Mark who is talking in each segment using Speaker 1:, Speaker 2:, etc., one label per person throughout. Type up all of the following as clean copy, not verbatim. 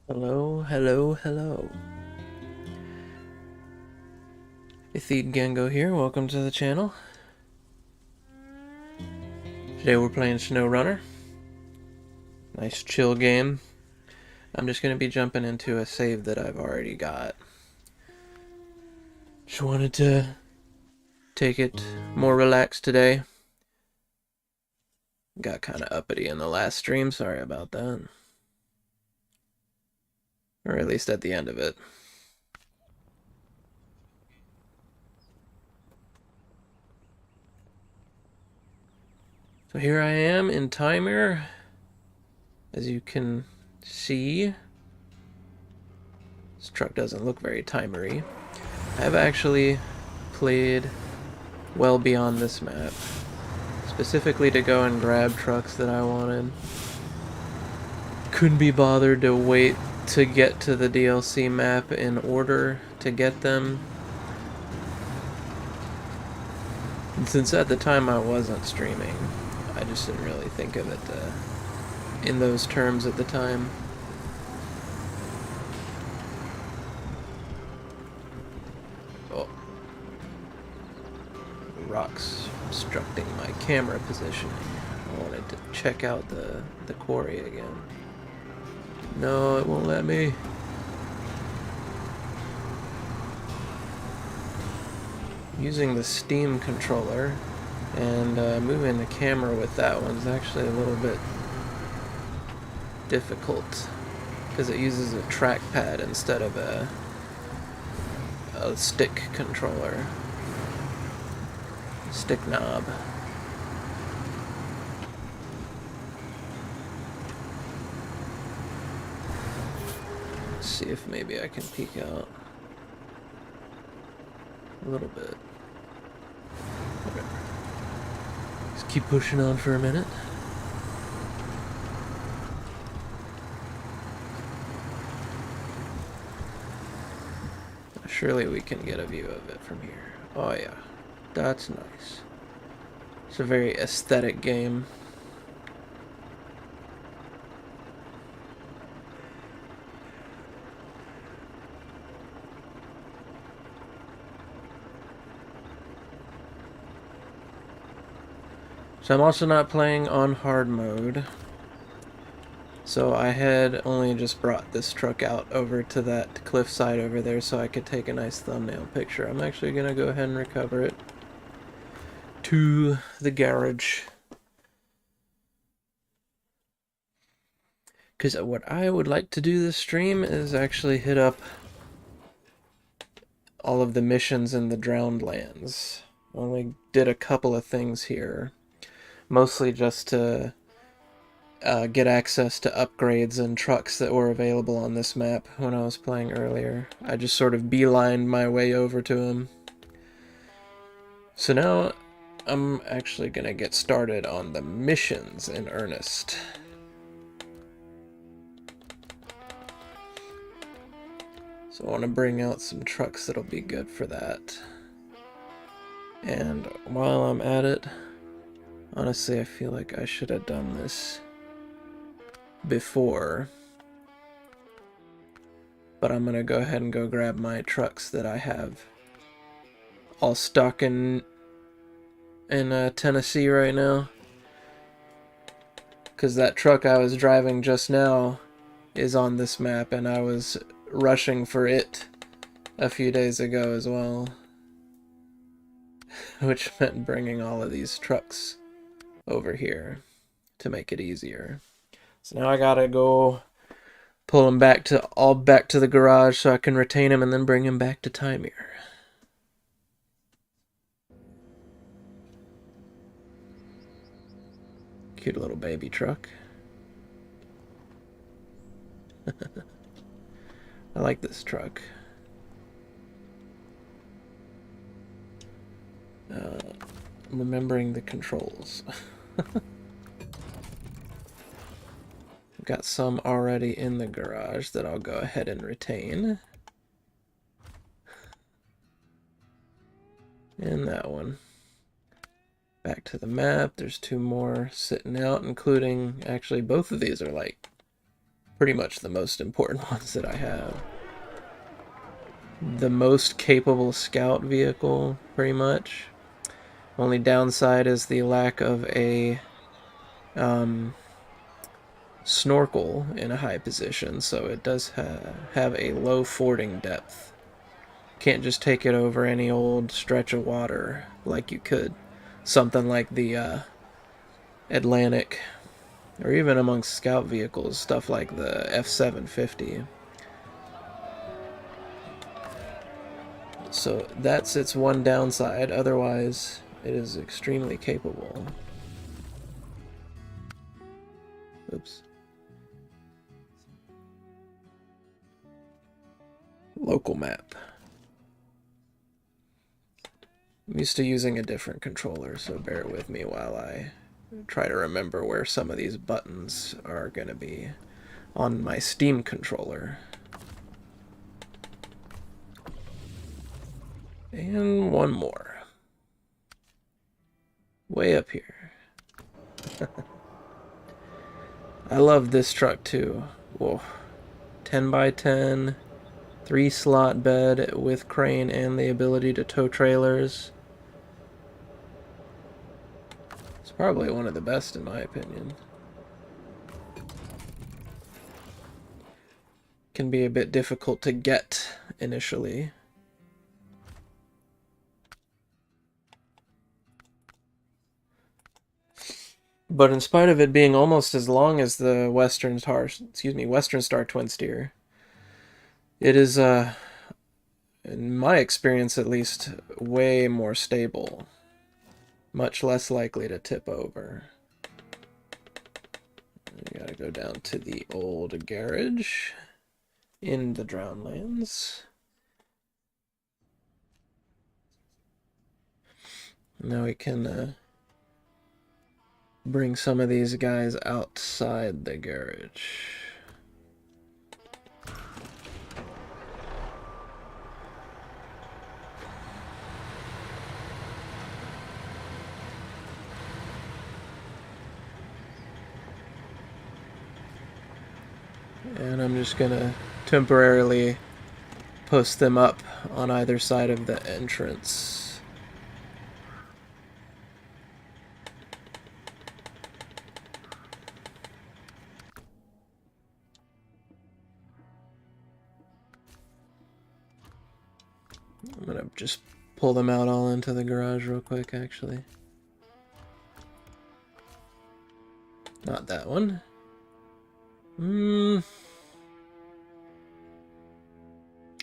Speaker 1: Hello, hello, hello. Ethid Gengo here, welcome to the channel. Today we're playing SnowRunner. Nice chill game. I'm just going to be jumping into a save that I've already got. Just wanted to take it more relaxed today. Got kind of uppity in the last stream, sorry about that. Or at least at the end of it. So here I am in Taymyr. As you can see, this truck doesn't look very timery. I've actually played well beyond this map, specifically to go and grab trucks that I wanted. Couldn't be bothered to wait to get to the DLC map in order to get them. And since at the time I wasn't streaming, I just didn't really think of it in those terms at the time. Oh. Rocks obstructing my camera positioning. I wanted to check out the quarry again. No, it won't let me. Using the Steam controller and moving the camera with that one's actually a little bit difficult because it uses a trackpad instead of a stick controller. Stick knob. Let's see if maybe I can peek out a little bit. Okay. Just keep pushing on for a minute. Surely we can get a view of it from here. Oh yeah, that's nice. It's a very aesthetic game. So I'm also not playing on hard mode. So I had only just brought this truck out over to that cliffside over there so I could take a nice thumbnail picture. I'm actually going to go ahead and recover it to the garage. Because what I would like to do this stream is actually hit up all of the missions in the Drowned Lands. I only did a couple of things here. Mostly just to get access to upgrades and trucks that were available on this map when I was playing earlier. I just sort of beelined my way over to them. So now I'm actually going to get started on the missions in earnest. So I want to bring out some trucks that'll be good for that. And while I'm at it, honestly, I feel like I should have done this before. But I'm going to go ahead and go grab my trucks that I have all stuck in Tennessee right now. Because that truck I was driving just now is on this map, and I was rushing for it a few days ago as well. Which meant bringing all of these trucks over here to make it easier. So now I gotta go pull them back to the garage so I can retain them and then bring them back to Taymyr. Cute little baby truck. I like this truck. Remembering the controls. Got some already in the garage that I'll go ahead and retain. And that one. Back to the map. There's two more sitting out, including, actually, both of these are like pretty much the most important ones that I have. The most capable scout vehicle, pretty much. Only downside is the lack of a snorkel in a high position, so it does have a low fording depth. Can't just take it over any old stretch of water like you could something like the Atlantic, or even amongst scout vehicles, stuff like the F-750. So that's its one downside. Otherwise, it is extremely capable. Oops. Local map. I'm used to using a different controller, so bear with me while I try to remember where some of these buttons are going to be on my Steam controller. And one more. Way up here. I love this truck too. Whoa. 10 by 10, 3-slot bed with crane and the ability to tow trailers. It's probably one of the best in my opinion. Can be a bit difficult to get initially. But in spite of it being almost as long as the Western Star Twin Steer, it is, in my experience at least, way more stable. Much less likely to tip over. You gotta go down to the old garage in the Drownlands. Now we can bring some of these guys outside the garage. And I'm just gonna temporarily post them up on either side of the entrance. I'm gonna just pull them out all into the garage real quick, actually. Not that one.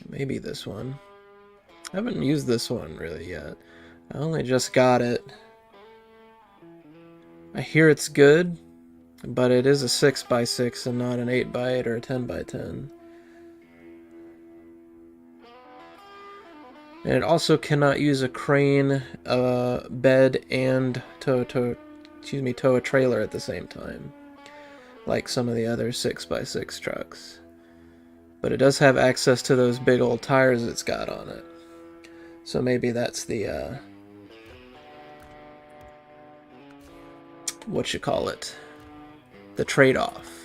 Speaker 1: Maybe this one. I haven't used this one really yet. I only just got it. I hear it's good, but it is a 6x6 and not an 8x8 or a 10x10. And it also cannot use a crane, bed, and tow a trailer at the same time, like some of the other 6x6 trucks. But it does have access to those big old tires it's got on it. So maybe that's the, what you call it, the trade-off.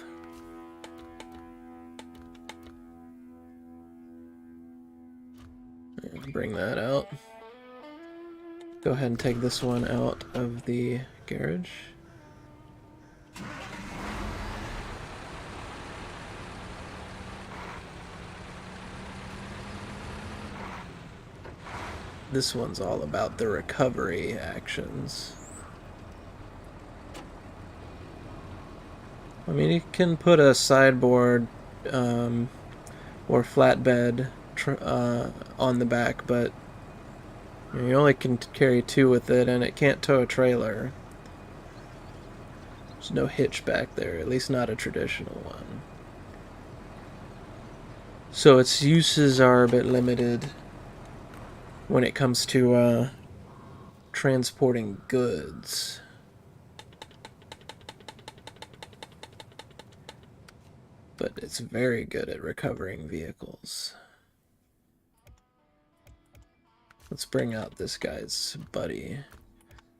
Speaker 1: Bring that out. Go ahead and take this one out of the garage. This one's all about the recovery actions. I mean, you can put a sideboard or flatbed on the back, but you only can carry 2 with it, and it can't tow a trailer. There's no hitch back there, at least not a traditional one. So its uses are a bit limited when it comes to transporting goods. But it's very good at recovering vehicles. Let's bring out this guy's buddy.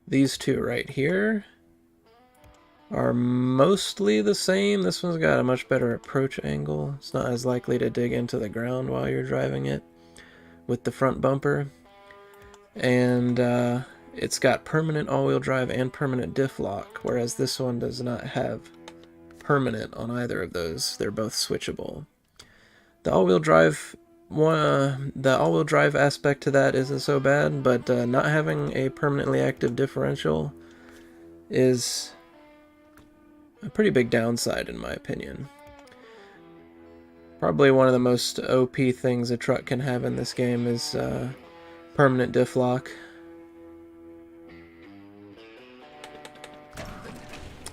Speaker 1: These two right here are mostly the same. This one's got a much better approach angle. It's not as likely to dig into the ground while you're driving it with the front bumper. And it's got permanent all-wheel drive and permanent diff lock, whereas this one does not have permanent on either of those. They're both switchable. The all-wheel drive aspect to that isn't so bad, but not having a permanently active differential is a pretty big downside in my opinion. Probably one of the most OP things a truck can have in this game is permanent diff lock.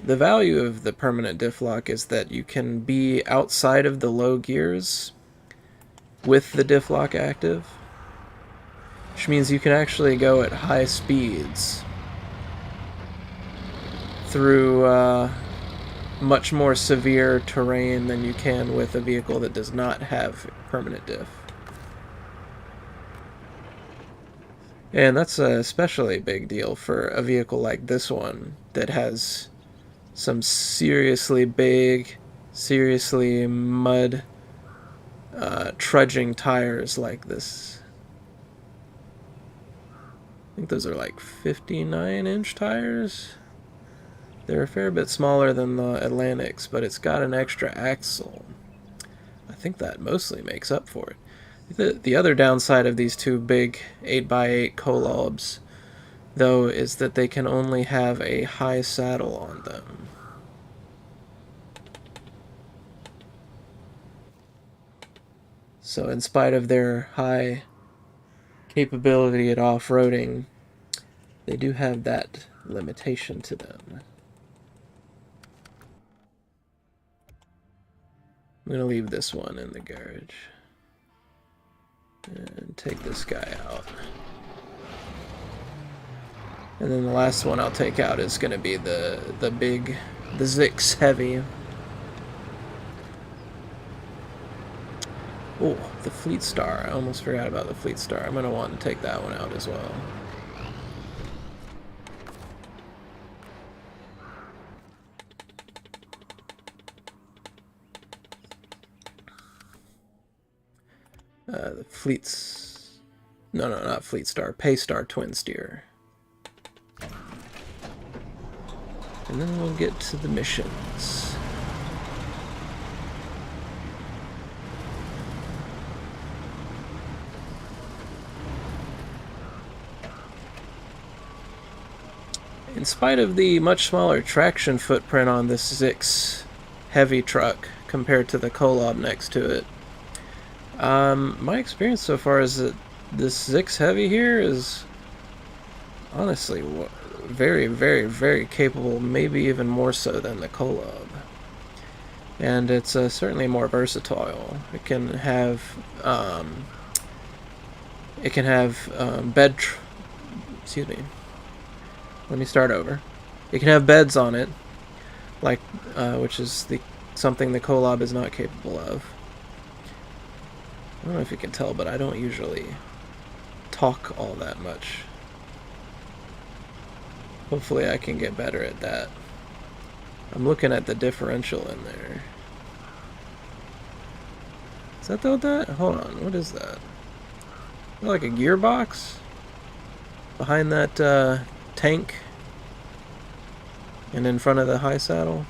Speaker 1: The value of the permanent diff lock is that you can be outside of the low gears with the diff lock active, which means you can actually go at high speeds through much more severe terrain than you can with a vehicle that does not have permanent diff. And that's a especially big deal for a vehicle like this one that has some seriously big, seriously mud trudging tires like this. I think those are like 59-inch tires. They're a fair bit smaller than the Atlantics, but it's got an extra axle. I think that mostly makes up for it. The other downside of these two big 8x8 Colobs, though, is that they can only have a high saddle on them. So in spite of their high capability at off-roading, they do have that limitation to them. I'm going to leave this one in the garage. And take this guy out. And then the last one I'll take out is going to be the Zix Heavy. Oh, the Fleet Star. I almost forgot about the Fleet Star. I'm going to want to take that one out as well. The Fleet's... No, not Fleet Star. Paystar Twin Steer. And then we'll get to the missions. In spite of the much smaller traction footprint on this Zix heavy truck compared to the Kolob next to it, my experience so far is that this Zix Heavy here is honestly very, very, very capable, maybe even more so than the Kolob. And it's certainly more versatile. It can have excuse me. Let me start over. It can have beds on it, like which is something the Kolob is not capable of. I don't know if you can tell, but I don't usually talk all that much. Hopefully I can get better at that. I'm looking at the differential in there. Is that that? Hold on, what is that? Is that like a gearbox? Behind that tank? And in front of the high saddle?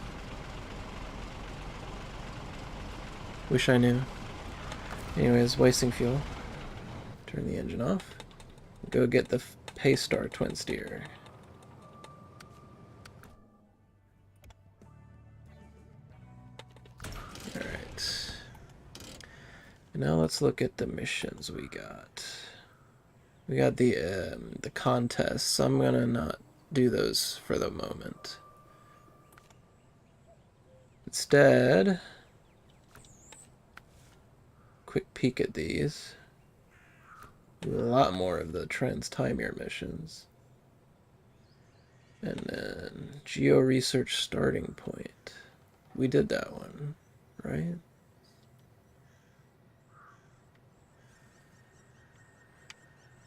Speaker 1: Wish I knew. Anyways, wasting fuel. Turn the engine off. Go get the Paystar Twin Steer. Alright. And now let's look at the missions we got. We got the contests. I'm gonna not do those for the moment. Instead, quick peek at these. Do a lot more of the Taymyr missions. And then Geo Research Starting Point. We did that one, right?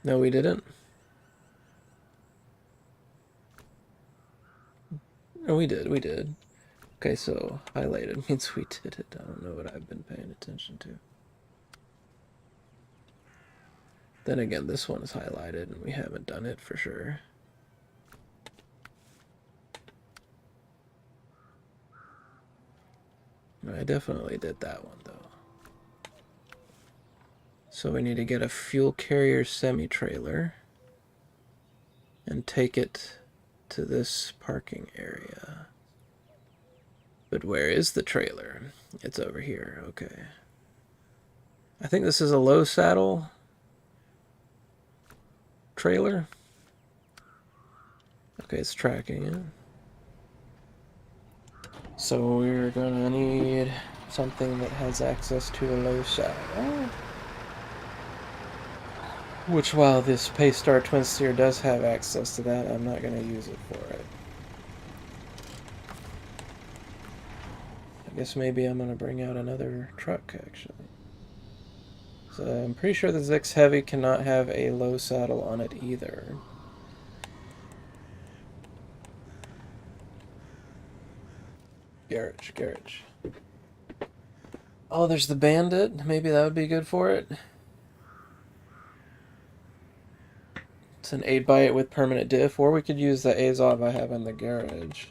Speaker 1: No, we didn't. No, we did, we did. Okay, so highlighted means we did it. I don't know what I've been paying attention to. Then again, this one is highlighted and we haven't done it for sure. I definitely did that one though. So we need to get a fuel carrier semi-trailer and take it to this parking area. But where is the trailer? It's over here, okay. I think this is a low saddle trailer. Okay, it's tracking it. So we're gonna need something that has access to a low saddle. Which, while this Paystar Twin Steer does have access to that, I'm not gonna use it for it. I guess maybe I'm gonna bring out another truck, actually. So I'm pretty sure the Zix Heavy cannot have a low saddle on it either. Garage. Oh, there's the Bandit. Maybe that would be good for it. It's an 8x8 with permanent diff, or we could use the Azov I have in the garage.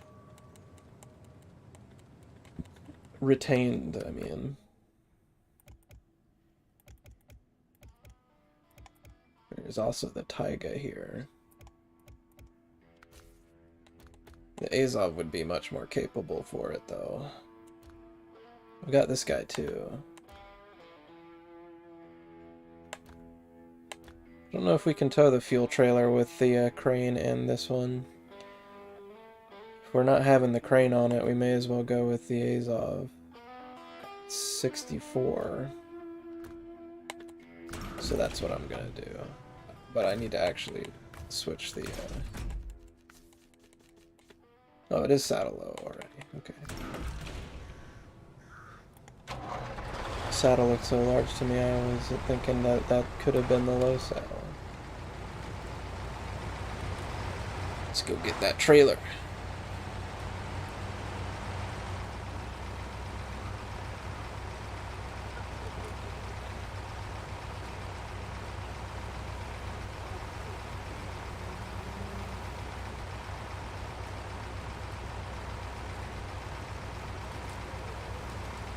Speaker 1: Retained, I mean. There's also the Taiga here. The Azov would be much more capable for it, though. We got this guy, too. I don't know if we can tow the fuel trailer with the crane and this one. If we're not having the crane on it, we may as well go with the Azov. It's 64. So that's what I'm gonna do. But I need to actually switch the... Oh, it is saddle low already. Okay. Saddle looks so large to me, I was thinking that that could have been the low saddle. Let's go get that trailer.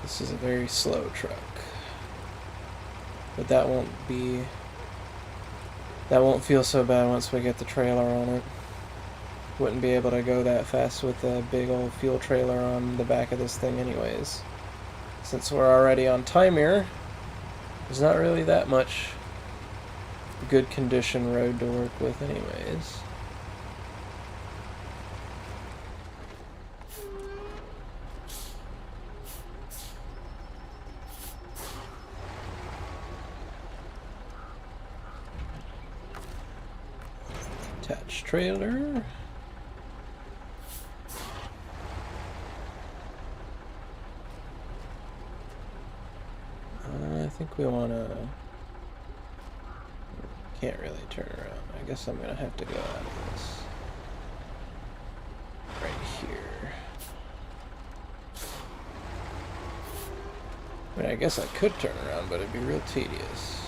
Speaker 1: This is a very slow truck. But that won't feel so bad once we get the trailer on it. Wouldn't be able to go that fast with a big old fuel trailer on the back of this thing anyways. Since we're already on Taymyr, there's not really that much good condition road to work with anyways. Attach trailer. I think we want to... Can't really turn around. I guess I'm going to have to go out of this. Right here. I mean, I guess I could turn around, but it'd be real tedious.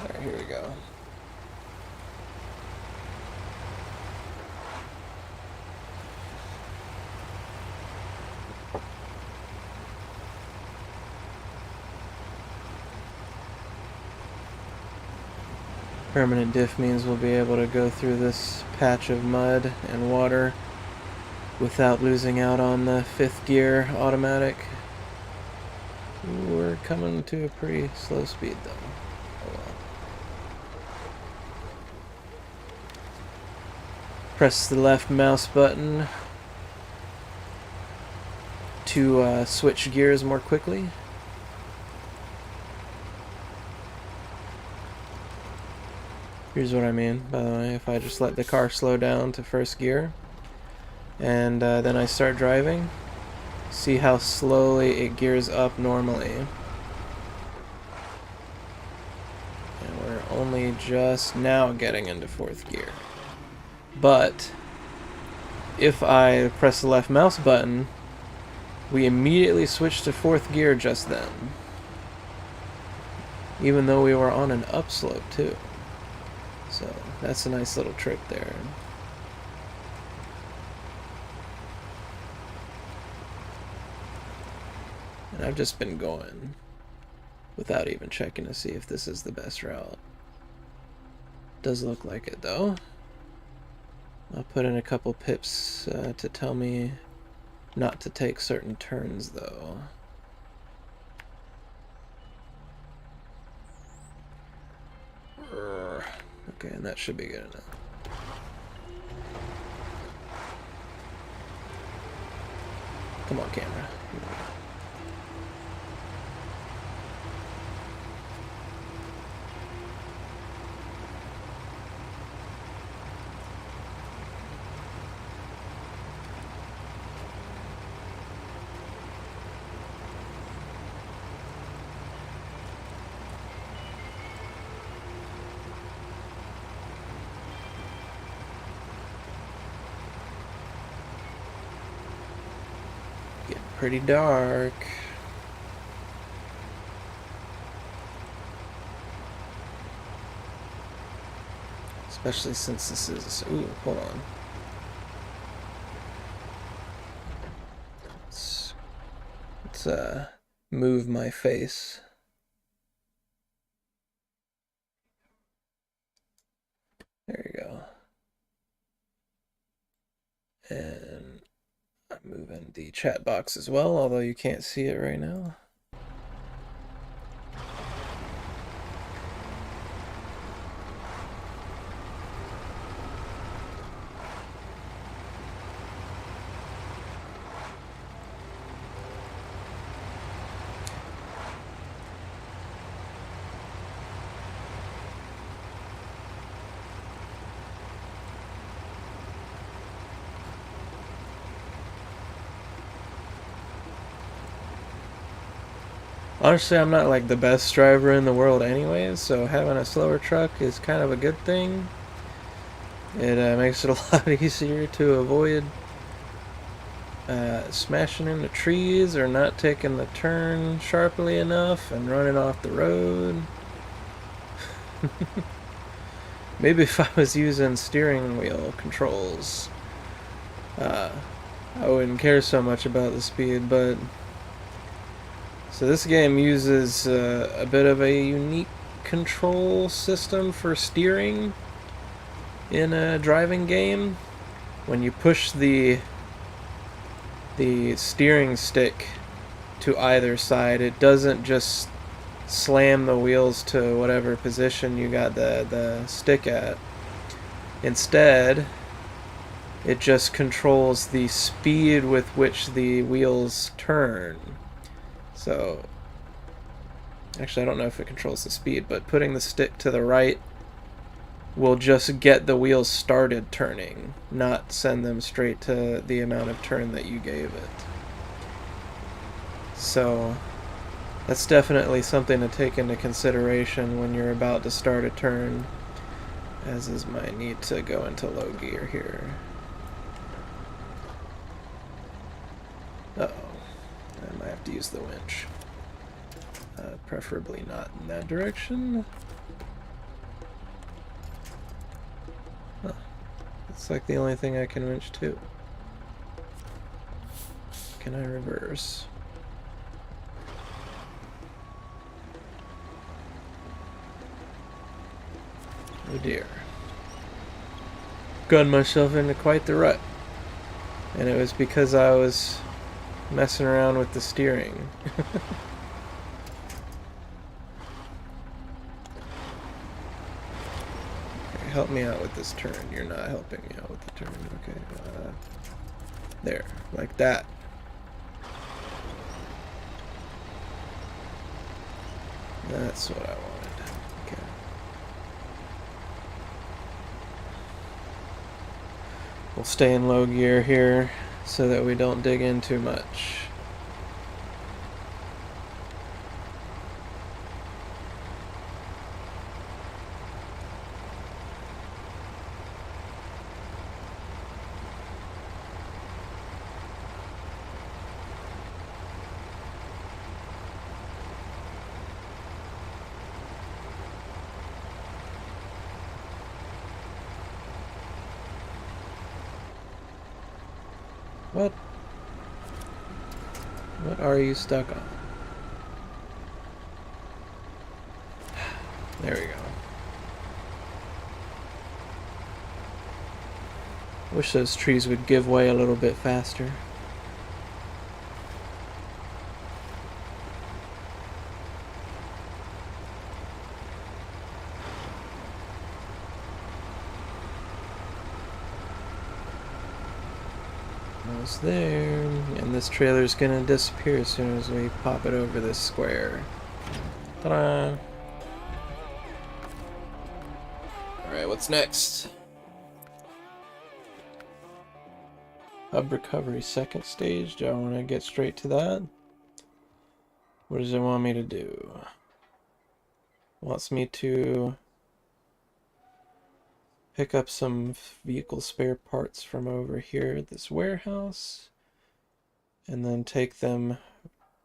Speaker 1: Alright, here we go. Permanent diff means we'll be able to go through this patch of mud and water without losing out on the 5th gear automatic. We're coming to a pretty slow speed though. Oh well. Press the left mouse button to switch gears more quickly. Here's what I mean, by the way. If I just let the car slow down to 1st gear and then I start driving, see how slowly it gears up normally. And we're only just now getting into 4th gear. But if I press the left mouse button, we immediately switch to 4th gear just then. Even though we were on an upslope too. So that's a nice little trick there. And I've just been going without even checking to see if this is the best route. Does look like it though. I'll put in a couple pips to tell me not to take certain turns though. Okay, and that should be good enough. Come on, camera. Pretty dark. Especially since this is... Ooh, hold on. Let's move my face. There you go. And I'm moving the chat box as well, although you can't see it right now. Honestly, I'm not like the best driver in the world anyways, so having a slower truck is kind of a good thing. It makes it a lot easier to avoid smashing into trees or not taking the turn sharply enough and running off the road. Maybe if I was using steering wheel controls, I wouldn't care so much about the speed, but... So this game uses a bit of a unique control system for steering in a driving game. When you push the steering stick to either side, it doesn't just slam the wheels to whatever position you got the stick at. Instead, it just controls the speed with which the wheels turn. So, actually I don't know if it controls the speed, but putting the stick to the right will just get the wheels started turning, not send them straight to the amount of turn that you gave it. So, that's definitely something to take into consideration when you're about to start a turn, as is my need to go into low gear here. Uh-oh. I might have to use the winch. Preferably not in that direction. Huh. It's like the only thing I can winch to. Can I reverse? Oh dear. Got myself into quite the rut. And it was because I was messing around with the steering. Okay, help me out with this turn. You're not helping me out with the turn. Okay. There. Like that. That's what I wanted. Okay. We'll stay in low gear here so that we don't dig in too much. What? What are you stuck on? There we go. Wish those trees would give way a little bit faster. Almost there, and this trailer's gonna disappear as soon as we pop it over this square. Ta-da! Alright, what's next? Hub recovery, second stage. Do I want to get straight to that? What does it want me to do? Wants me to pick up some vehicle spare parts from over here at this warehouse, and then take them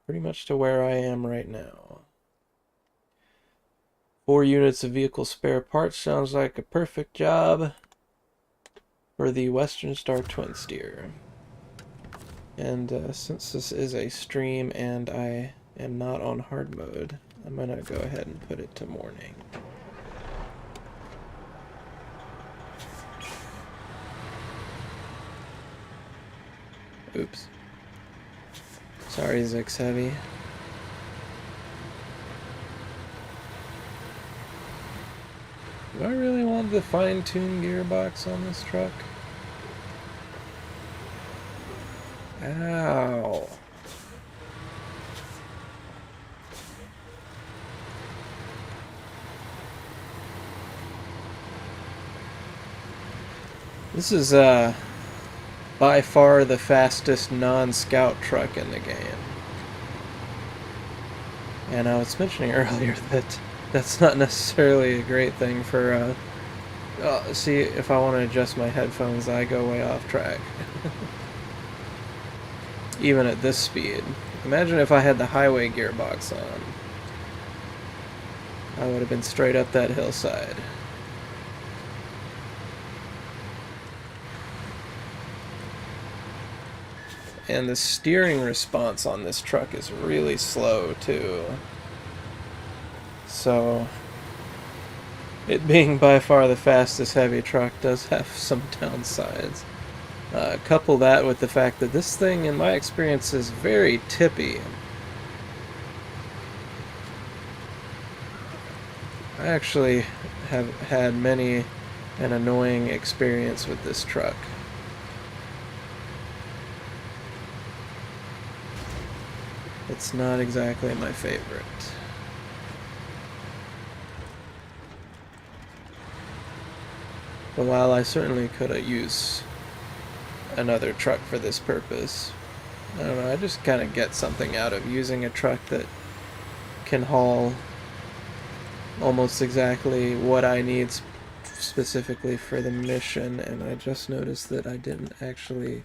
Speaker 1: pretty much to where I am right now. 4 units of vehicle spare parts sounds like a perfect job for the Western Star Twin Steer. And since this is a stream and I am not on hard mode, I'm gonna go ahead and put it to morning. Oops. Sorry, Zix Heavy. Do I really want the fine-tuned gearbox on this truck? Ow. This is by far the fastest non-scout truck in the game. And I was mentioning earlier that that's not necessarily a great thing for, see, if I want to adjust my headphones, I go way off track. Even at this speed. Imagine if I had the highway gearbox on. I would have been straight up that hillside. And the steering response on this truck is really slow too. So, it being by far the fastest heavy truck does have some downsides. Couple that with the fact that this thing, in my experience, is very tippy. I actually have had many an annoying experience with this truck. It's not exactly my favorite. But while I certainly could have used another truck for this purpose, I don't know, I just kind of get something out of using a truck that can haul almost exactly what I need specifically for the mission. And I just noticed that I didn't actually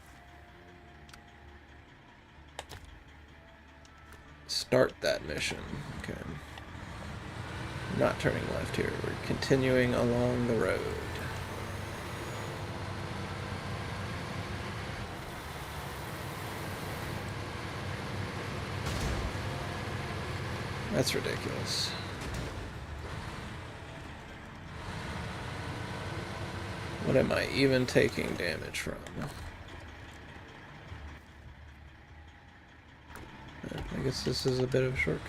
Speaker 1: start that mission. Okay. Not turning left here. We're continuing along the road. That's ridiculous. What am I even taking damage from? I guess this is a bit of a shortcut.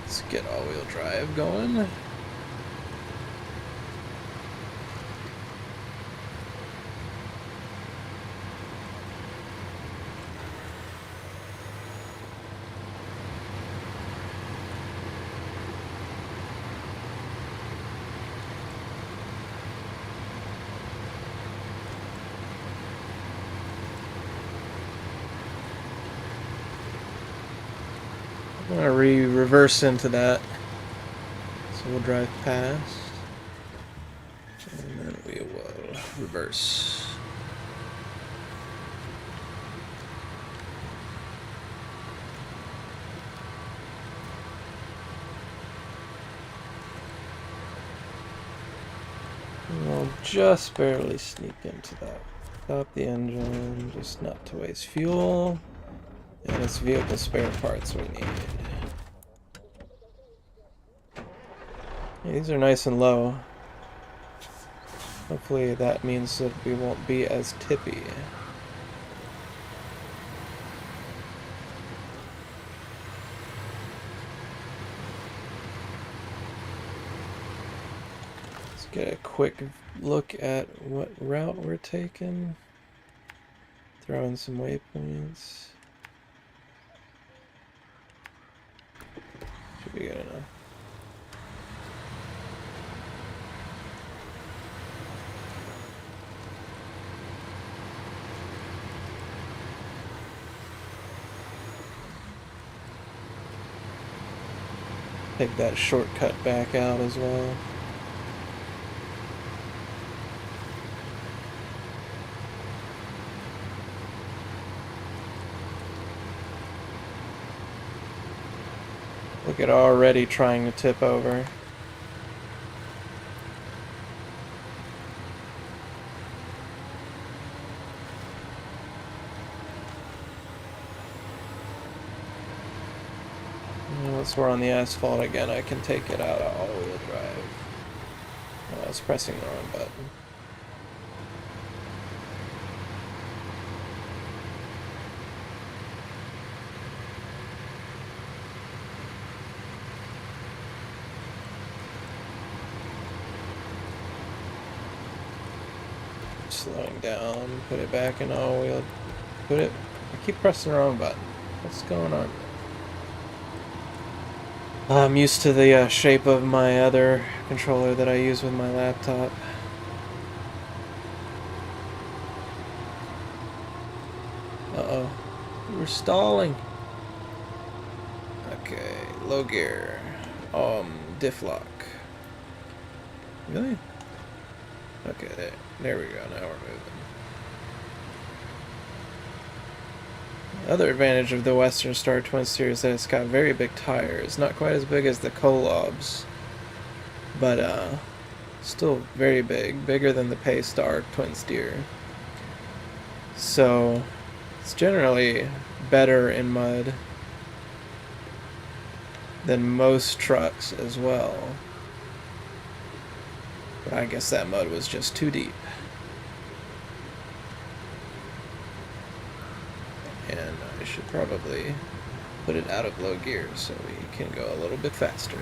Speaker 1: Let's get all-wheel drive going. I'm gonna reverse into that. So we'll drive past. And then we will reverse. just barely sneak into that. Stop the engine, just not to waste fuel. And it's vehicle spare parts we need. Yeah, these are nice and low. Hopefully that means that we won't be as tippy. Let's get a quick look at what route we're taking. Throw in some waypoints. Should be good enough. Take that shortcut back out as well. Look at already trying to tip over. Once we're on the asphalt again, I can take it out of all-wheel drive. Oh, I was pressing the wrong button. Slowing down, put it back in all-wheel. I keep pressing the wrong button. What's going on? I'm used to the shape of my other controller that I use with my laptop. Uh-oh. We're stalling. Okay, low gear. Diff lock. Really? Okay, there we go. Now we're moving. The other advantage of the Western Star Twin Steer is that it's got very big tires. Not quite as big as the Kolobs, but still very big. Bigger than the Paystar Twin Steer. So it's generally better in mud than most trucks as well. But I guess that mud was just too deep. And I should probably put it out of low gear so we can go a little bit faster.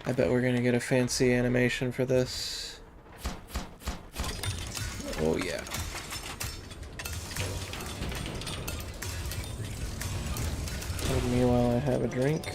Speaker 1: I bet we're gonna get a fancy animation for this. Oh yeah. Hold me while I have a drink.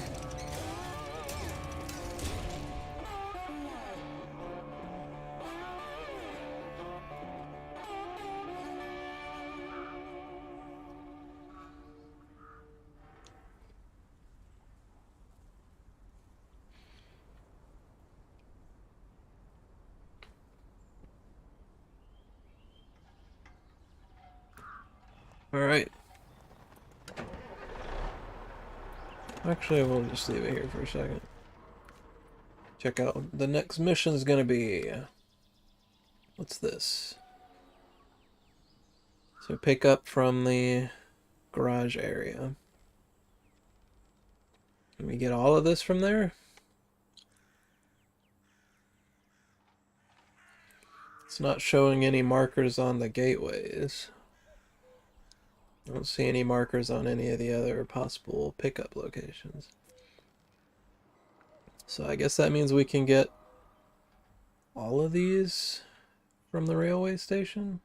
Speaker 1: Alright. Actually, we'll just leave it here for a second. Check out the next mission is gonna be... What's this? So pick up from the garage area. Can we get all of this from there? It's not showing any markers on the gateways. I don't see any markers on any of the other possible pickup locations. So I guess that means we can get all of these from the railway station?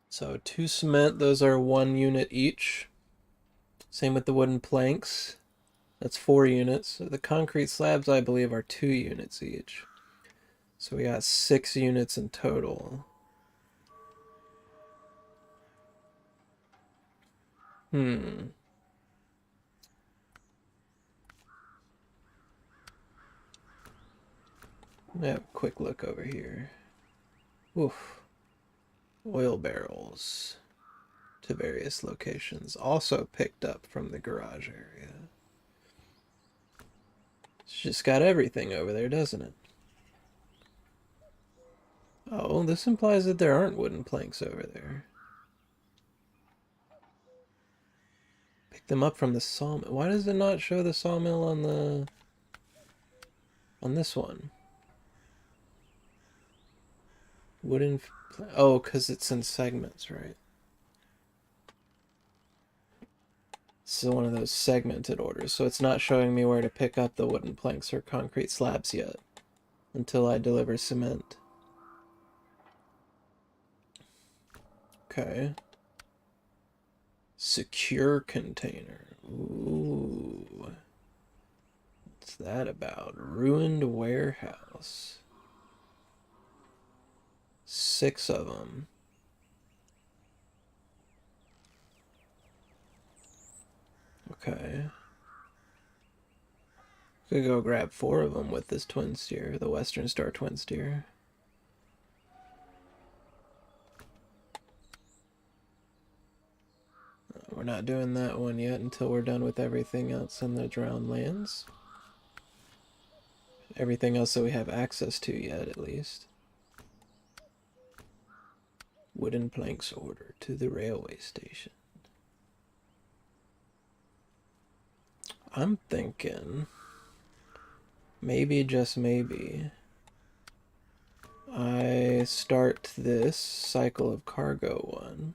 Speaker 1: So 2 cement, those are 1 unit each. Same with the wooden planks. That's 4 units. The concrete slabs, I believe, are 2 units each. So we got 6 units in total. Let me have a quick look over here. Oof. Oil barrels. to various locations, also picked up from the garage area. It's just got everything over there, doesn't it? Oh, this implies that there aren't wooden planks over there. Pick them up from the sawmill. Why does it not show the sawmill on this one? Wooden... Oh, because it's in segments, right? This is one of those segmented orders, so it's not showing me where to pick up the wooden planks or concrete slabs yet until I deliver cement. Okay. Secure container. Ooh. What's that about? Ruined warehouse. 6 of them. Okay. Could go grab 4 of them with this twin steer, the Western Star twin steer. We're not doing that one yet until we're done with everything else in the drowned lands. Everything else that we have access to yet, at least. Wooden planks order to the railway station. I'm thinking, maybe, just maybe, I start this cycle of cargo one.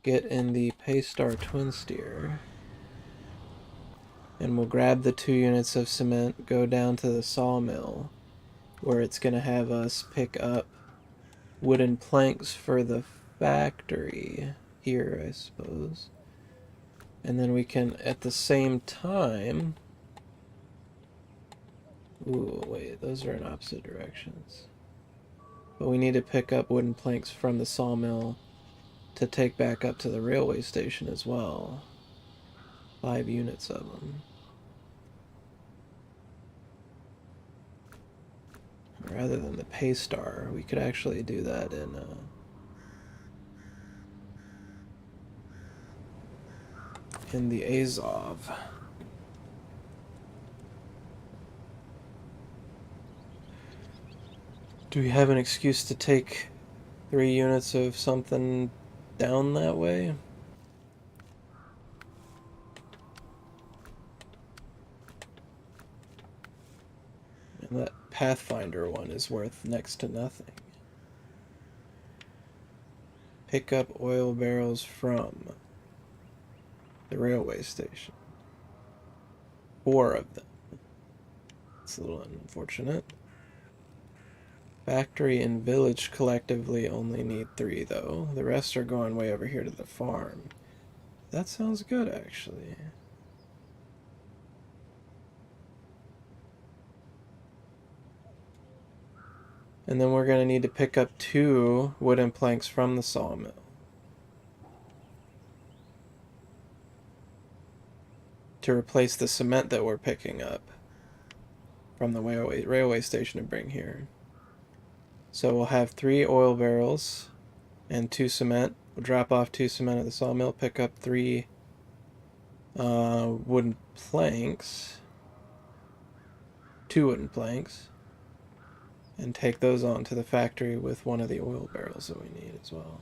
Speaker 1: Get in the Paystar twin steer. And we'll grab the 2 units of cement, go down to the sawmill, where it's going to have us pick up wooden planks for the factory here, I suppose. And then we can, at the same time... Ooh, wait, those are in opposite directions. But we need to pick up wooden planks from the sawmill to take back up to the railway station as well. 5 units of them. Rather than the Paystar, we could actually do that in the Azov. Do we have an excuse to take 3 units of something down that way? And that Pathfinder one is worth next to nothing. Pick up oil barrels from the railway station. 4 of them. It's a little unfortunate. Factory and village collectively only need 3, though. The rest are going way over here to the farm. That sounds good, actually. And then we're going to need to pick up 2 wooden planks from the sawmill. To replace the cement that we're picking up from the railway station to bring here. So we'll have 3 oil barrels and 2 cement. We'll drop off 2 cement at the sawmill, pick up 3 wooden planks. 2 wooden planks. And take those on to the factory with 1 of the oil barrels that we need as well.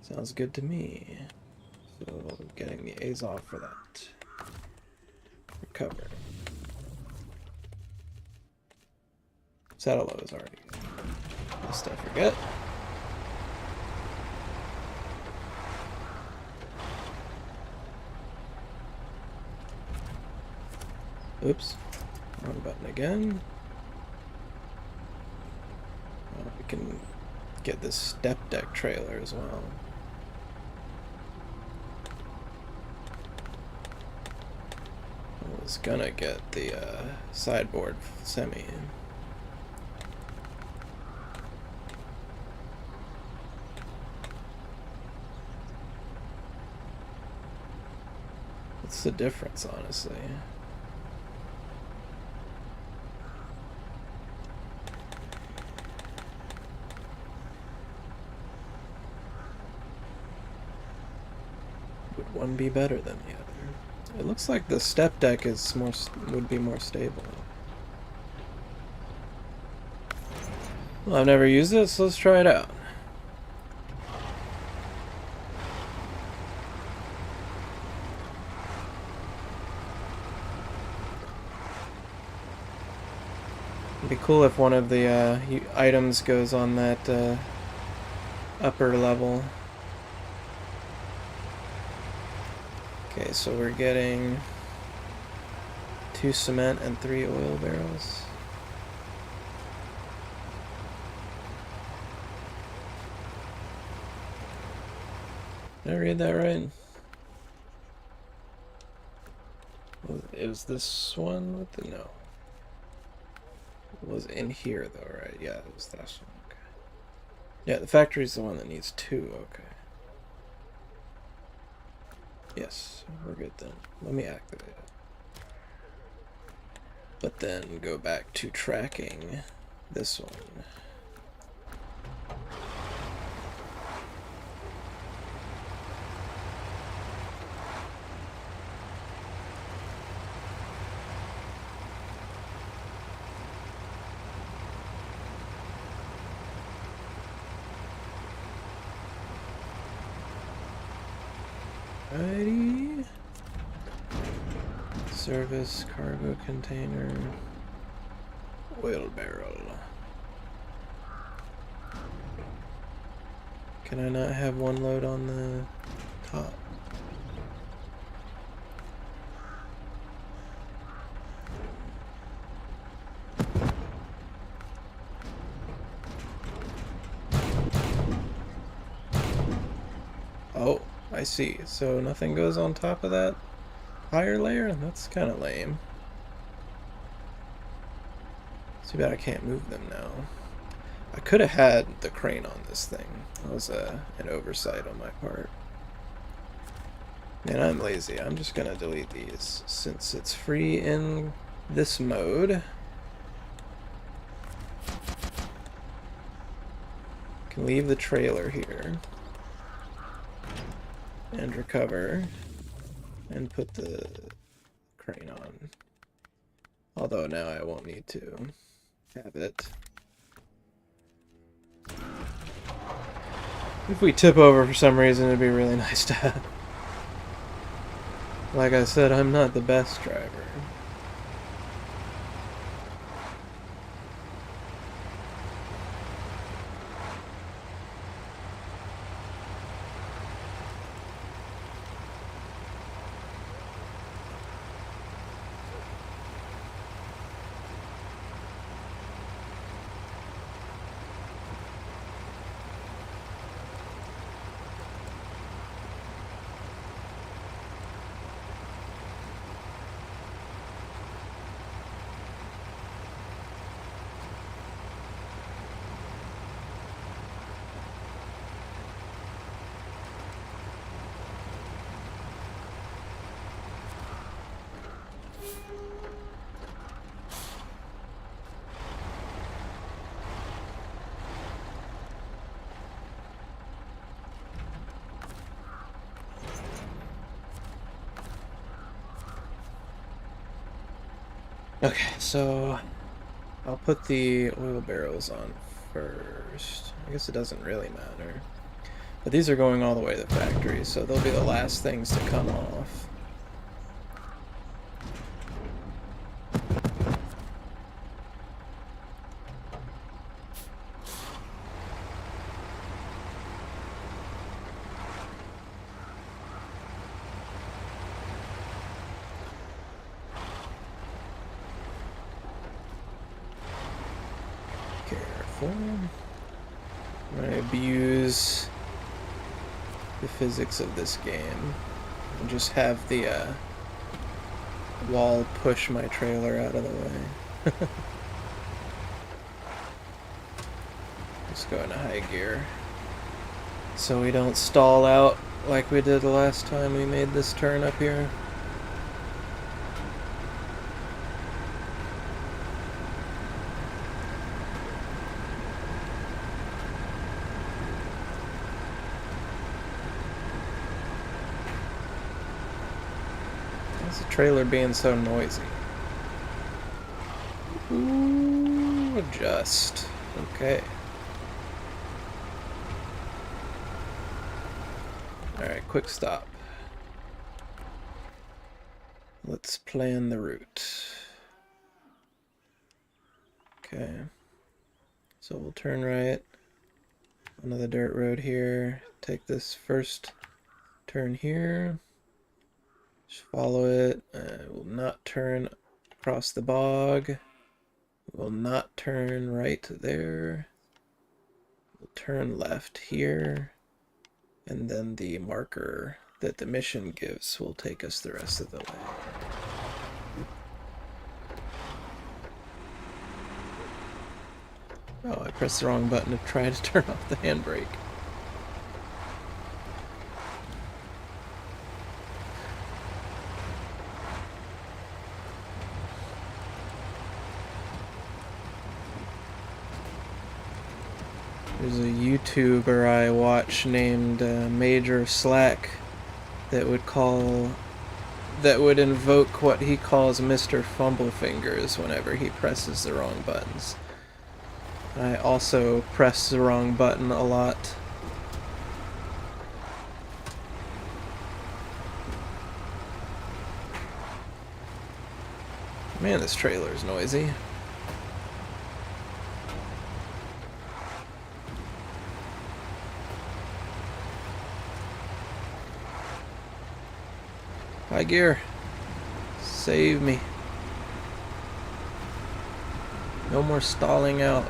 Speaker 1: Sounds good to me. So, getting the Azov for that. Recover. Satellite is already good. Lest I forget. Oops. Wrong button again. We can get this step deck trailer as well. I was gonna get the sideboard semi. What's the difference, honestly? one be better than the other? It looks like the step deck is would be more stable. Well, I've never used it, so let's try it out. It'd be cool if one of the items goes on that upper level. Okay, so we're getting 2 cement and 3 oil barrels. Did I read that right? It was this one with the no. It was in here though, right? Yeah, it was that one. Okay. Yeah, the factory's the one that needs 2. Okay. Yes, we're good then. Let me activate it. But then go back to tracking this one. Alrighty. Service, cargo container, oil barrel. Can I not have one load on the top? Oh, I see. So nothing goes on top of that higher layer? That's kind of lame. Too bad I can't move them now. I could have had the crane on this thing. That was an oversight on my part. Man, I'm lazy. I'm just gonna delete these since it's free in this mode. Can leave the trailer here and recover and put the crane on. Although now I won't need to have it. If we tip over for some reason, it'd be really nice to have. Like I said, I'm not the best driver. Okay, so I'll put the oil barrels on first. I guess it doesn't really matter. But these are going all the way to the factory, so they'll be the last things to come off. I abuse the physics of this game and just have the wall push my trailer out of the way. Just go into high gear so we don't stall out like we did the last time we made this turn up here. Is the trailer being so noisy? Ooh, adjust. Okay. Alright, quick stop. Let's plan the route. Okay. So we'll turn right onto the dirt road here. Take this first turn here. Just follow it. We'll not turn across the bog. We'll not turn right there. We'll turn left here. And then the marker that the mission gives will take us the rest of the way. Oh, I pressed the wrong button to try to turn off the handbrake. There's a YouTuber I watch named Major Slack that would invoke what he calls Mr. Fumblefingers whenever he presses the wrong buttons. I also press the wrong button a lot. Man, this trailer is noisy. High gear. Save me. No more stalling out.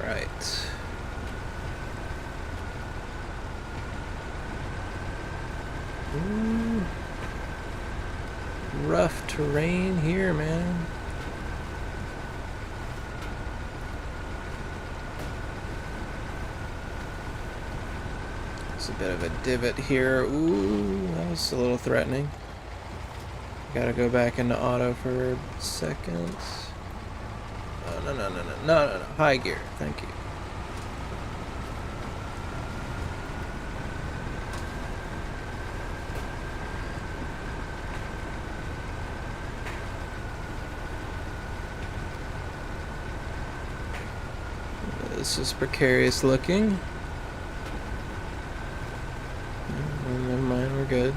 Speaker 1: Right. Ooh. Rough terrain here, man. There's a bit of a divot here. Ooh, that was a little threatening. Gotta go back into auto for a second. No. High gear. Thank you. This is precarious looking. Never mind, we're good.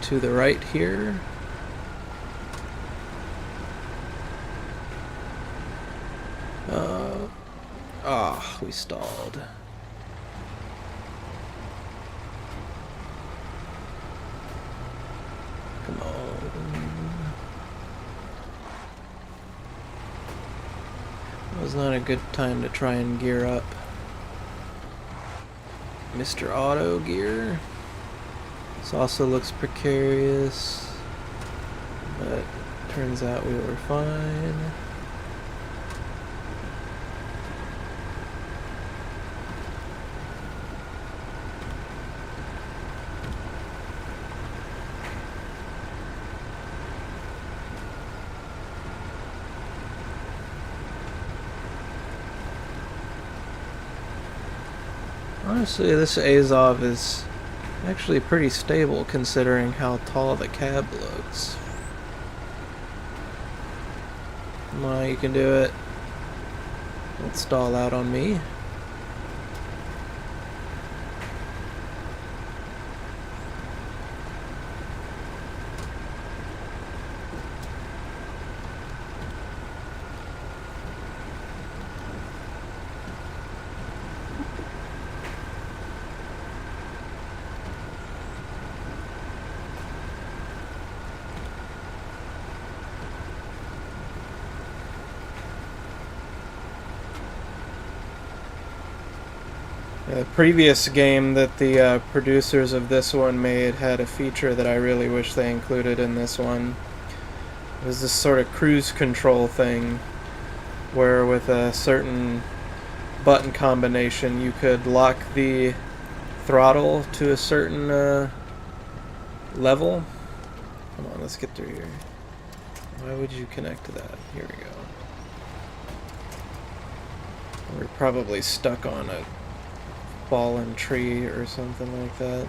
Speaker 1: To the right here. We stalled. Come on. It was not a good time to try and gear up. Mr. Auto Gear. This also looks precarious, but turns out we were fine. Honestly, this Azov is actually pretty stable considering how tall the cab looks. Come on, you can do it. Don't stall out on me. The previous game that the producers of this one made had a feature that I really wish they included in this one. It was this sort of cruise control thing where with a certain button combination you could lock the throttle to a certain level. Come on, let's get through here. Why would you connect to that? Here we go. We're probably stuck on a fallen tree or something like that.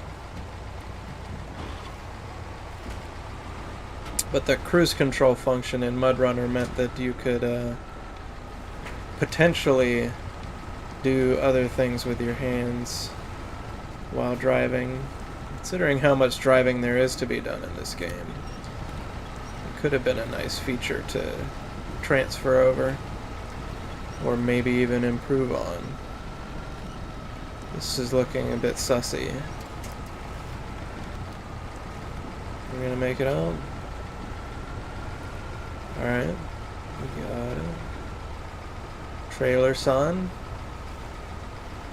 Speaker 1: But the cruise control function in MudRunner meant that you could potentially do other things with your hands while driving. Considering how much driving there is to be done in this game, it could have been a nice feature to transfer over, or maybe even improve on. This is looking a bit sussy. We're gonna make it out. Alright, we got it. Trailer son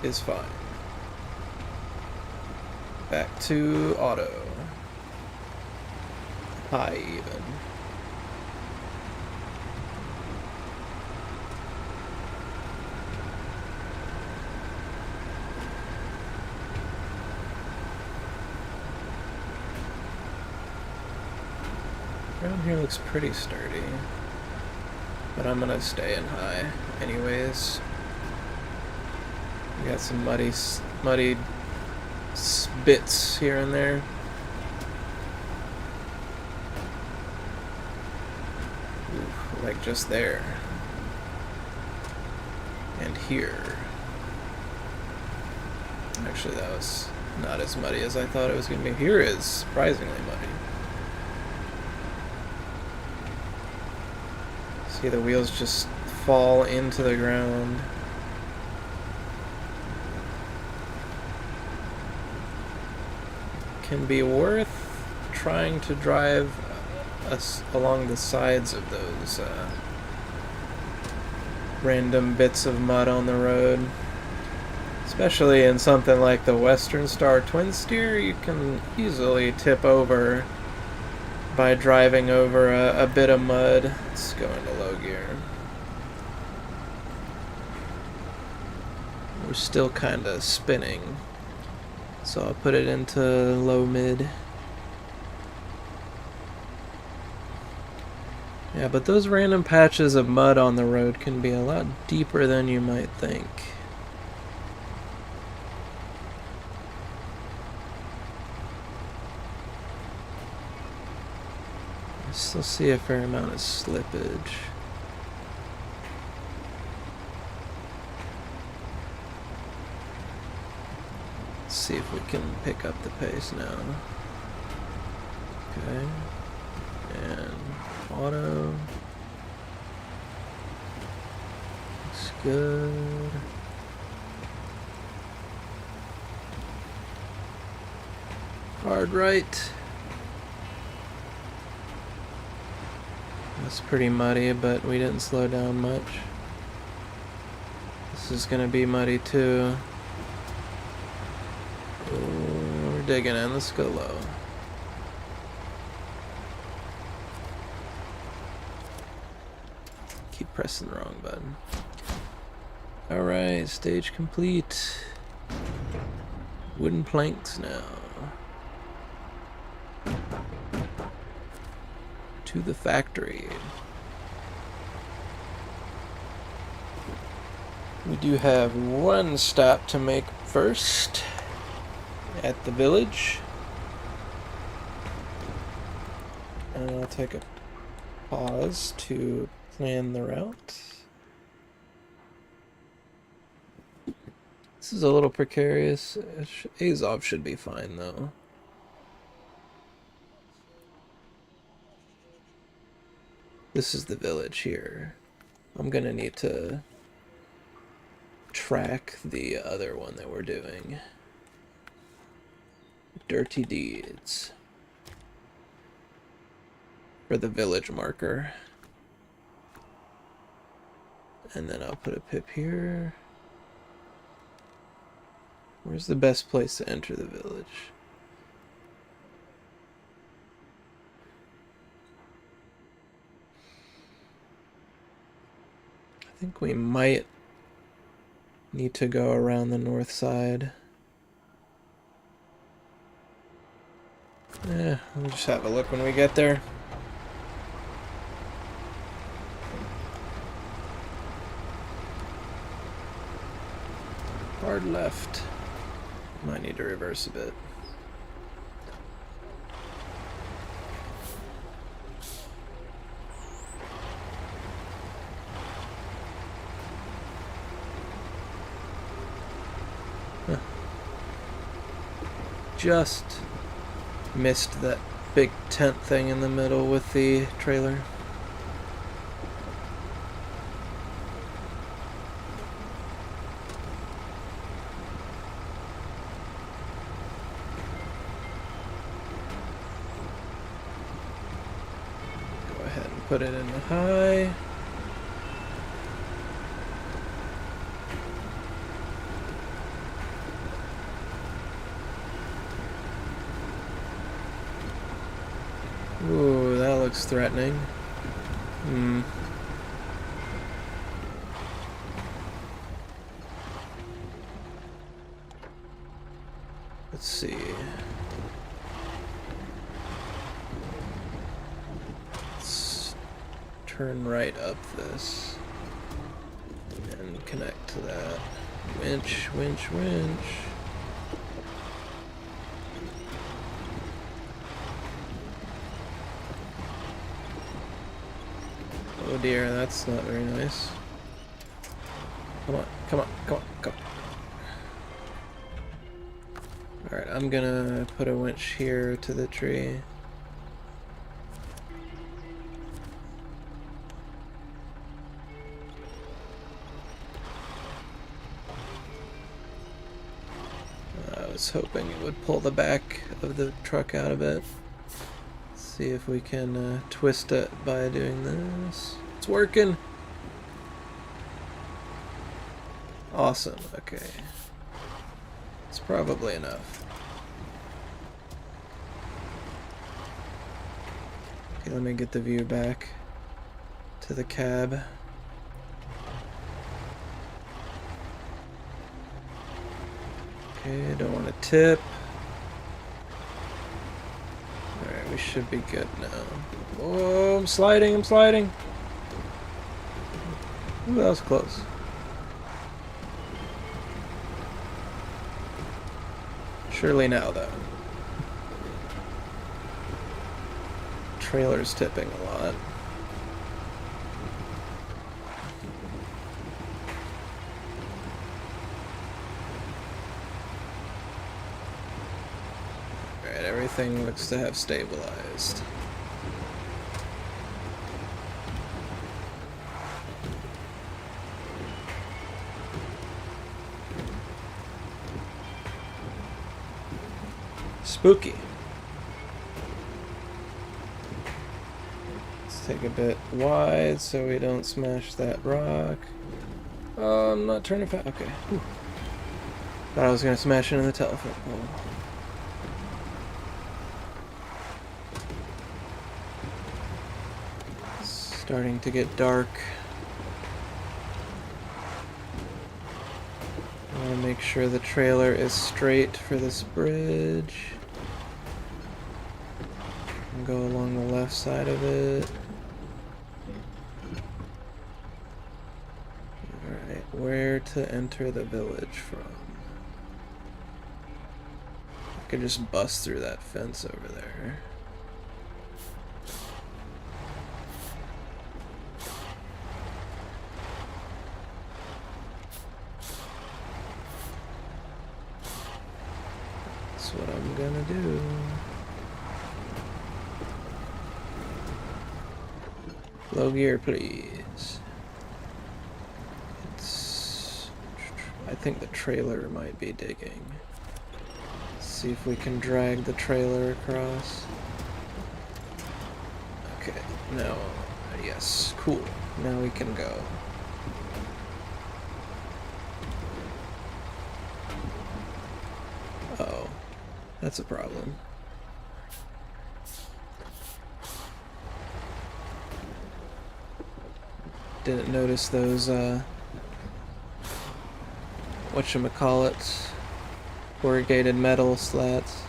Speaker 1: is fine. Back to auto. High even. Ground here looks pretty sturdy, but I'm gonna stay in high anyways. We got some muddy bits here and there. Ooh, like just there. And here. Actually, that was not as muddy as I thought it was going to be. Here is surprisingly muddy. See, the wheels just fall into the ground. Can be worth trying to drive us along the sides of those random bits of mud on the road. Especially in something like the Western Star Twin Steer, you can easily tip over by driving over a bit of mud. Let's go into low gear. We're still kind of spinning, so I'll put it into low mid. Yeah, but those random patches of mud on the road can be a lot deeper than you might think. I still see a fair amount of slippage. Let's see if we can pick up the pace now. Okay. And auto. Looks good. Hard right. That's pretty muddy, but we didn't slow down much. This is gonna be muddy too. Oh, we're digging in. Let's go low. Keep pressing the wrong button. Alright, stage complete. Wooden planks now. To the factory. We do have one stop to make first at the village. And I'll take a pause to plan the route. This is a little precarious. Azov should be fine though. This is the village here. I'm gonna need to track the other one that we're doing. Dirty Deeds. For the village marker. And then I'll put a pip here. Where's the best place to enter the village? I think we might need to go around the north side. We'll just have a look when we get there. Hard left. Might need to reverse a bit. Huh. Just missed that big tent thing in the middle with the trailer. Go ahead and put it in the high. Ooh, that looks threatening. Let's see. Let's turn right up this and connect to that. Winch, winch, winch. Oh dear, that's not very nice. Come on, come on, come on, come on. Alright, I'm gonna put a winch here to the tree. I was hoping it would pull the back of the truck out of it. See if we can twist it by doing this. It's working! Awesome, okay. It's probably enough. Okay, let me get the view back to the cab. Okay, don't want to tip. Alright, we should be good now. Oh, I'm sliding, I'm sliding! Ooh, that was close. Surely now, though. Trailer's tipping a lot. Alright, everything looks to have stabilized. Spooky. Let's take a bit wide so we don't smash that rock. Oh, I'm not turning fast. Okay. Whew. Thought I was gonna smash into the telephone pole. Starting to get dark. I want to make sure the trailer is straight for this bridge. And go along the left side of it. Alright, where to enter the village from? I could just bust through that fence over there. That's what I'm gonna do. Low gear, please. I think the trailer might be digging. Let's see if we can drag the trailer across. Okay, now, yes, cool. Now we can go. Uh-oh, that's a problem. Didn't notice those, whatchamacallits, corrugated metal slats.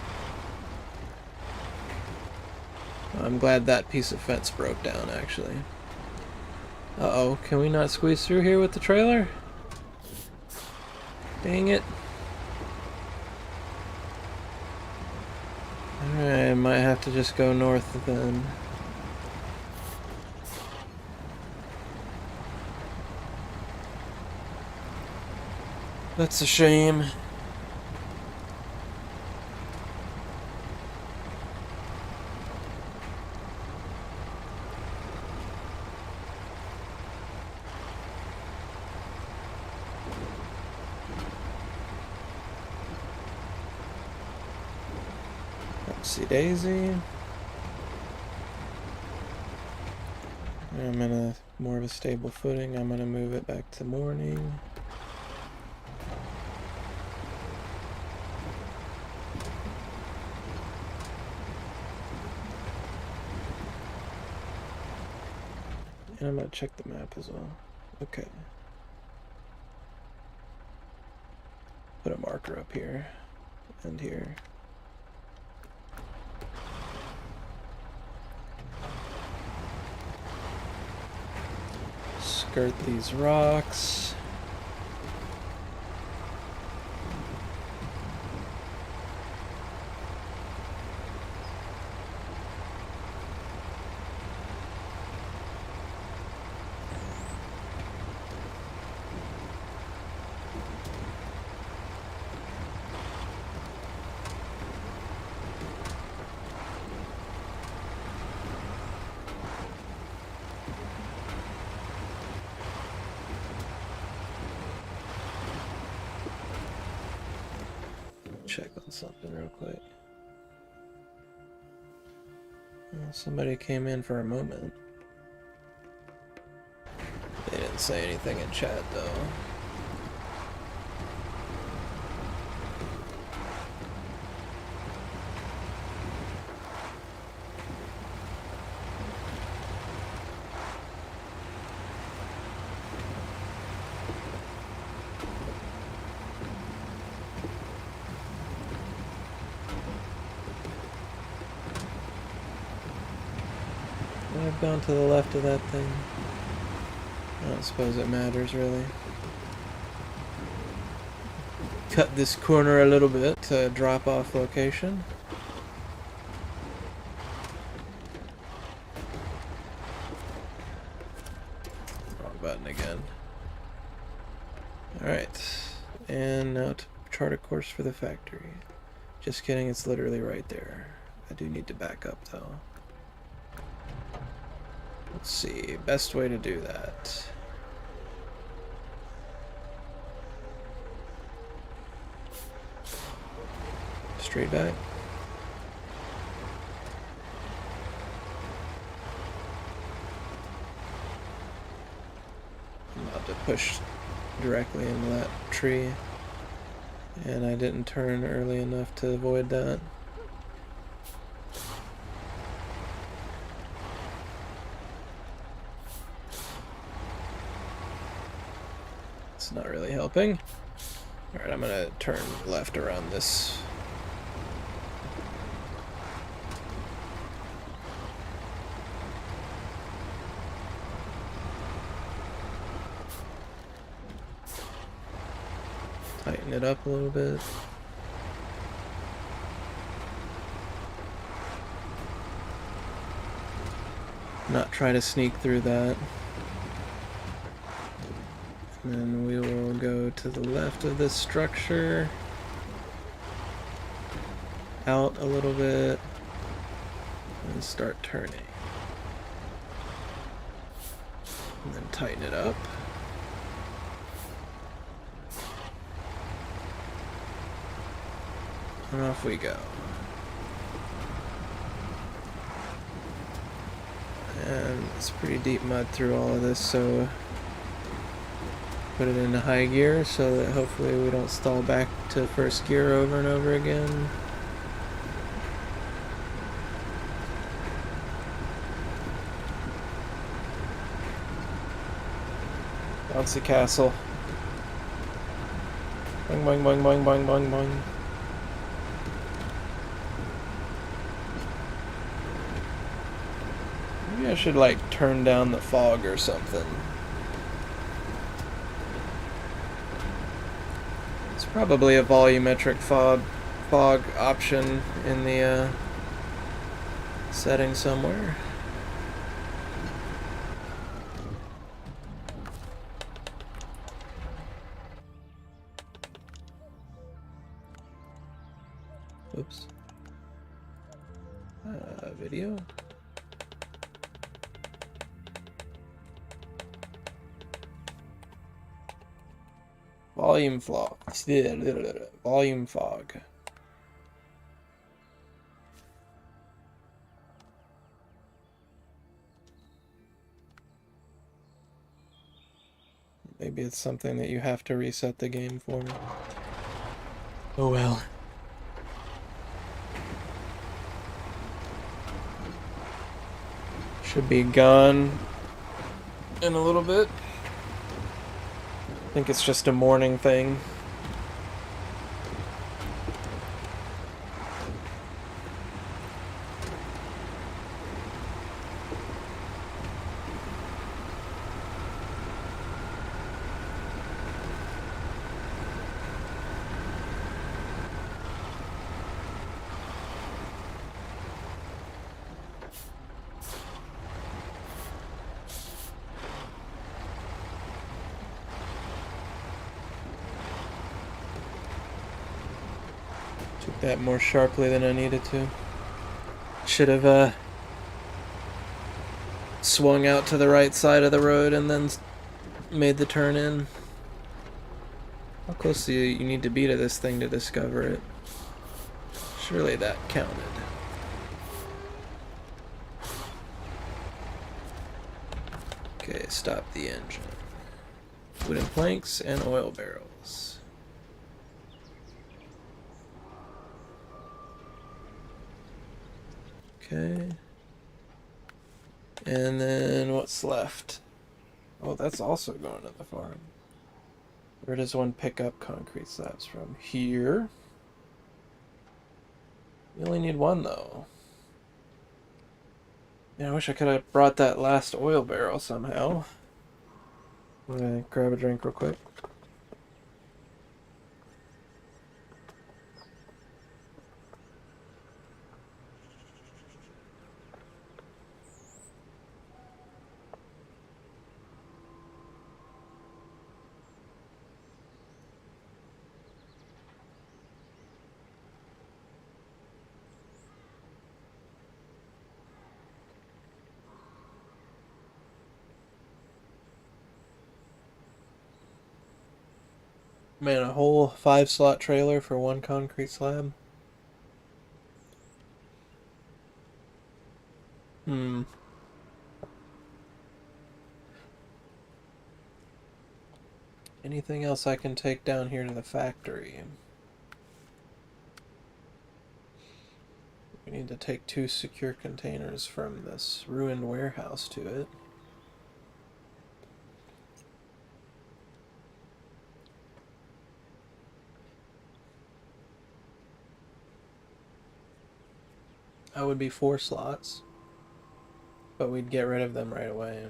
Speaker 1: I'm glad that piece of fence broke down, actually. Uh-oh, can we not squeeze through here with the trailer? Dang it. Alright, I might have to just go north then. That's a shame. Oopsie daisy. I'm in a more of a stable footing. I'm gonna move it back to morning. And I'm gonna check the map as well. Okay. Put a marker up here and here. Skirt these rocks. Check on something real quick. Well, somebody came in for a moment. They didn't say anything in chat though. I've gone to the left of that thing. I don't suppose it matters really. Cut this corner a little bit to drop off location. Wrong button again. Alright. And now to chart a course for the factory. Just kidding, it's literally right there. I do need to back up though. Let's see, best way to do that. Straight back. I'm about to push directly into that tree, and I didn't turn early enough to avoid that. It's not really helping. Alright, I'm gonna turn left around this. Tighten it up a little bit. Not try to sneak through that. And then we will go to the left of this structure, out a little bit, and start turning. And then tighten it up. And off we go. And it's pretty deep mud through all of this, so put it into high gear so that hopefully we don't stall back to first gear over and over again. bouncy castle. Boing, boing, boing, boing, boing, boing, boing. Maybe I should, like, turn down the fog or something. It's probably a volumetric fog option in the setting somewhere. Oops. Video. Volume fog. Volume fog. Maybe it's something that you have to reset the game for. Oh well. Should be gone in a little bit. I think it's just a morning thing. Took that more sharply than I needed to. Should have swung out to the right side of the road and then made the turn in. How close do you need to be to this thing to discover it? Surely that counted. Okay, stop the engine. Wooden planks and oil barrels. Okay. And then what's left? Oh, that's also going to the farm. Where does one pick up concrete slabs from? Here. You only need one, though. Yeah, I wish I could have brought that last oil barrel somehow. I'm gonna grab a drink real quick. Man, a whole 5-slot trailer for one concrete slab? Anything else I can take down here to the factory? We need to take 2 secure containers from this ruined warehouse to it. That would be 4 slots, but we'd get rid of them right away.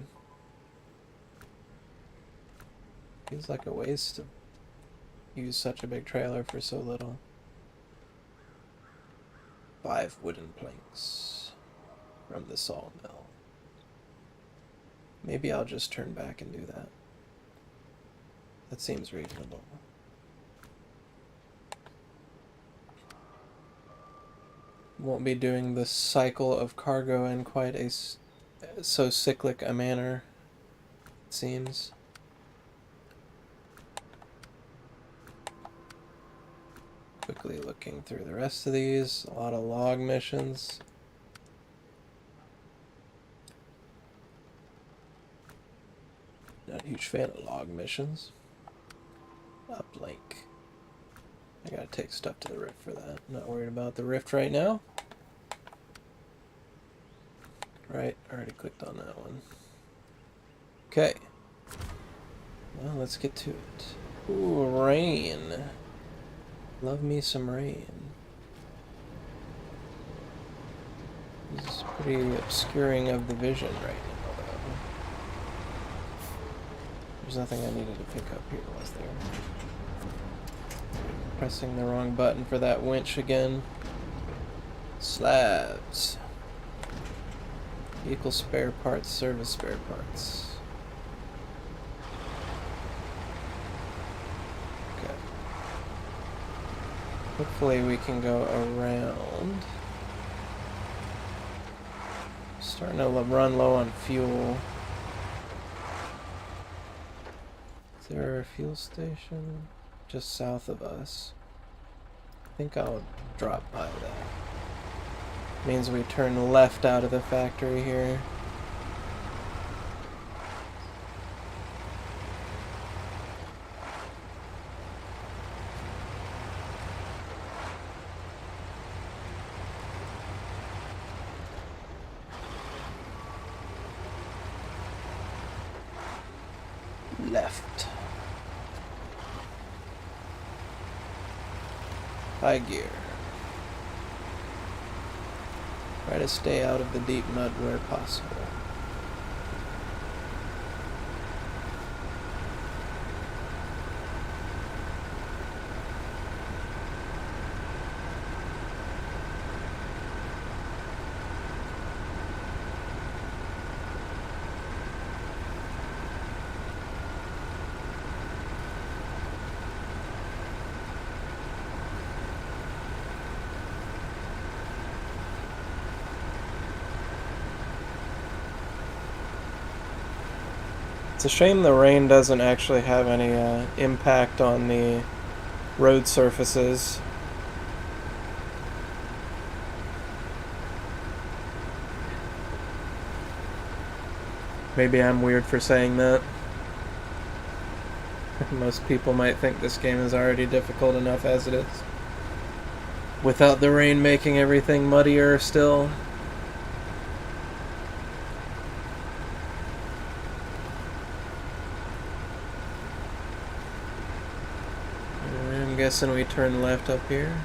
Speaker 1: Feels like a waste to use such a big trailer for so little. 5 wooden planks from the sawmill. Maybe I'll just turn back and do that. That seems reasonable. Won't be doing the cycle of cargo in quite a so cyclic a manner, it seems. Quickly looking through the rest of these. A lot of log missions. Not a huge fan of log missions. Uplink. I gotta take stuff to the rift for that. Not worried about the rift right now. Right, already clicked on that one. Okay. Well, let's get to it. Ooh, rain. Love me some rain. This is pretty obscuring of the vision right now, though. There's nothing I needed to pick up here, was there? Pressing the wrong button for that winch again. Slabs. Vehicle spare parts, service spare parts. Okay. Hopefully we can go around. Starting to run low on fuel. Is there a fuel station just south of us? I think I'll drop by that. Means we turn left out of the factory here. Left. High gear. Try to stay out of the deep mud where possible. It's a shame the rain doesn't actually have any impact on the road surfaces. Maybe I'm weird for saying that. Most people might think this game is already difficult enough as it is, without the rain making everything muddier still. I'm guessing we turn left up here.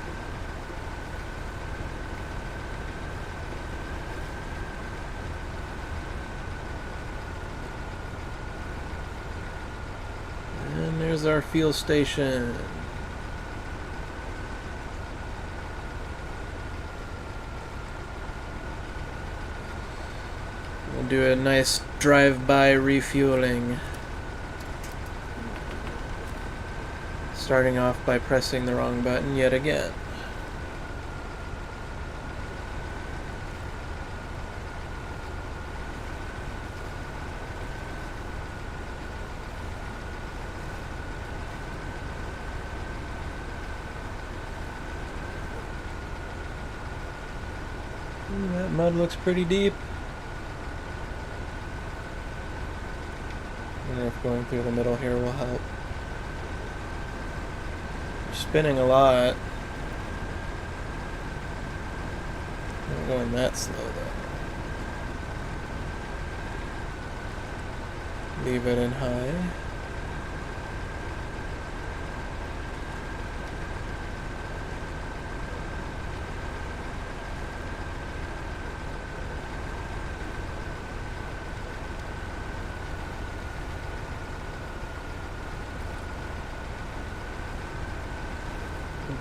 Speaker 1: And there's our fuel station. We'll do a nice drive-by refueling. Starting off by pressing the wrong button yet again. That mud looks pretty deep. I wonder if going through the middle here will help. Spinning a lot. Not going that slow though. Leave it in high.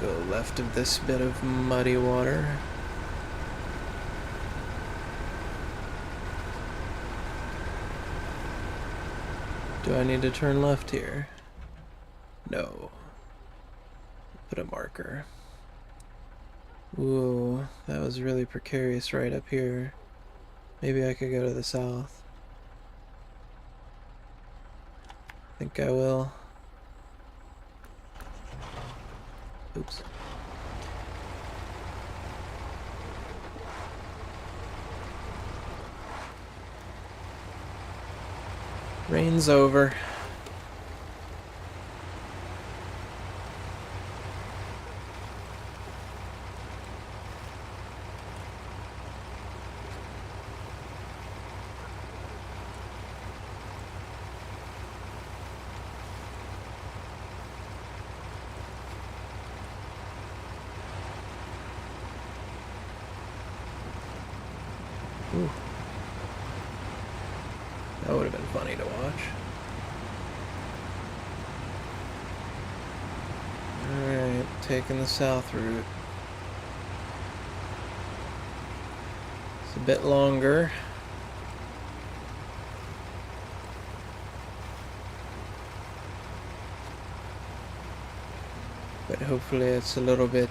Speaker 1: Go left of this bit of muddy water. Do I need to turn left here? No. Put a marker. Ooh, that was really precarious right up here. Maybe I could go to the south. I think I will. Oops. Rain's over. Ooh. That would have been funny to watch. Alright, taking the south route. It's a bit longer. But hopefully it's a little bit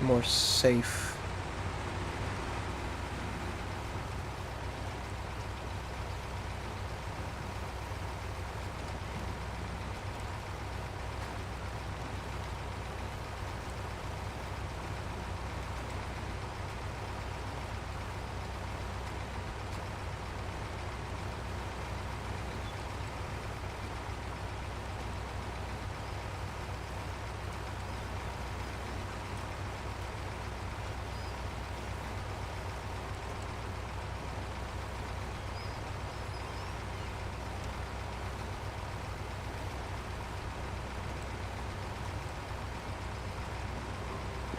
Speaker 1: more safe.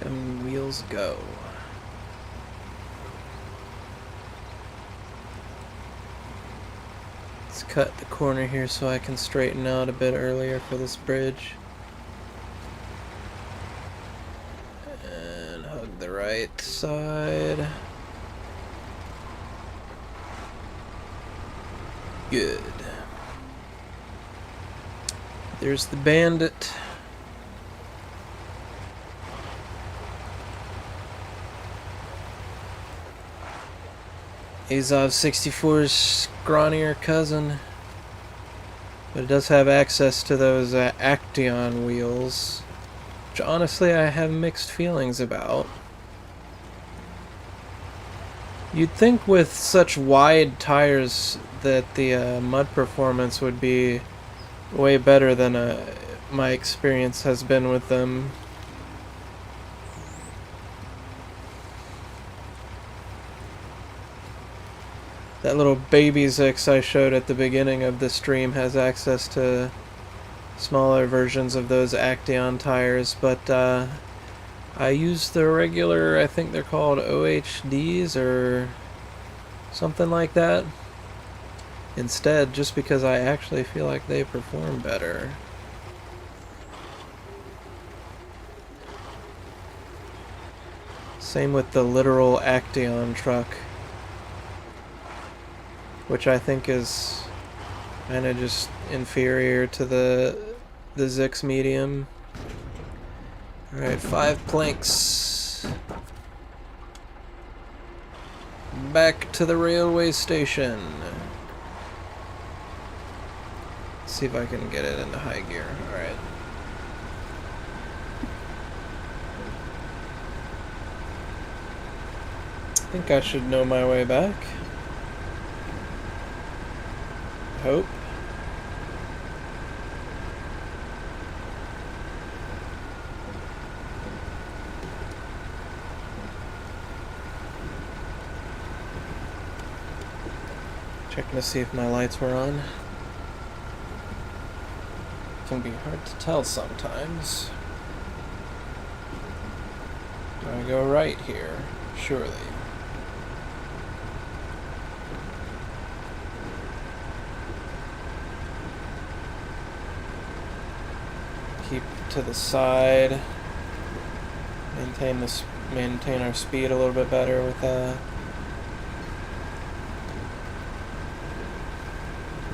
Speaker 1: And wheels go. Let's cut the corner here so I can straighten out a bit earlier for this bridge. And hug the right side. Good. There's the bandit. Azov 64's scrawnier cousin, but it does have access to those Action wheels, which honestly I have mixed feelings about. You'd think with such wide tires that the mud performance would be way better than my experience has been with them. That little baby Zix I showed at the beginning of the stream has access to smaller versions of those Action tires, but I use the regular, I think they're called OHDs or something like that instead, just because I actually feel like they perform better. Same with the literal Action truck, which I think is kind of just inferior to the Zix medium. Alright, 5 planks. Back to the railway station. Let's see if I can get it into high gear. Alright. I think I should know my way back. Hope. Checking to see if my lights were on. Can be hard to tell sometimes. Do I go right here? Surely. Keep to the side. Maintain our speed a little bit better with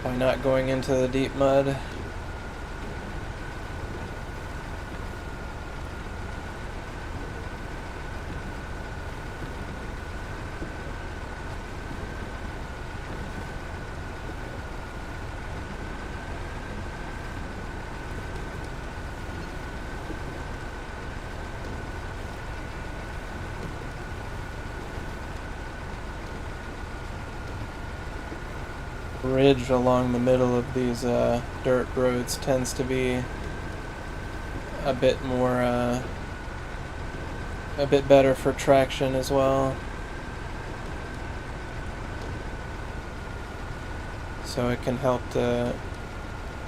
Speaker 1: by not going into the deep mud. Ridge along the middle of these dirt roads tends to be a bit more a bit better for traction as well, so it can help to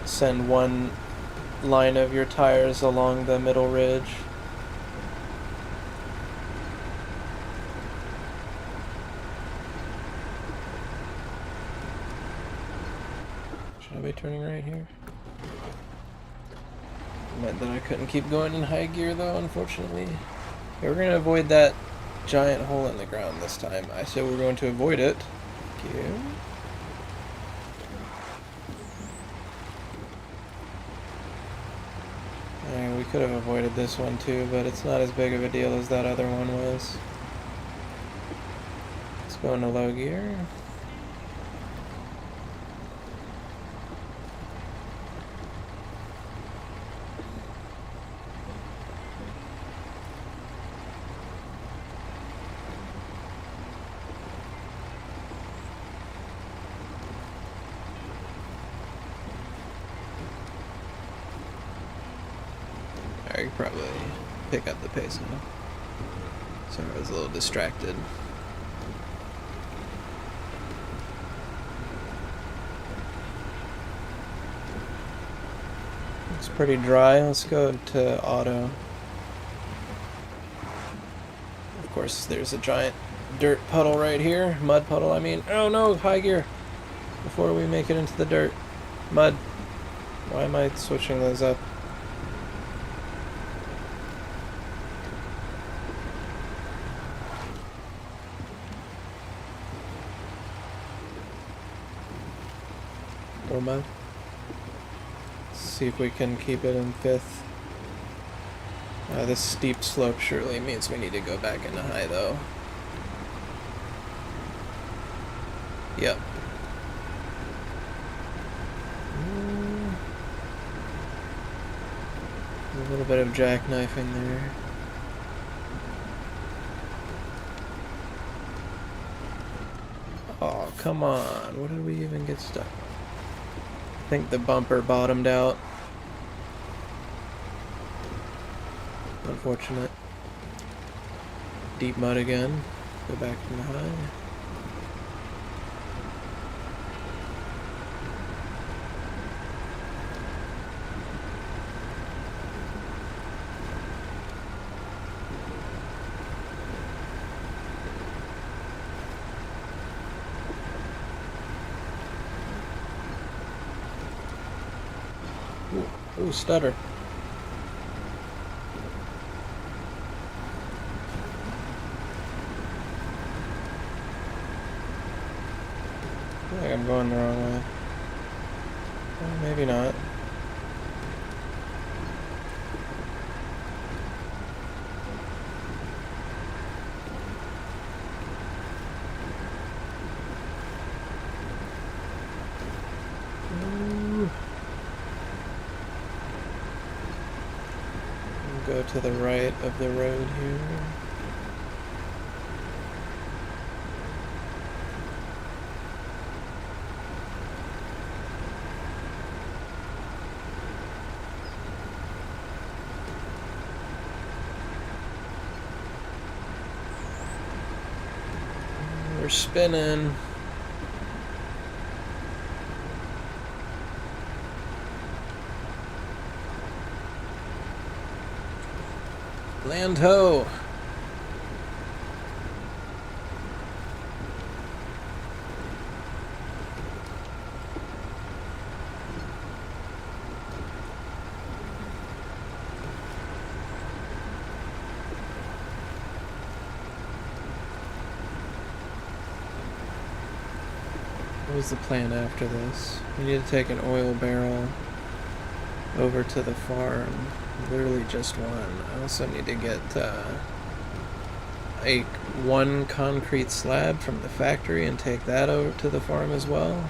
Speaker 1: send one line of your tires along the middle ridge. turning right here. Meant that I couldn't keep going in high gear though, unfortunately. Okay, we're gonna avoid that giant hole in the ground this time. I said we're going to avoid it. Thank you. Alright, we could have avoided this one too, but it's not as big of a deal as that other one was. Let's go into low gear. I could probably pick up the pace now. Sorry, I was a little distracted. It's pretty dry. Let's go to auto. Of course, there's a giant dirt puddle right here. Mud puddle, I mean. Oh no, high gear. Before we make it into the dirt. Mud. Why am I switching those up? More mud. See if we can keep it in 5th. This steep slope surely means we need to go back into high though. Yep. A little bit of jackknifing there. Oh, come on. What did we even get stuck on? I think the bumper bottomed out. Unfortunate. Deep mud again. Go back from the high. Ooh, stutter. I feel like I'm going the wrong way. Well, maybe not. Go to the right of the road here. We're spinning. Land ho! What was the plan after this? We need to take an oil barrel over to the farm. Literally just one. I also need to get one concrete slab from the factory and take that over to the farm as well.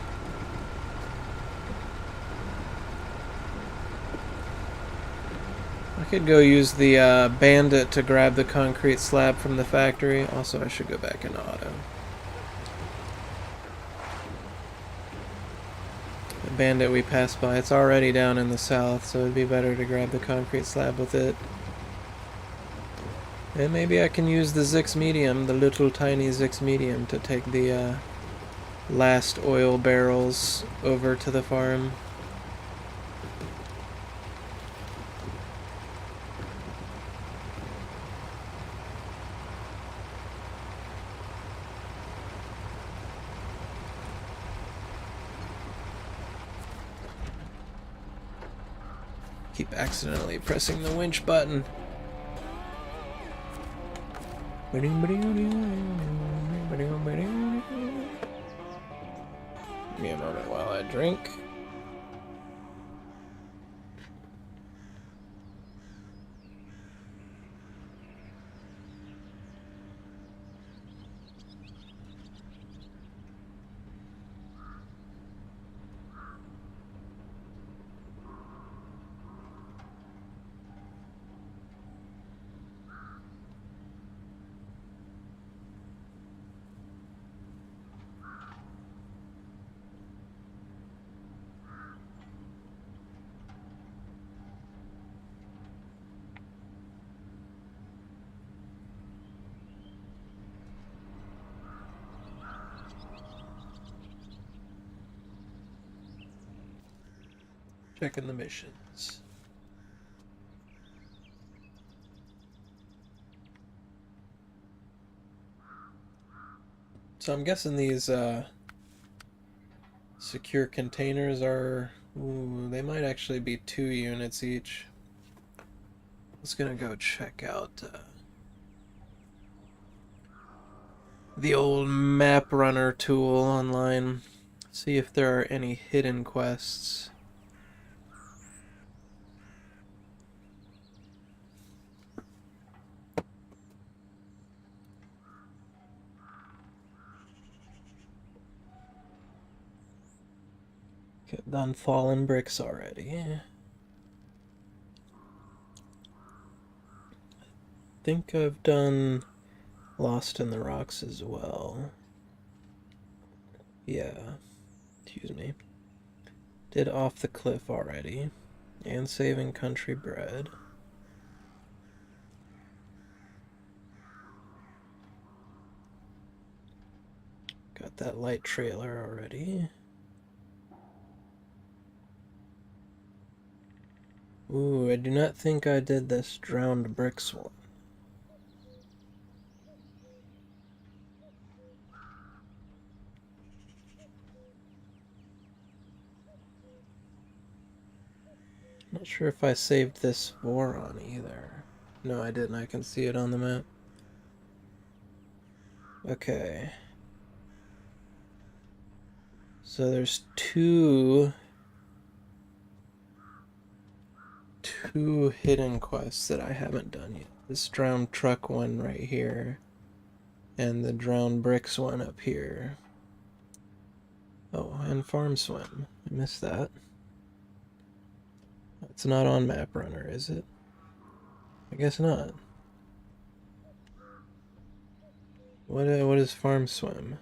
Speaker 1: I could go use the bandit to grab the concrete slab from the factory. Also, I should go back into auto. The bandit we passed by, it's already down in the south, so it'd be better to grab the concrete slab with it. And maybe I can use the Zix medium, the little tiny Zix medium, to take the last oil barrels over to the farm. keep accidentally pressing the winch button. Give me a moment while I drink. Checking the missions. So I'm guessing these secure containers are... Ooh, they might actually be 2 units each. I was gonna go check out the old map runner tool online. See if there are any hidden quests. Okay, done fallen bricks already. I think I've done Lost in the Rocks as well. Yeah. Excuse me. Did Off the Cliff already. And Saving Country Bread. Got that light trailer already. Ooh, I do not think I did this Drowned Bricks one. Not sure if I saved this Voron either. No, I didn't. I can see it on the map. Okay. So there's two hidden quests that I haven't done yet. This Drowned Truck one right here, and the Drowned Bricks one up here. Oh, and Farm Swim. I missed that. It's not on Map Runner, is it? I guess not. What is Farm Swim?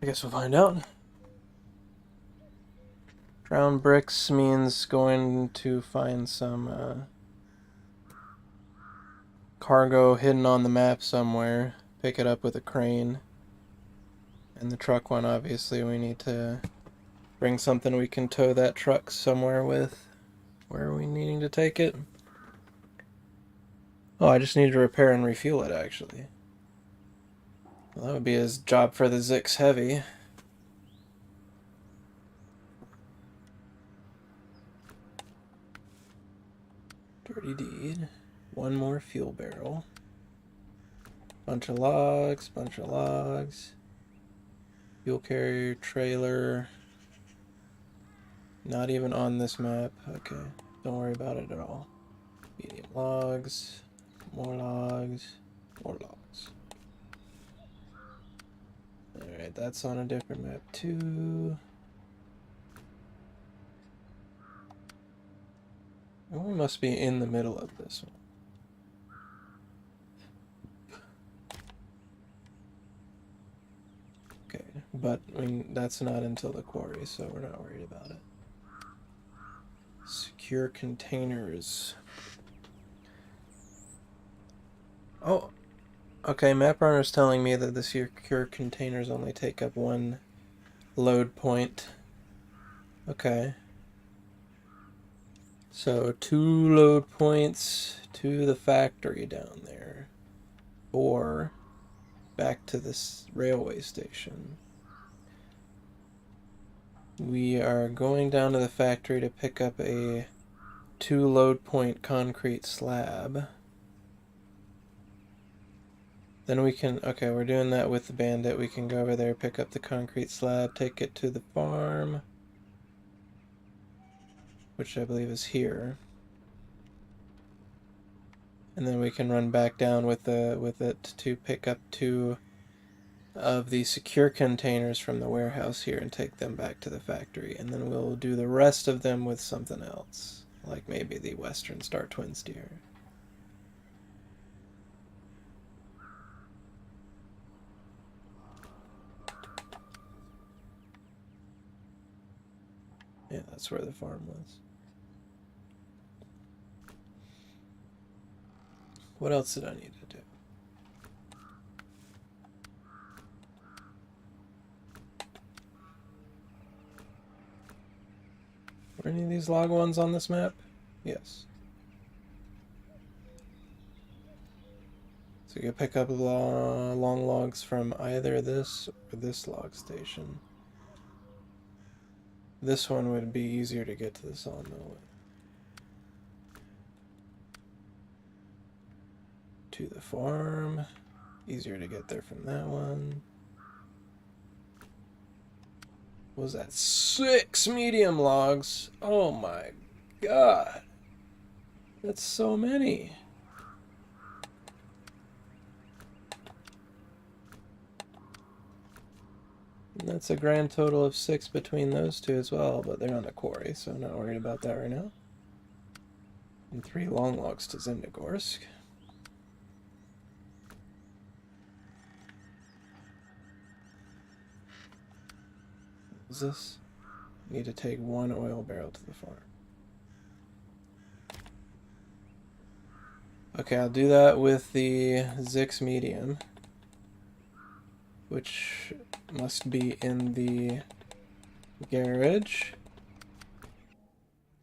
Speaker 1: I guess we'll find out. Drowned Bricks means going to find some cargo hidden on the map somewhere, pick it up with a crane. And the truck one, obviously, we need to bring something we can tow that truck somewhere with. Where are we needing to take it? Oh, I just need to repair and refuel it, actually. Well, that would be his job for the Zix Heavy. Dirty deed. One more fuel barrel. Bunch of logs, bunch of logs. Fuel carrier, trailer. Not even on this map. Okay, don't worry about it at all. Medium logs, more logs, more logs. Alright, that's on a different map too. Oh, we must be in the middle of this one. Okay, but I mean, that's not until the quarry, so we're not worried about it. Secure containers. Oh, okay, Map Runner's telling me that the secure containers only take up 1 load point. Okay. So 2 load points to the factory down there. Or back to this railway station. we are going down to the factory to pick up a 2 load point concrete slab. Then we can, okay, we're doing that with the bandit. We can go over there, pick up the concrete slab, take it to the farm, which I believe is here. And then we can run back down with it to pick up 2 of the secure containers from the warehouse here and take them back to the factory. And then we'll do the rest of them with something else, like maybe the Western Star Twin Steer. Yeah, that's where the farm was. What else did I need to do? Were any of these log ones on this map? Yes. So you can pick up long logs from either this or this log station. This one would be easier to get to the sawmill with. To the farm. Easier to get there from that one. What was that? 6 medium logs. Oh my god. That's so many. And that's a grand total of 6 between those two as well, but they're on the quarry, so I'm not worried about that right now. And 3 long logs to Zimnegorsk. What is this? Need to take 1 oil barrel to the farm. Okay, I'll do that with the Zix medium, which must be in the garage,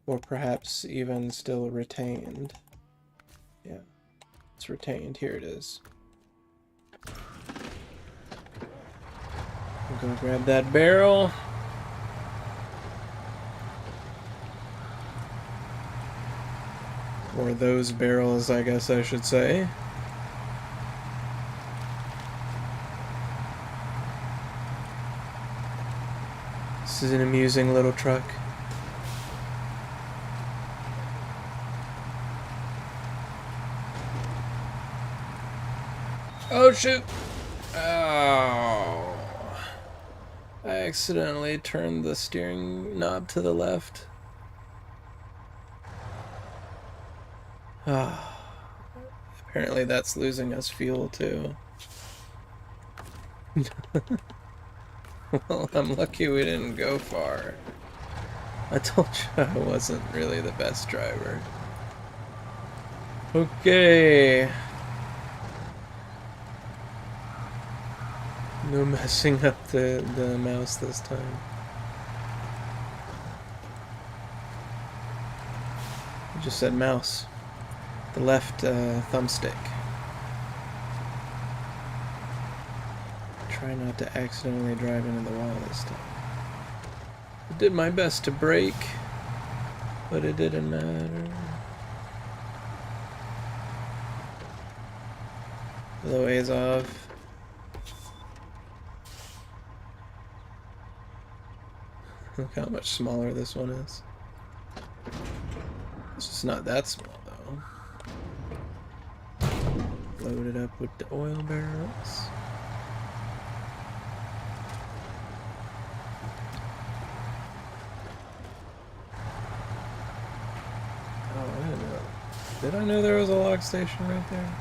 Speaker 1: or perhaps even still retained. Yeah, it's retained. Here it is. I'm gonna grab that barrel. Or those barrels, I guess I should say. This is an amusing little truck. Oh shoot! Oh! I accidentally turned the steering knob to the left. Ah. Apparently that's losing us fuel too. Well, I'm lucky we didn't go far. I told you I wasn't really the best driver. Okay. No messing up the mouse this time. I just said mouse. The left thumbstick. Try not to accidentally drive into the wall this time. I did my best to brake, but it didn't matter. Hello, Azov. Look how much smaller this one is. It's just not that small, though. Load it up with the oil barrels. Oh, I didn't know. Did I know there was a log station right there?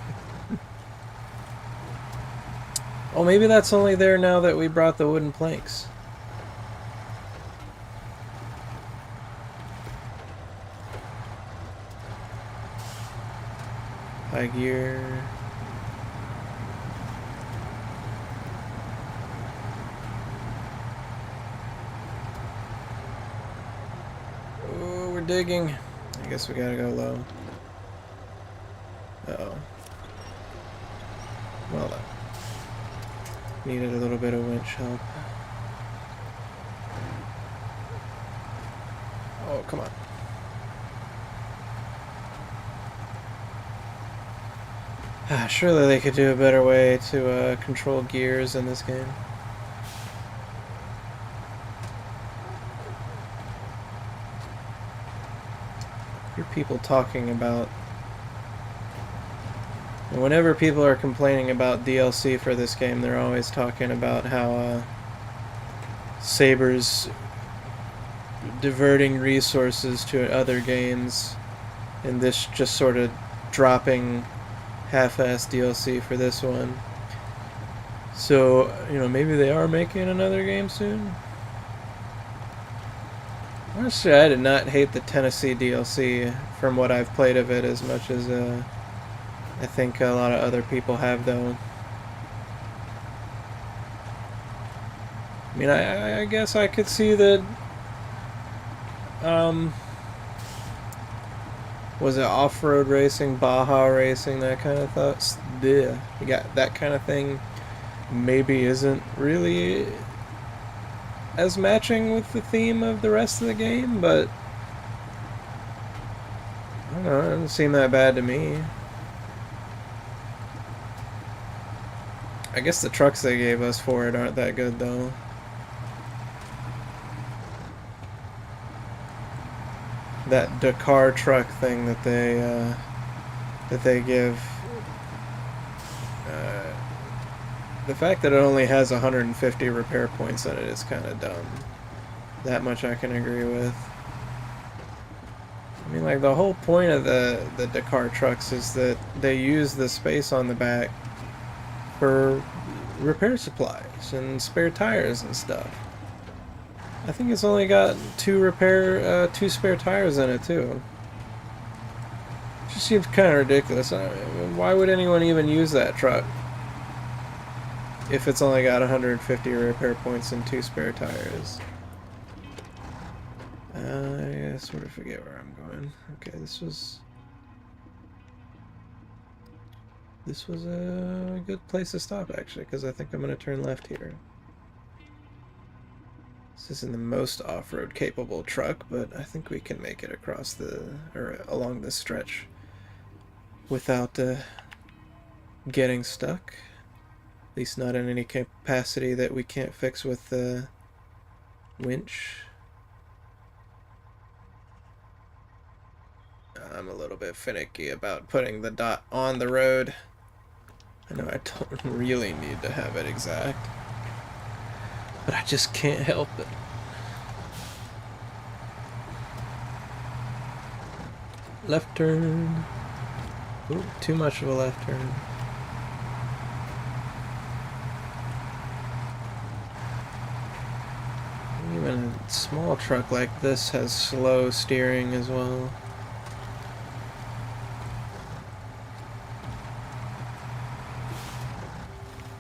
Speaker 1: Oh, maybe that's only there now that we brought the wooden planks. High gear. Oh, we're digging. I guess we gotta go low. Uh-oh. Well done. Needed a little bit of winch help. Oh, come on. Surely they could do a better way to control gears in this game. Hear people talking about... Whenever people are complaining about DLC for this game, they're always talking about how Saber's diverting resources to other games, and this just sort of dropping half-ass DLC for this one. So, you know, maybe they are making another game soon? Honestly, I did not hate the Tennessee DLC from what I've played of it as much as I think a lot of other people have, though. I mean, I guess I could see that, was it off-road racing, Baja racing, that kind of thoughts? Yeah, you got that kind of thing. Maybe isn't really as matching with the theme of the rest of the game, but I don't know, it doesn't seem that bad to me. I guess the trucks they gave us for it aren't that good, though. That Dakar truck thing that they give, the fact that it only has 150 repair points in it is kind of dumb. That much I can agree with. I mean, like, the whole point of the Dakar trucks is that they use the space on the back for repair supplies and spare tires and stuff. I think it's only got two spare tires in it too. It just seems kind of ridiculous. Why would anyone even use that truck if it's only got 150 repair points and 2 spare tires? I sort of forget where I'm going. Okay, this was a good place to stop, actually, because I think I'm going to turn left here. This isn't the most off-road capable truck, but I think we can make it across along this stretch without getting stuck. At least not in any capacity that we can't fix with the winch. I'm a little bit finicky about putting the dot on the road. I know I don't really need to have it exact, but I just can't help it. Left turn. Ooh, too much of a left turn. Even a small truck like this has slow steering as well.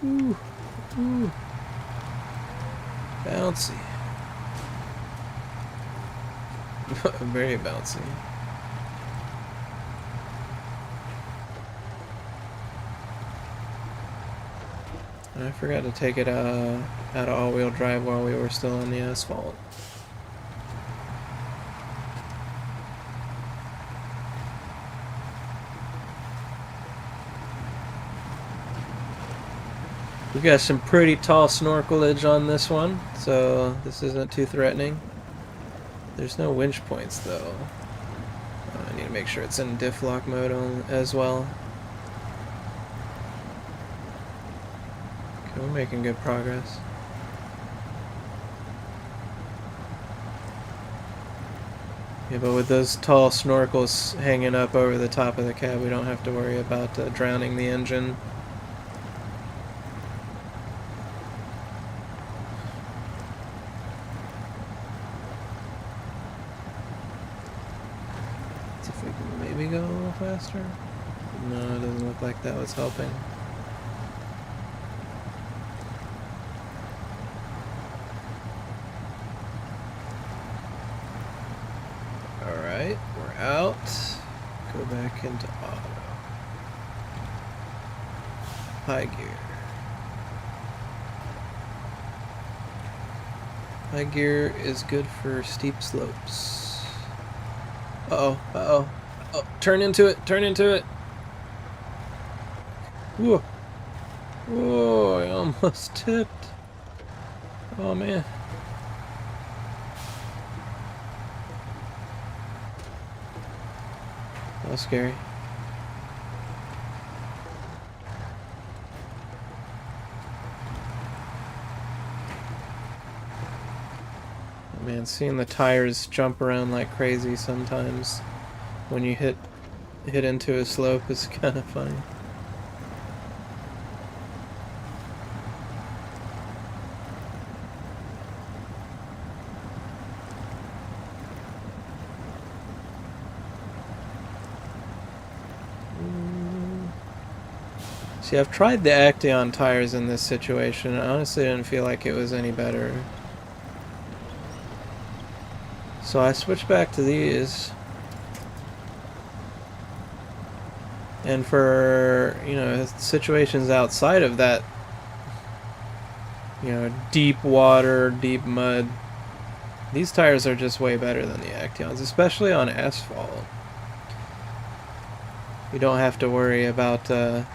Speaker 1: Ooh, ooh. Bouncy. Very bouncy. I forgot to take it out of all-wheel drive while we were still on the asphalt. We've got some pretty tall snorkelage on this one, so this isn't too threatening. There's no winch points, though. I need to make sure it's in diff lock mode as well. Okay, we're making good progress. Yeah, but with those tall snorkels hanging up over the top of the cab, we don't have to worry about drowning the engine. Go a little faster? No, it doesn't look like that was helping. Alright, we're out. Go back into auto. High gear. High gear is good for steep slopes. Uh-oh, uh-oh. Oh, turn into it, turn into it. Whoa. Whoa, I almost tipped. Oh, man. That was scary. Man, seeing the tires jump around like crazy sometimes when you hit into a slope is kind of funny. See, I've tried the Action tires in this situation, and I honestly didn't feel like it was any better. So I switched back to these. And for, you know, situations outside of that, you know, deep water, deep mud, these tires are just way better than the Actions, especially on asphalt. You don't have to worry about the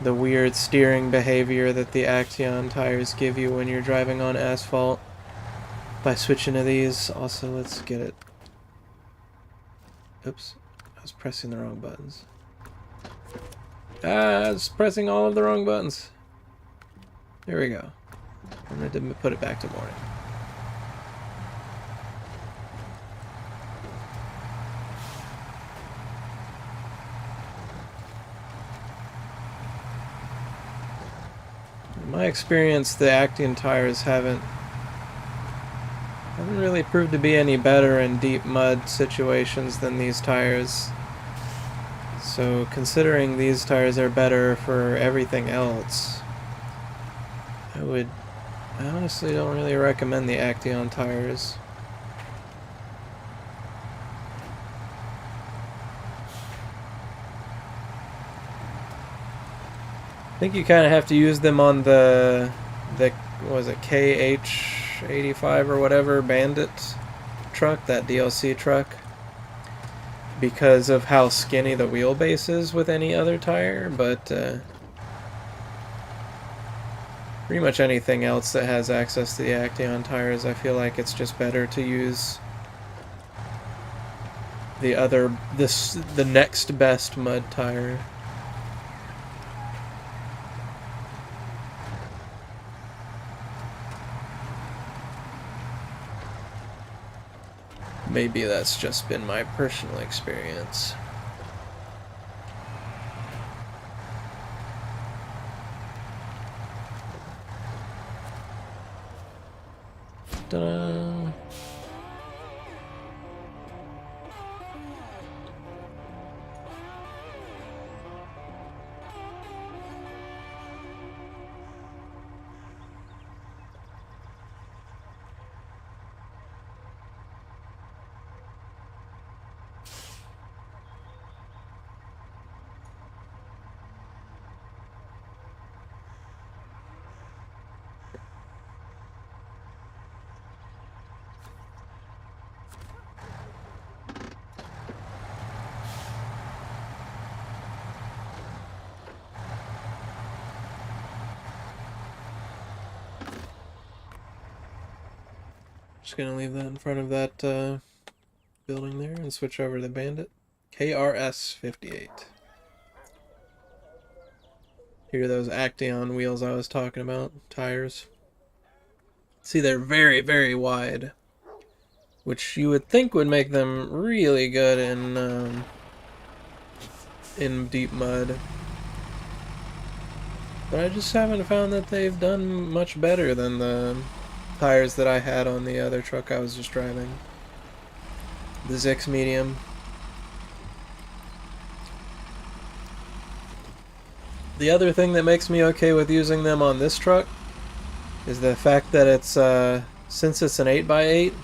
Speaker 1: weird steering behavior that the Action tires give you when you're driving on asphalt by switching to these. Also, let's get it. Oops, I was pressing the wrong buttons. I was pressing all of the wrong buttons. There we go. I'm going to put it back to morning. In my experience, the Action tires haven't really proved to be any better in deep mud situations than these tires. So considering these tires are better for everything else, I honestly don't really recommend the Action tires. I think you kind of have to use them on the what was it, KH85 or whatever Bandit truck, that DLC truck, because of how skinny the wheelbase is with any other tire, but pretty much anything else that has access to the Action tires, I feel like it's just better to use the next best mud tire. Maybe that's just been my personal experience. Ta-da! Just gonna leave that in front of that building there and switch over to the Bandit. KRS-58. Here are those Action wheels I was talking about, tires. See, they're very, very wide, which you would think would make them really good in deep mud. But I just haven't found that they've done much better than the tires that I had on the other truck I was just driving. The Zix Medium. The other thing that makes me okay with using them on this truck is the fact that it's, since it's an 8x8,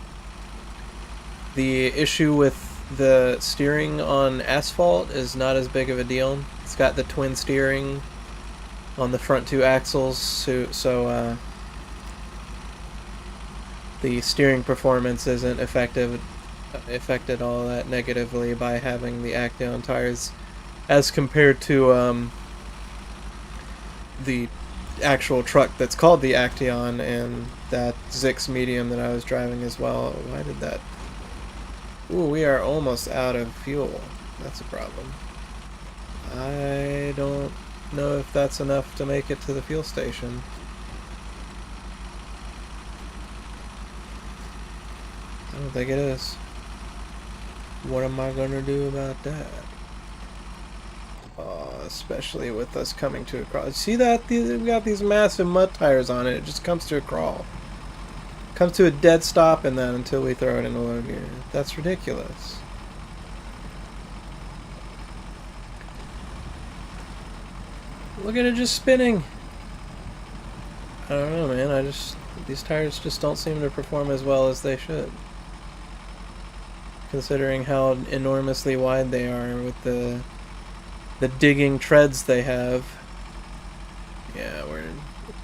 Speaker 1: the issue with the steering on asphalt is not as big of a deal. It's got the twin steering on the front two axles, so the steering performance isn't affected affected all that negatively by having the Action tires as compared to the actual truck that's called the Action and that Zix medium that I was driving as well. Why did that... Ooh, we are almost out of fuel. That's a problem. I don't know if that's enough to make it to the fuel station. I don't think it is. What am I gonna do about that? Especially with us coming to a crawl. See that? We've got these massive mud tires on it. It just comes to a crawl. Comes to a dead stop and then until we throw it in the low gear. That's ridiculous. Look at it just spinning. I don't know, man. These tires just don't seem to perform as well as they should. Considering how enormously wide they are with the digging treads they have. Yeah,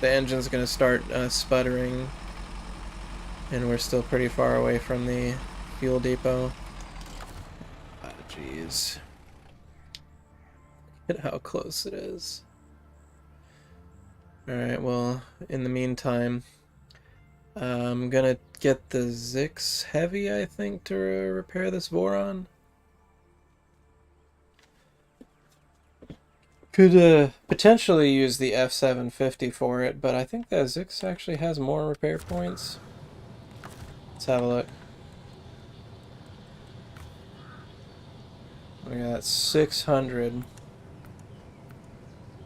Speaker 1: the engine's gonna start sputtering, and we're still pretty far away from the fuel depot. Ah, jeez. Look at how close it is. Alright, well, in the meantime, I'm gonna get the Zix Heavy, I think, to repair this Voron. Could potentially use the F750 for it, but I think that Zix actually has more repair points. Let's have a look. We got 600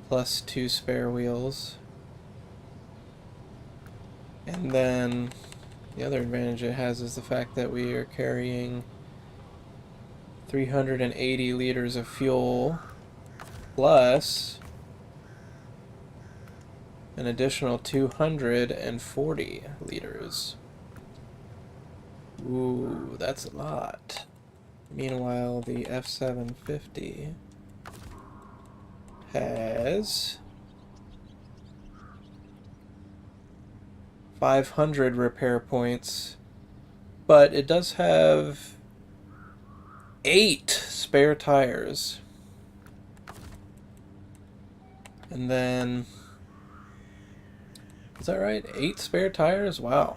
Speaker 1: plus 2 spare wheels. And then the other advantage it has is the fact that we are carrying 380 liters of fuel plus an additional 240 liters. Ooh, that's a lot. Meanwhile, the F750 has 500 repair points, but it does have 8 spare tires. And then, is that right? 8 spare tires? Wow.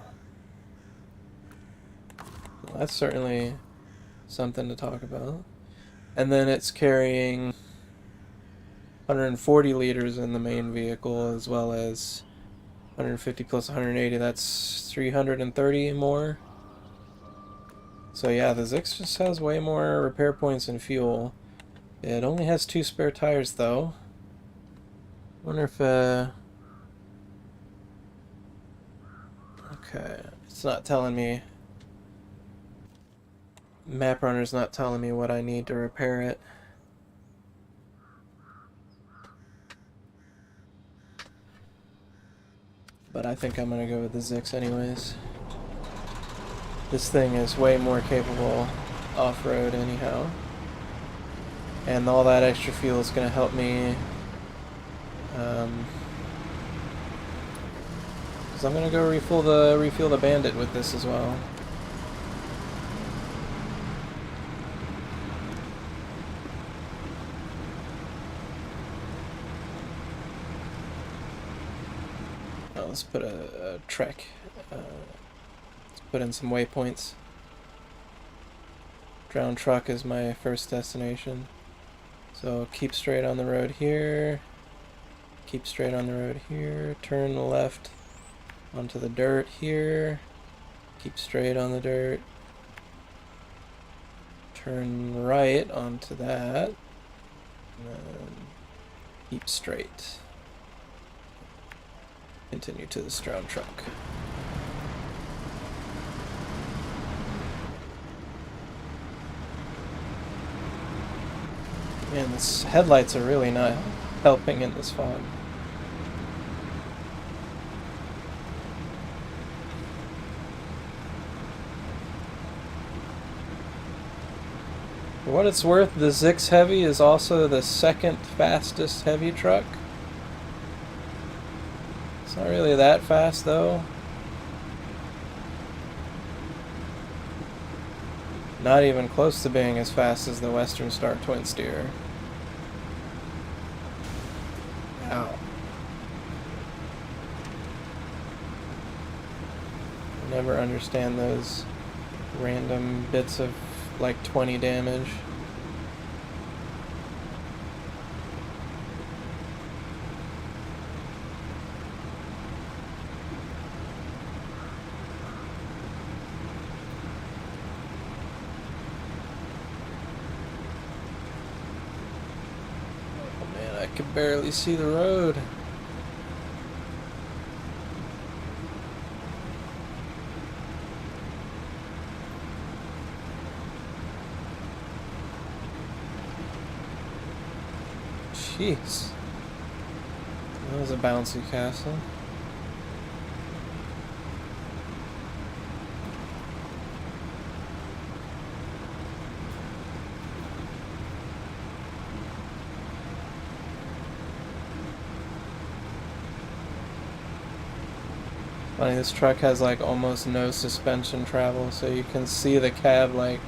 Speaker 1: Well, that's certainly something to talk about. And then it's carrying 140 liters in the main vehicle, as well as 150 plus 180, that's 330 more. So yeah, the Zix just has way more repair points and fuel. It only has 2 spare tires though. Wonder if okay, it's not telling me. Map Runner's not telling me what I need to repair it. But I think I'm gonna go with the Zix anyways. This thing is way more capable off-road anyhow. And all that extra fuel is gonna help me because I'm gonna go refuel the Bandit with this as well. Let's put a trek. Let's put in some waypoints. Drowned truck is my first destination. So keep straight on the road here. Keep straight on the road here. Turn left onto the dirt here. Keep straight on the dirt. Turn right onto that. And then keep straight. Continue to the drowned truck. Man, these headlights are really not helping in this fog. For what it's worth, the Zix Heavy is also the second fastest heavy truck. It's not really that fast though. Not even close to being as fast as the Western Star Twin Steer. Ow. I never understand those random bits of like 20 damage. I could barely see the road. Jeez. That was a bouncy castle. Funny, this truck has like almost no suspension travel, so you can see the cab like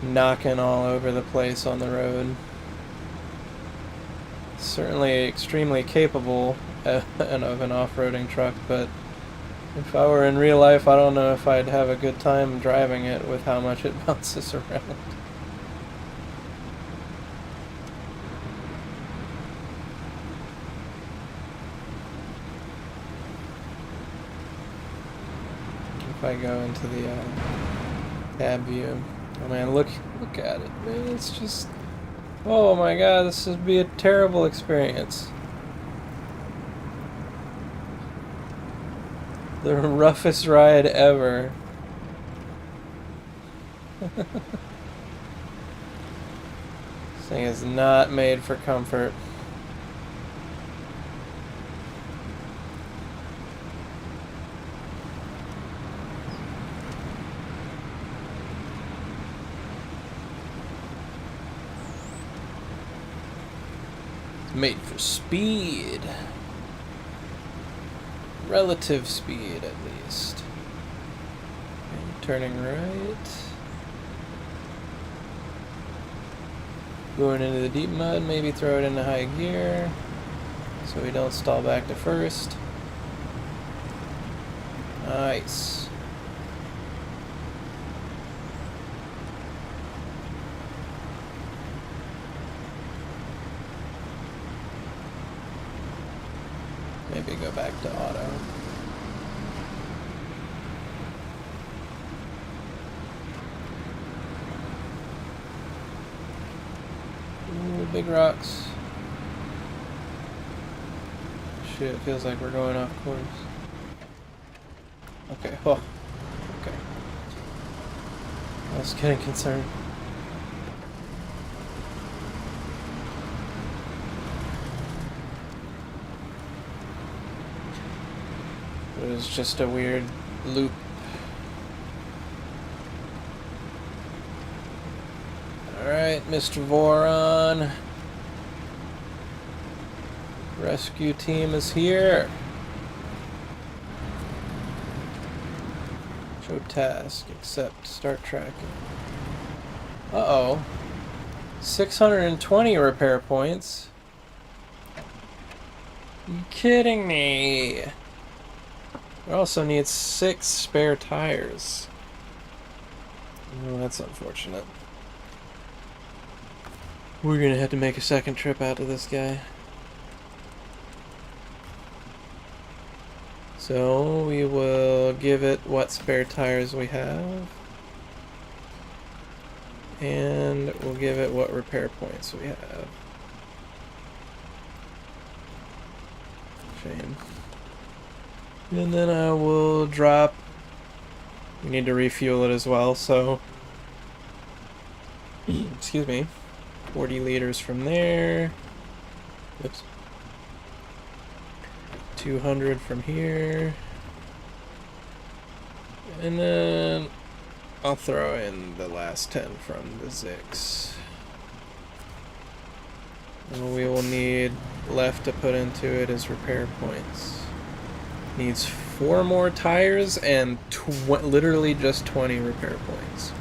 Speaker 1: knocking all over the place on the road. Certainly extremely capable of an off-roading truck, but if I were in real life, I don't know if I'd have a good time driving it with how much it bounces around. If I go into the cab view, oh man, look at it, man. It's just, oh my god, this would be a terrible experience. The roughest ride ever. This thing is not made for comfort. Made for speed. Relative speed, at least. Okay, turning right. Going into the deep mud, maybe throw it into high gear so we don't stall back to first. Nice. Maybe go back to auto. Ooh, big rocks. Shit, it feels like we're going off course. Okay, oh. Okay. I was getting concerned. It was just a weird loop. Alright, Mr. Voron. Rescue team is here. Show task, accept, start tracking. Uh-oh. 620 repair points. You kidding me? We also need 6 spare tires. Oh, that's unfortunate. We're gonna have to make a second trip out to this guy. So we will give it what spare tires we have. And we'll give it what repair points we have. Shame. And then I will drop, we need to refuel it as well, so, excuse me, 40 liters from there, oops, 200 from here, and then I'll throw in the last 10 from the Zix. And we will need left to put into it is repair points. Needs 4 more tires and literally just 20 repair points.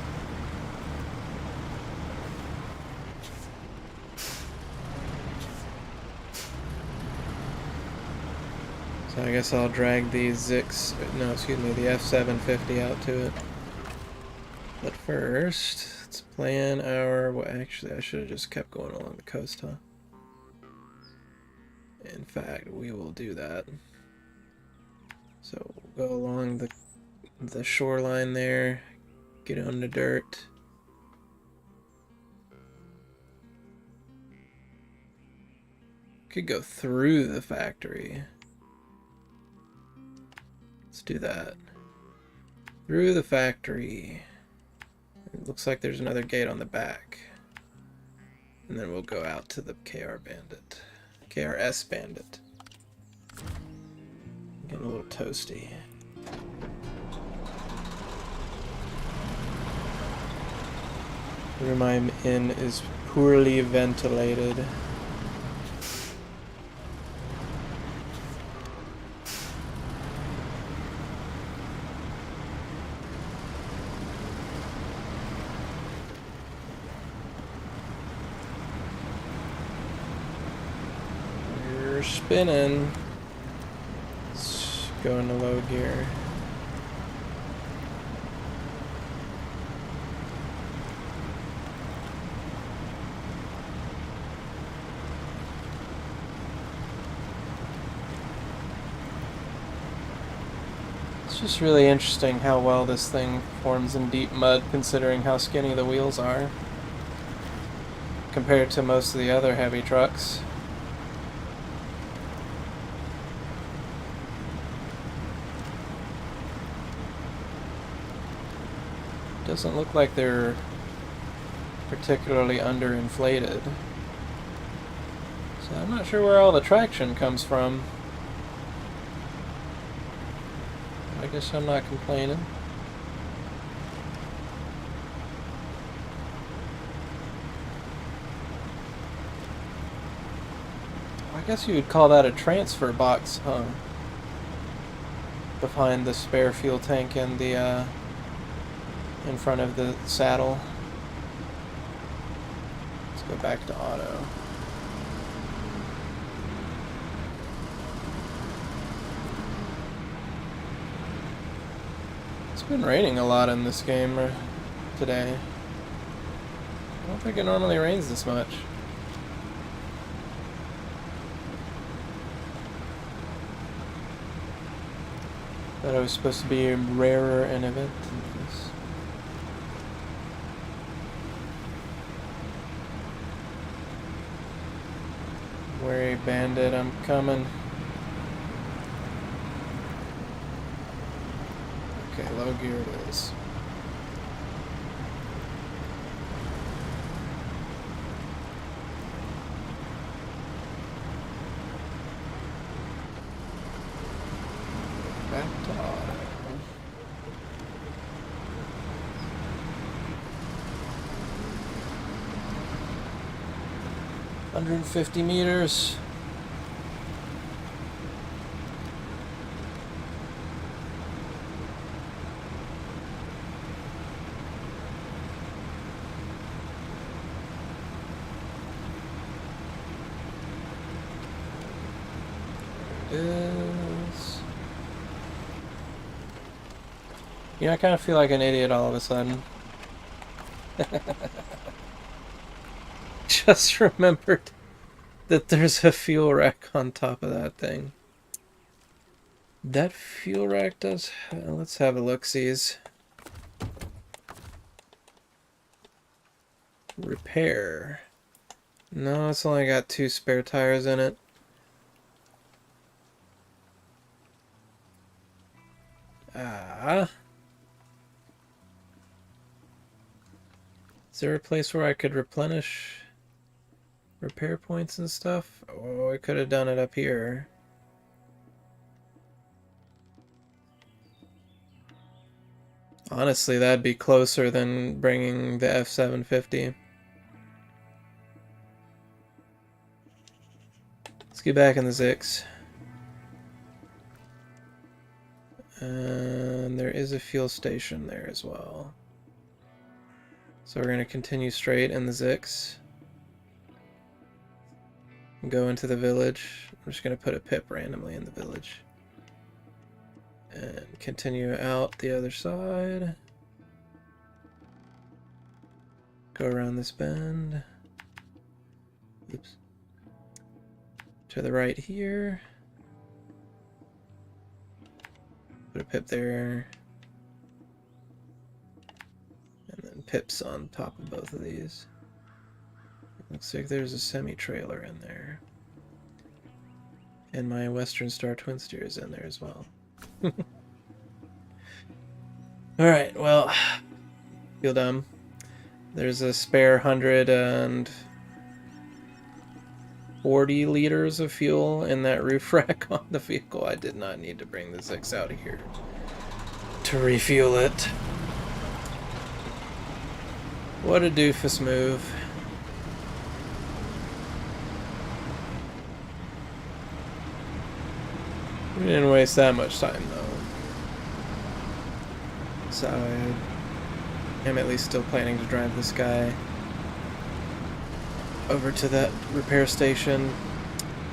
Speaker 1: I guess I'll drag the Zix, no, excuse me, the F750 out to it. But first, let's plan our, well, actually I should have just kept going along the coast, huh? In fact, we will do that. So we'll go along the shoreline there, get on the dirt. Could go through the factory. Let's do that. Through the factory. It looks like there's another gate on the back. And then we'll go out to the KR Bandit. KRS Bandit. Getting a little toasty. The room I'm in is poorly ventilated. We're spinning. Let's go into low gear. It's just really interesting how well this thing forms in deep mud, considering how skinny the wheels are compared to most of the other heavy trucks. Doesn't look like they're particularly underinflated. So I'm not sure where all the traction comes from. I guess I'm not complaining. I guess you would call that a transfer box, huh? Behind the spare fuel tank and the in front of the saddle. Let's go back to auto. It's been raining a lot in this game today. I don't think it normally rains this much. Thought it was supposed to be a rarer an event than this. Wary bandit, I'm coming. Okay, low gear it is. Back to auto. $150 meters. Is. You know, I kind of feel like an idiot all of a sudden. Just remembered that there's a fuel rack on top of that thing. That fuel rack does... let's have a look-sees. Repair. No, it's only got 2 spare tires in it. Ah. Is there a place where I could replenish repair points and stuff? Oh, I could have done it up here. Honestly, that'd be closer than bringing the F750. Let's get back in the Zix. And there is a fuel station there as well. So we're going to continue straight in the Zix. Go into the village. I'm just going to put a pip randomly in the village. And continue out the other side. Go around this bend. Oops. To the right here. Put a pip there. And then pips on top of both of these. Looks like there's a semi-trailer in there. And my Western Star twin steer is in there as well. Alright, well, feel dumb. There's a spare 140 liters of fuel in that roof rack on the vehicle. I did not need to bring this X out of here to refuel it. What a doofus move. We didn't waste that much time though. So I am at least still planning to drive this guy over to that repair station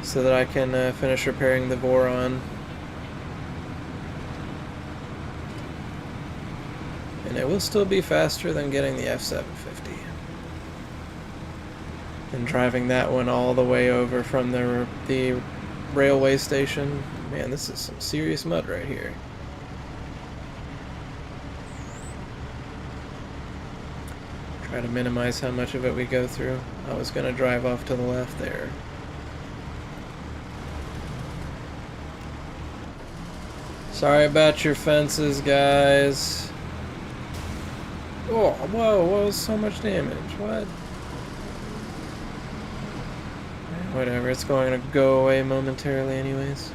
Speaker 1: so that I can finish repairing the Voron. And it will still be faster than getting the F750. And driving that one all the way over from the railway station. Man, this is some serious mud right here. Try to minimize how much of it we go through. I was going to drive off to the left there. Sorry about your fences, guys. Oh, whoa, so much damage. What? Whatever, it's going to go away momentarily anyways.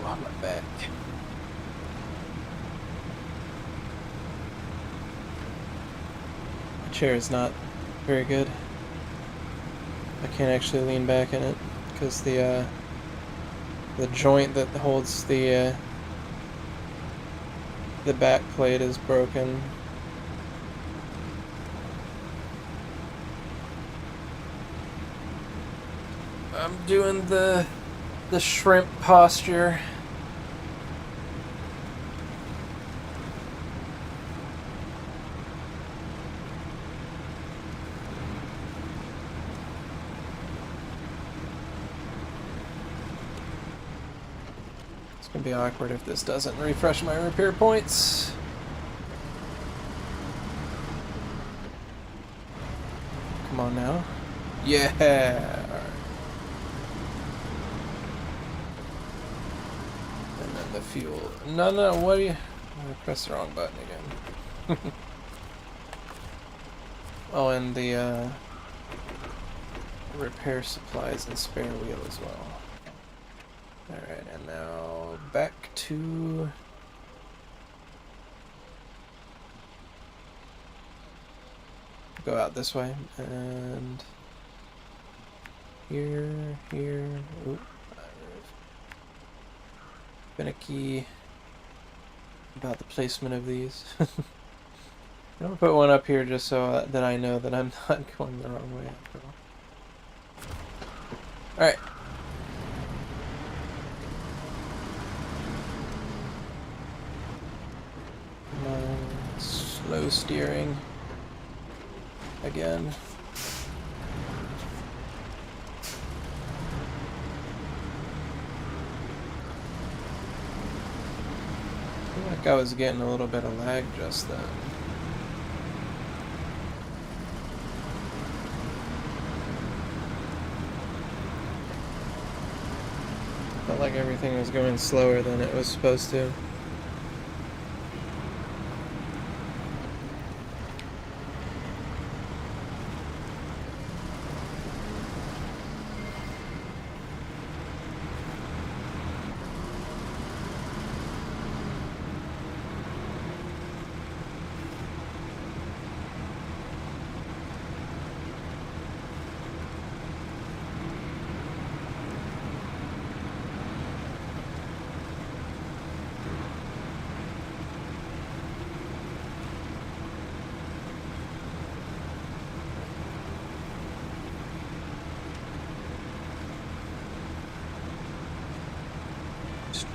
Speaker 1: On my back. My chair is not very good. I can't actually lean back in it because the joint that holds the back plate is broken. I'm doing the shrimp posture. It's gonna be awkward if this doesn't refresh my repair points. Come on now. Yeah. The fuel. No, what do you... I pressed the wrong button again. Oh, and the repair supplies and spare wheel as well. Alright, and now back to... Go out this way, and... Here... Oop. Finicky about the placement of these. I'm gonna put one up here just so that I know that I'm not going the wrong way after all. Alright. Slow steering again. I think I was getting a little bit of lag just then. Felt like everything was going slower than it was supposed to.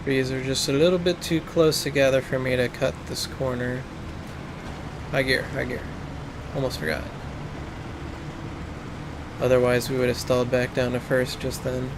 Speaker 1: Trees are just a little bit too close together for me to cut this corner. High gear, high gear. Almost forgot. Otherwise we would have stalled back down to first just then.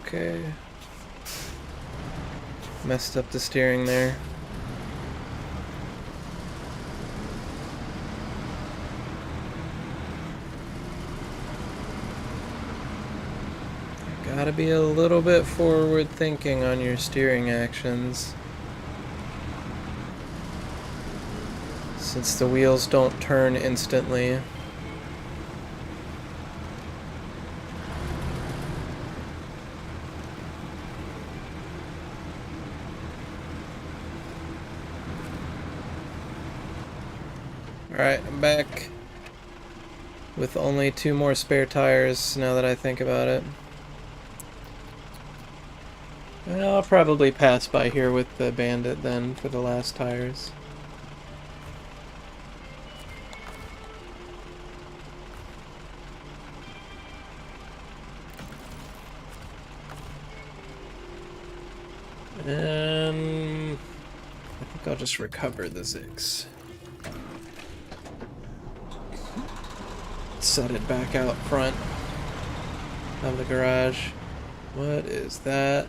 Speaker 1: Okay. Messed up the steering there. Gotta be a little bit forward thinking on your steering actions, since the wheels don't turn instantly. Alright, I'm back with only 2 more spare tires now that I think about it. Well, I'll probably pass by here with the Bandit then for the last tires. I think I'll just recover the Zix. Set it back out front of the garage. What is that?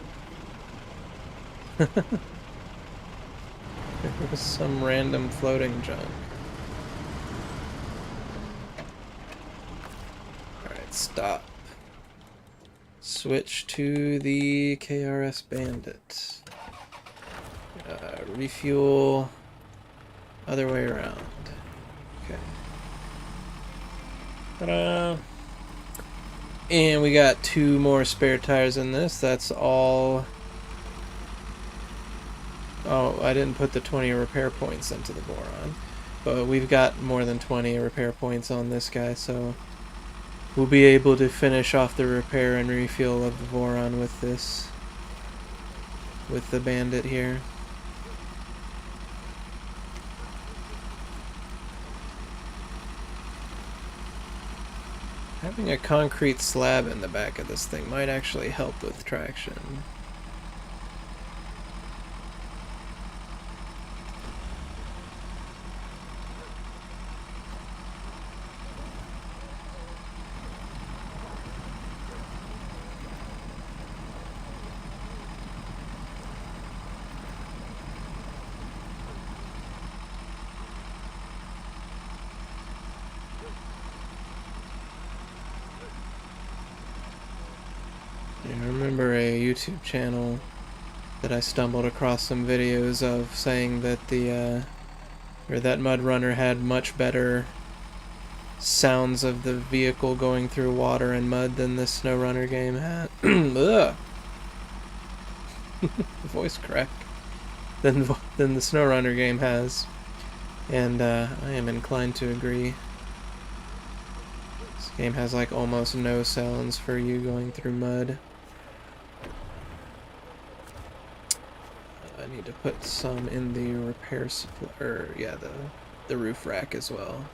Speaker 1: There was some random floating junk. Alright, stop. Switch to the KRS Bandit. Refuel other way around. Okay. Ta-da! And we got 2 more spare tires in this. That's all. Oh, I didn't put the 20 repair points into the Boron. But we've got more than 20 repair points on this guy, so we'll be able to finish off the repair and refuel of the Boron with this. With the Bandit here. Having a concrete slab in the back of this thing might actually help with traction. I remember a YouTube channel that I stumbled across some videos of saying that that Mud Runner had much better sounds of the vehicle going through water and mud than the SnowRunner game had. Ugh. Voice crack. Than the SnowRunner game has, and I am inclined to agree. This game has like almost no sounds for you going through mud. I need to put some in the repair supply, or yeah, the roof rack as well.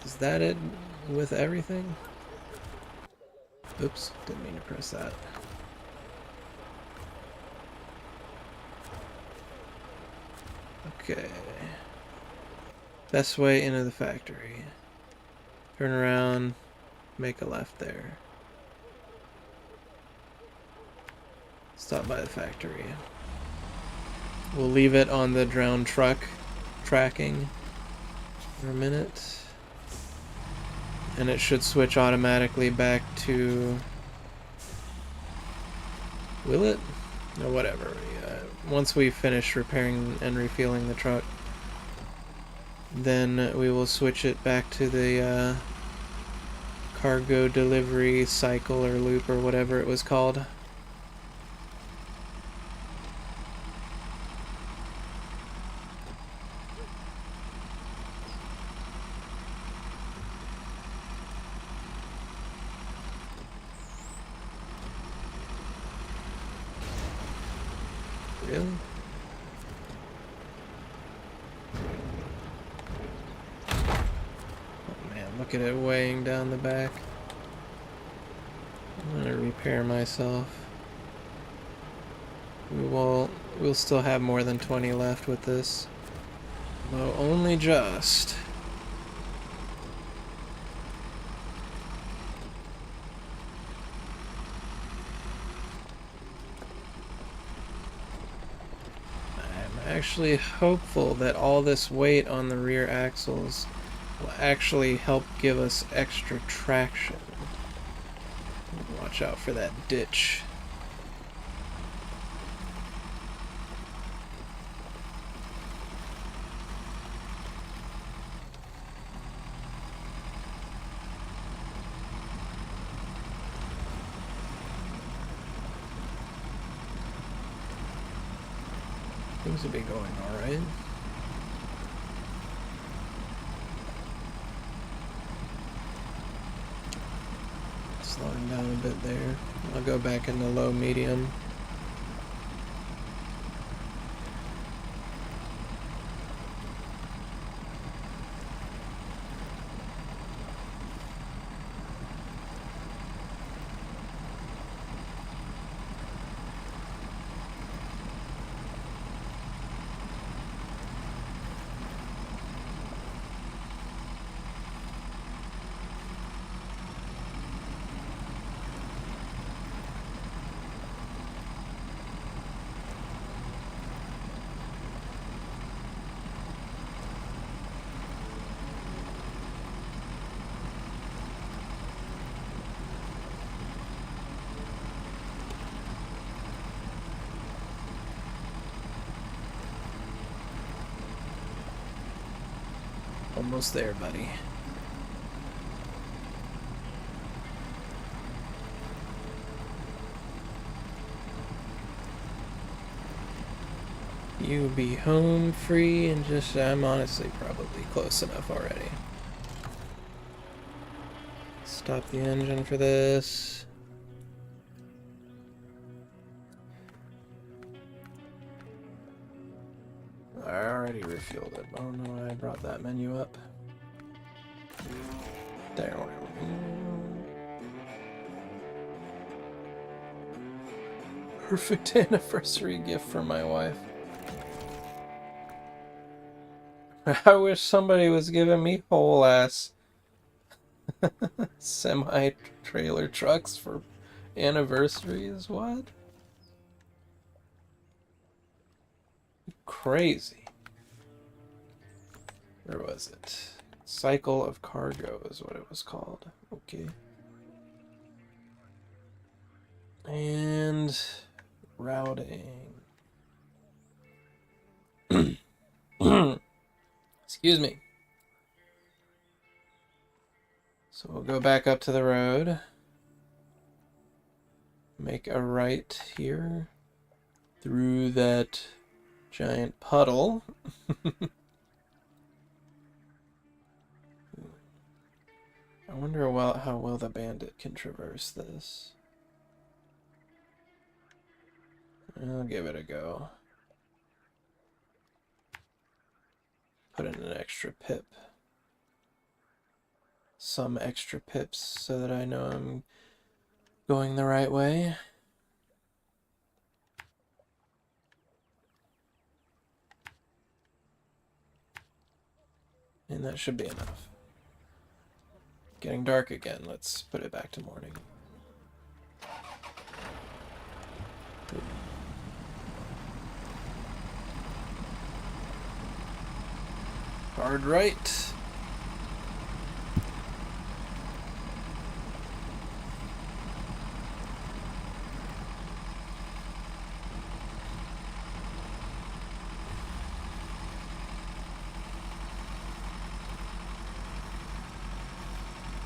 Speaker 1: Is that it with everything? Oops, didn't mean to press that. Okay. Best way into the factory. Turn around, make a left there. Stop by the factory. We'll leave it on the drowned truck tracking for a minute. And it should switch automatically back to... Will it? No, whatever. Once we finish repairing and refueling the truck, then we will switch it back to the cargo delivery cycle or loop or whatever it was called. Really? Oh man, look at it weighing down the back. I'm gonna repair myself. We'll still have more than 20 left with this. Though only just. I'm actually hopeful that all this weight on the rear axles will actually help give us extra traction. Watch out for that ditch. Seems to be going alright. Slowing down a bit there. I'll go back into low medium. Almost there, buddy. You'll be home free and just... I'm honestly probably close enough already. Stop the engine for this. I already refueled it. I don't know why I brought that menu up. There. Perfect anniversary gift for my wife. I wish somebody was giving me whole ass semi-trailer trucks for anniversaries. What? Crazy. Where was it? Cycle of Cargo is what it was called. Okay. And routing. Excuse me. So we'll go back up to the road. Make a right here through that giant puddle. I wonder how well the bandit can traverse this. I'll give it a go. Put in an extra pip. Some extra pips so that I know I'm going the right way. And that should be enough. Getting dark again. Let's put it back to morning. Hard right.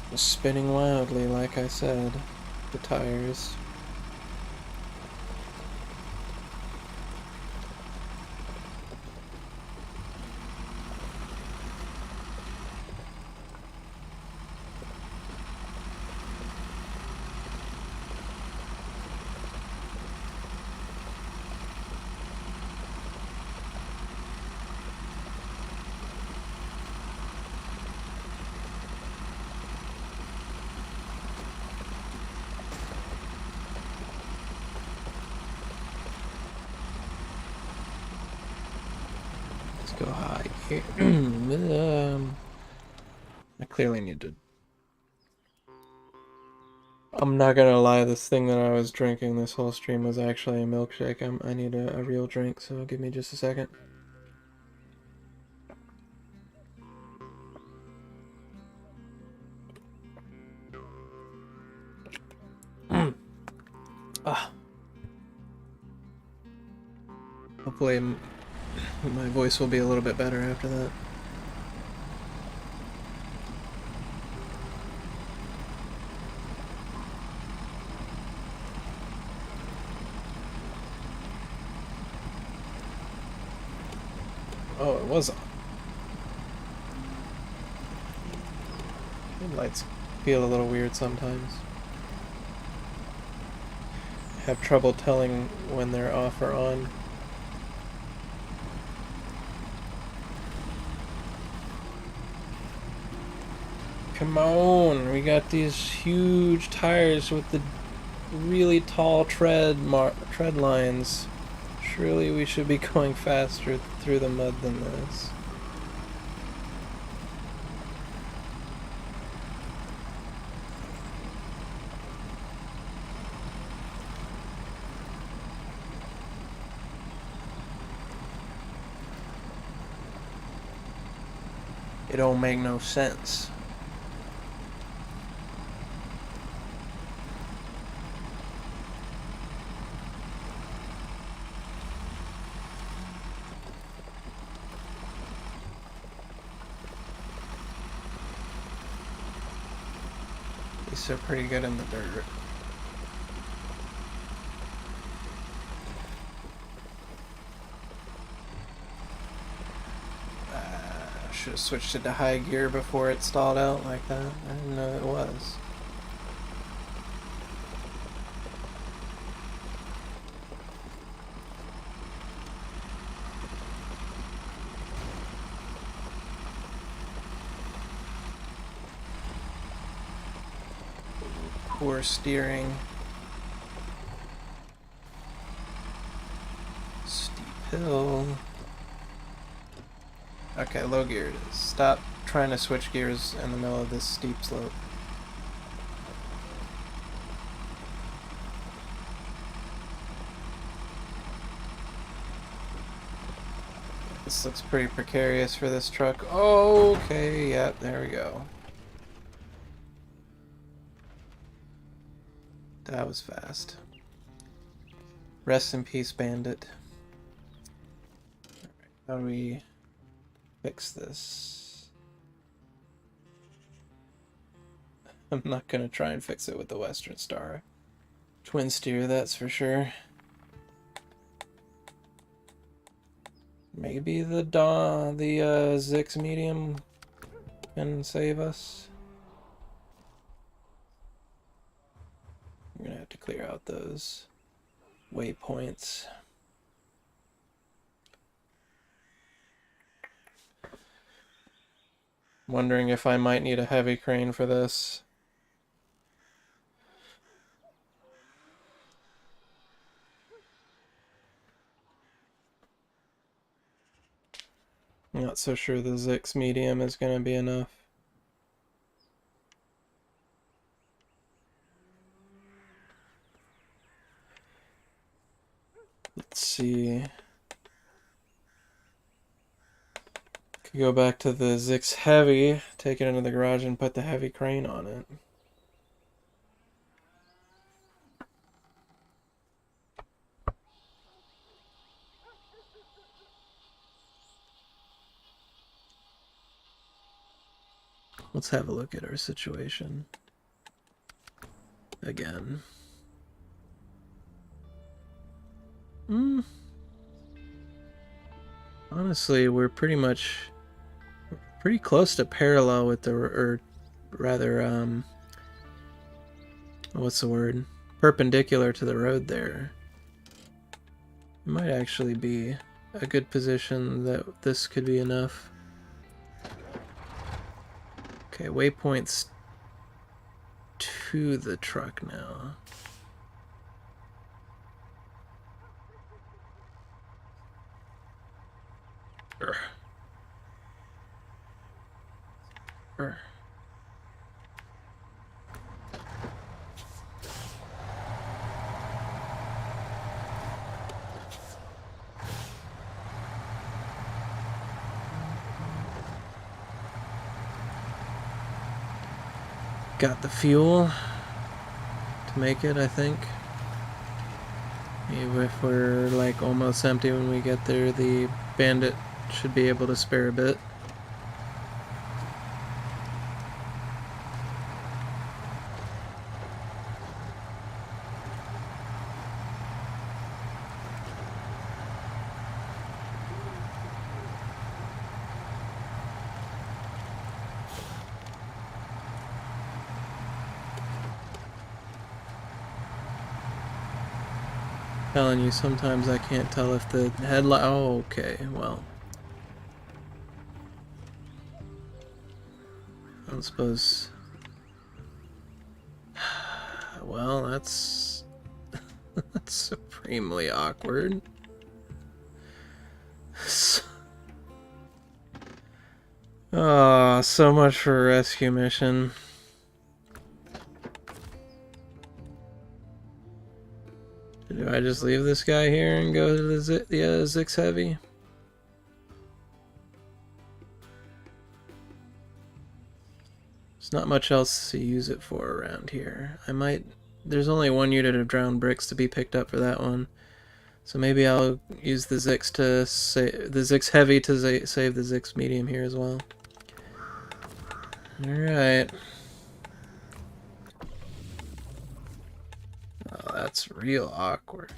Speaker 1: Just spinning wildly, like I said. The tires. Go high here. I clearly need to. I'm not gonna lie, this thing that I was drinking this whole stream was actually a milkshake. I need a real drink, so give me just a second. Hopefully my voice will be a little bit better after that. Oh, it was on. Lights feel a little weird sometimes. I have trouble telling when they're off or on. Come on, we got these huge tires with the really tall tread lines. Surely we should be going faster through the mud than this. It don't make no sense. These are pretty good in the dirt. Should have switched it to high gear before it stalled out like that. I didn't know it was. Poor steering. Steep hill. Okay, low gear it is. Stop trying to switch gears in the middle of this steep slope. This looks pretty precarious for this truck. Oh, okay, yep, there we go. That was fast. Rest in peace, Bandit. Alright, how do we fix this? I'm not gonna try and fix it with the Western Star. Twin steer, that's for sure. Maybe the Zix medium can save us. I'm gonna have to clear out those waypoints. Wondering if I might need a heavy crane for this. I'm not so sure the Zix medium is going to be enough. Let's see. Could go back to the Zix Heavy, take it into the garage and put the heavy crane on it. Let's have a look at our situation again. Honestly, we're pretty close to parallel with the, or rather, what's the word? Perpendicular to the road there. It might actually be a good position that this could be enough. Okay, waypoints to the truck now. Got the fuel to make it, I think. Even if we're like almost empty when we get there, the bandit should be able to spare a bit. Telling you, sometimes I can't tell if the headlight. Oh, okay, well. I don't suppose. Well, that's. That's supremely awkward. Oh, so much for a rescue mission. Do I just leave this guy here and go to the Zix Heavy? There's not much else to use it for around here. I might... There's only one unit of drowned bricks to be picked up for that one. So maybe I'll use the Zix to the Zix Heavy to save the Zix Medium here as well. Alright. Oh, that's real awkward.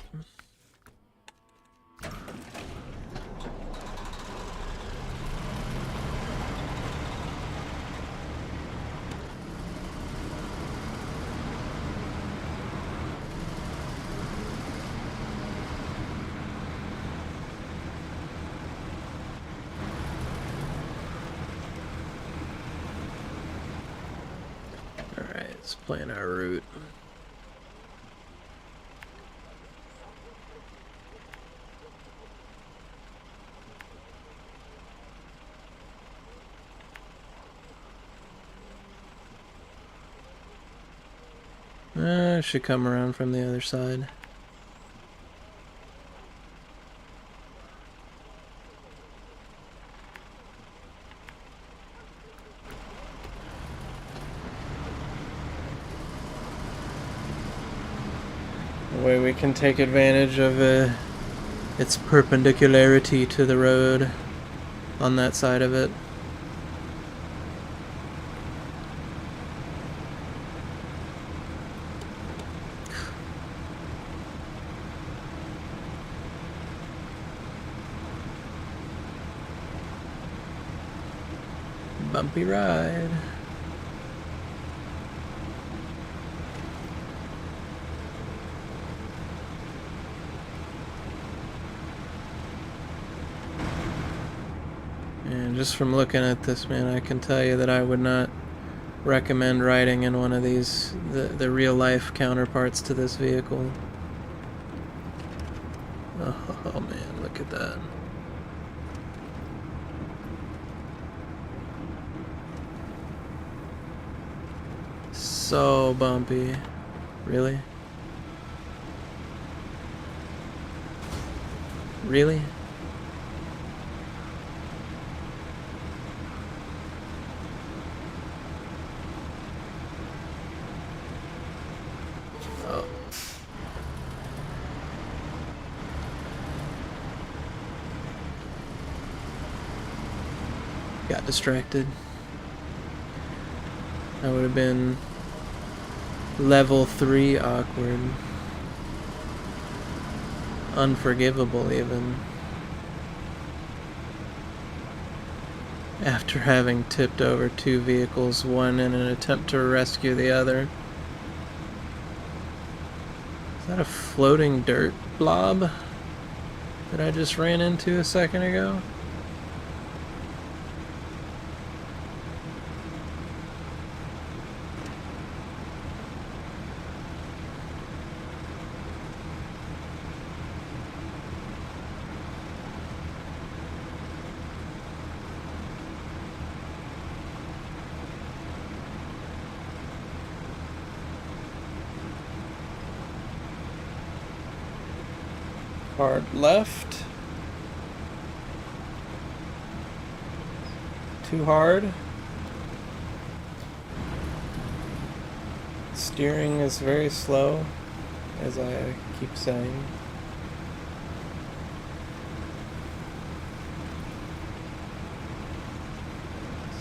Speaker 1: Alright, let's plan our route. Should come around from the other side. The way we can take advantage of its perpendicularity to the road on that side of it. Bumpy ride. And just from looking at this, man, I can tell you that I would not recommend riding in one of these, the real life counterparts to this vehicle. Oh man, look at that. so bumpy. Really? Really? Oh. Got distracted. That would have been level 3 awkward. Unforgivable, even. After having tipped over 2 vehicles, one in an attempt to rescue the other. Is that a floating dirt blob that I just ran into a second ago? Hard left. Too hard. Steering is very slow, as I keep saying.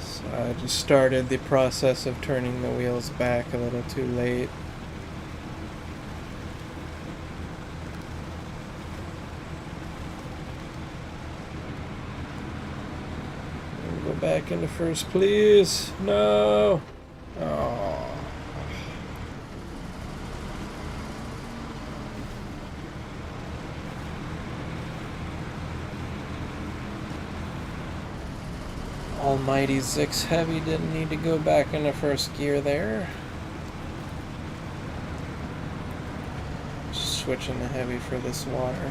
Speaker 1: So I just started the process of turning the wheels back a little too late. Back into first, please. No. Oh. Almighty Zix Heavy didn't need to go back into first gear there. Just switching to heavy for this water.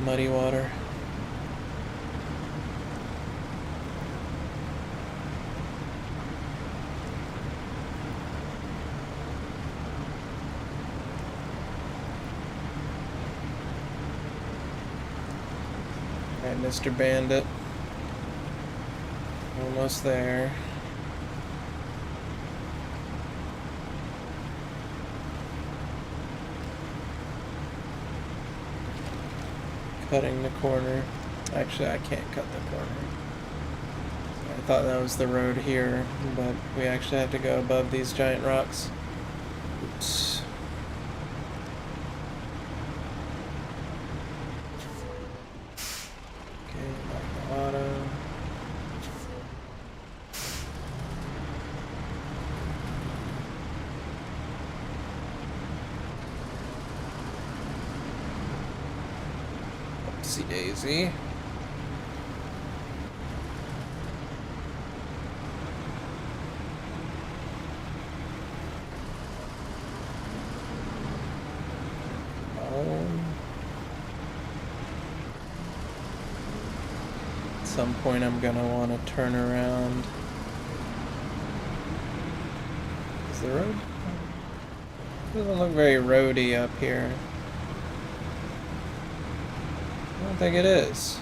Speaker 1: Muddy water. Alright, Mr. Bandit. Almost there. Cutting the corner. Actually, I can't cut the corner. I thought that was the road here, but we actually have to go above these giant rocks. Oops. Daisy. At some point I'm gonna want to turn around. Is the road? Doesn't look very roady up here. I don't think it is.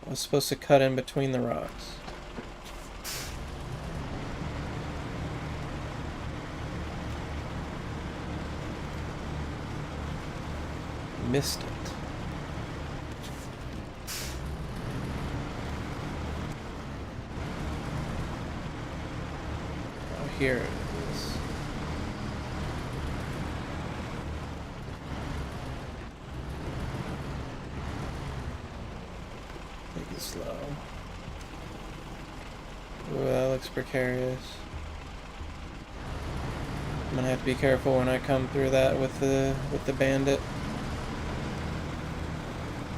Speaker 1: I was supposed to cut in between the rocks. Missed it. Here it is. Take it slow. Ooh, that looks precarious. I'm gonna have to be careful when I come through that with the bandit.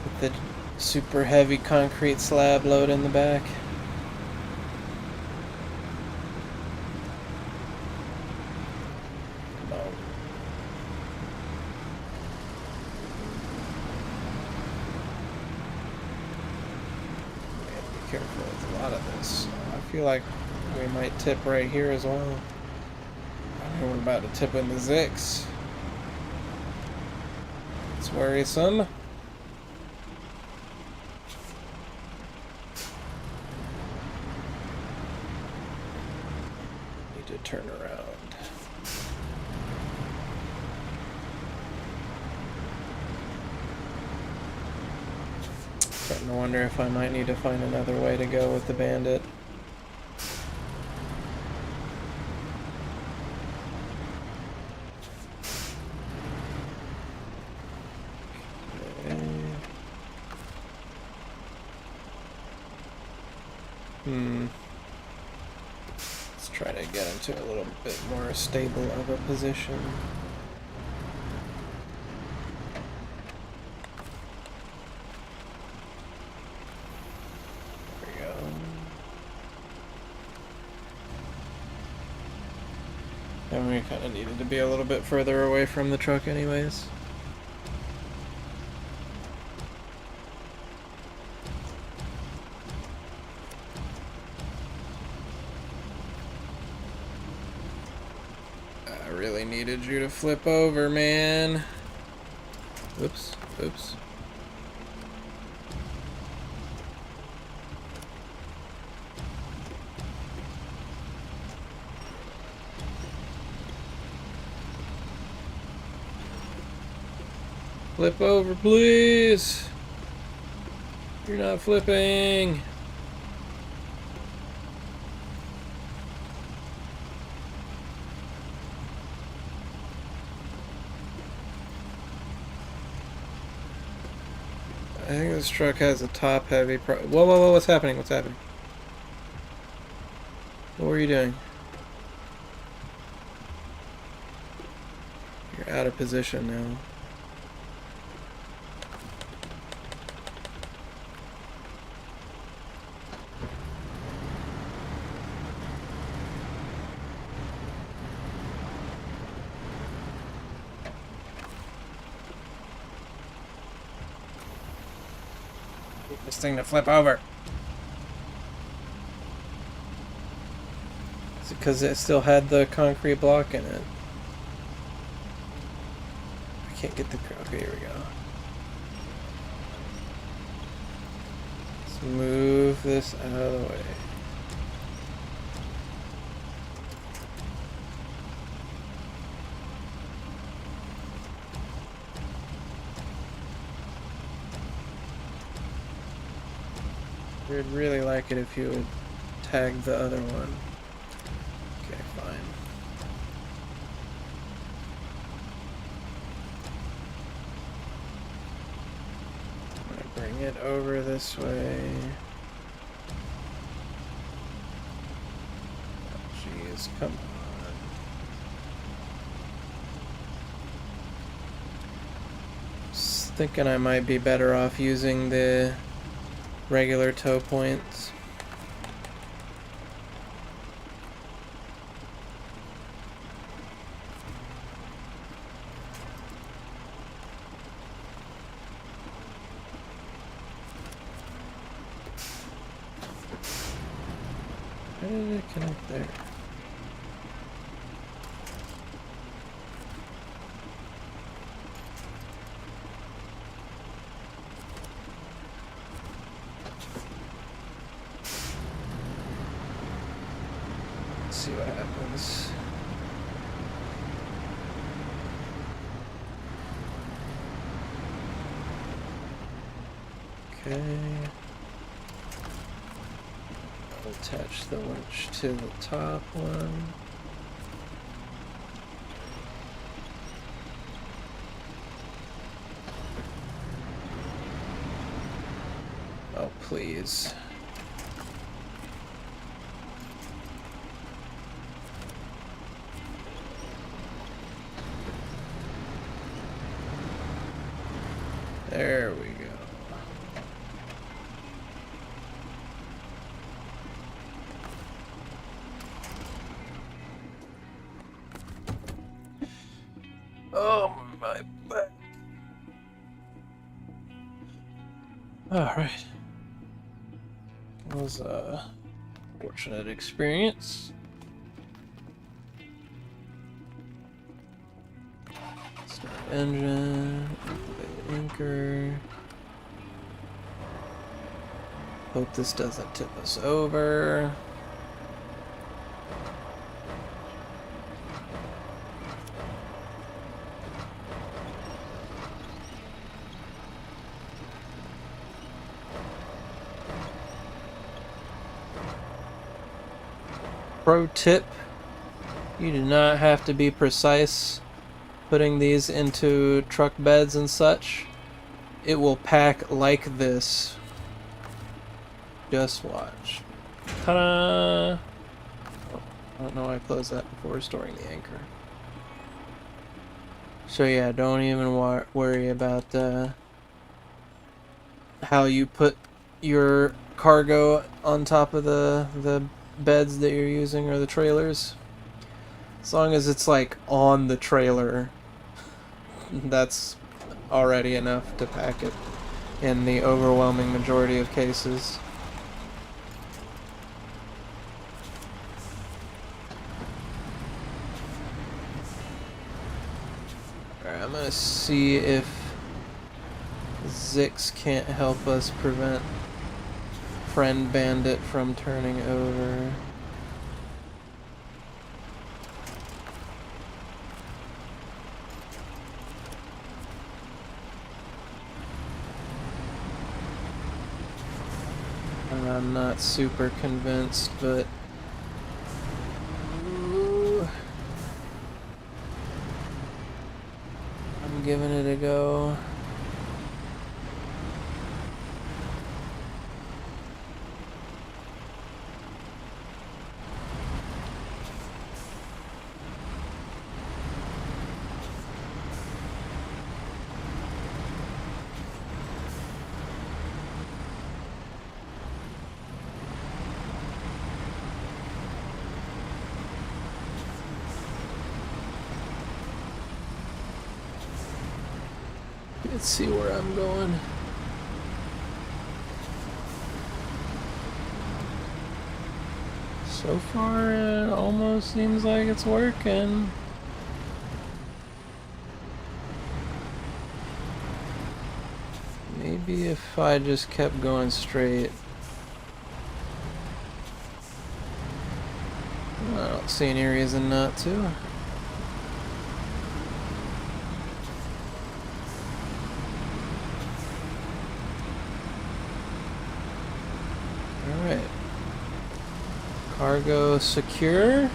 Speaker 1: With the super heavy concrete slab load in the back. this. I feel like we might tip right here as well. I think we're about to tip in the Zix. It's worrisome. Need to turn around. Starting to wonder if I might need to find another way to go with the bandit. Let's try to get into a little bit more stable of a position. There we go. And we kind of needed to be a little bit further away from the truck anyways. Really needed you to flip over, man. Oops, oops. Flip over, please. You're not flipping. I think this truck has a top-heavy whoa, whoa, whoa, what's happening? What's happening? What were you doing? You're out of position now. This thing to flip over. Is it because it still had the concrete block in it? I can't get the... Okay, here we go. Let's move this out of the way. I'd really like it if you would tag the other one. Okay, fine. I'm gonna bring it over this way. Oh, jeez, come on. Just thinking I might be better off using the regular tow points. How did it connect there? See what happens. Okay. I'll attach the winch to the top one. Oh, please. There we go. Oh, my back. All right. That was Unfortunate experience. Start engine, activate anchor. Hope this doesn't tip us over. Pro tip, you do not have to be precise putting these into truck beds and such. It will pack like this. Just watch. Ta-da! Oh, I don't know why I closed that before restoring the anchor. So yeah, don't even worry about how you put your cargo on top of the beds that you're using or the trailers. As long as it's like on the trailer, that's already enough to pack it in the overwhelming majority of cases. Alright, I'm gonna see if Zix can't help us prevent Friend Bandit from turning over. I'm not super convinced, but ooh, I'm giving it a go. Let's see where I'm going. So far, it almost seems like it's working. Maybe if I just kept going straight. I don't see any reason not to. Alright. Cargo secure. And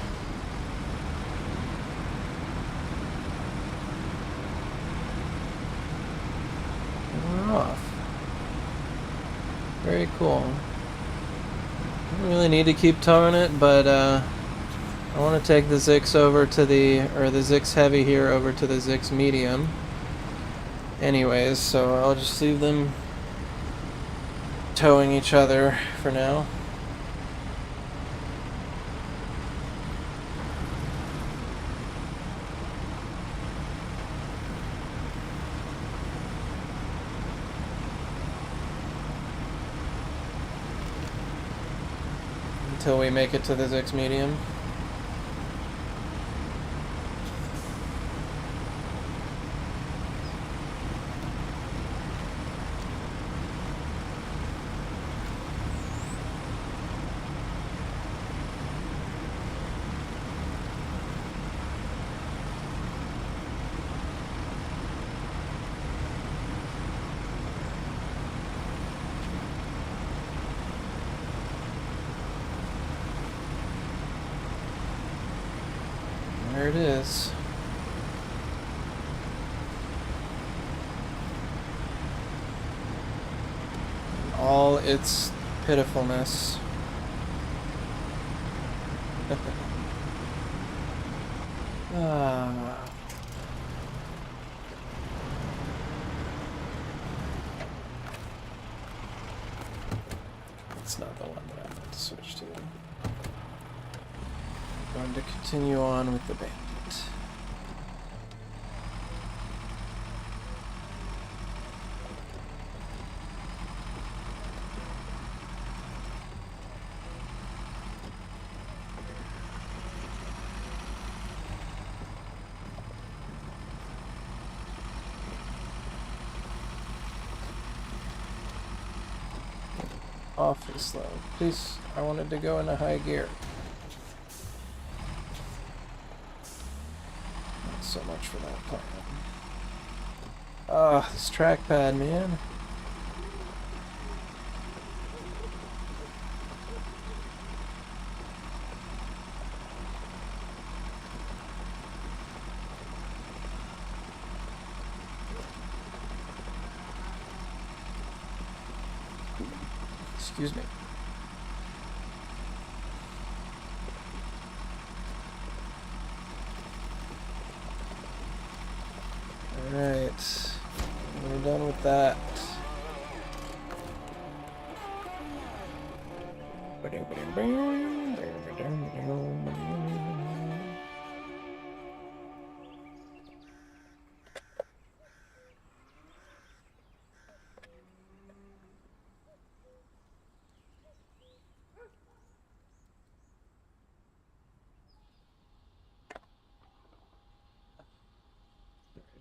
Speaker 1: we're off. Very cool. Don't really need to keep towing it, but I want to take the Zix over to the Zix Heavy here over to the Zix Medium. Anyways, so I'll just leave them towing each other for now. Until we make it to the Zix Medium. There it is. All its pitifulness. Ah. It's not the one that I meant to switch to. Going to continue on with the bandit. awfully slow. Please, I wanted to go into high gear. Not so much for that plan. Ah, this trackpad, man. Excuse me. Alright. We're done with that.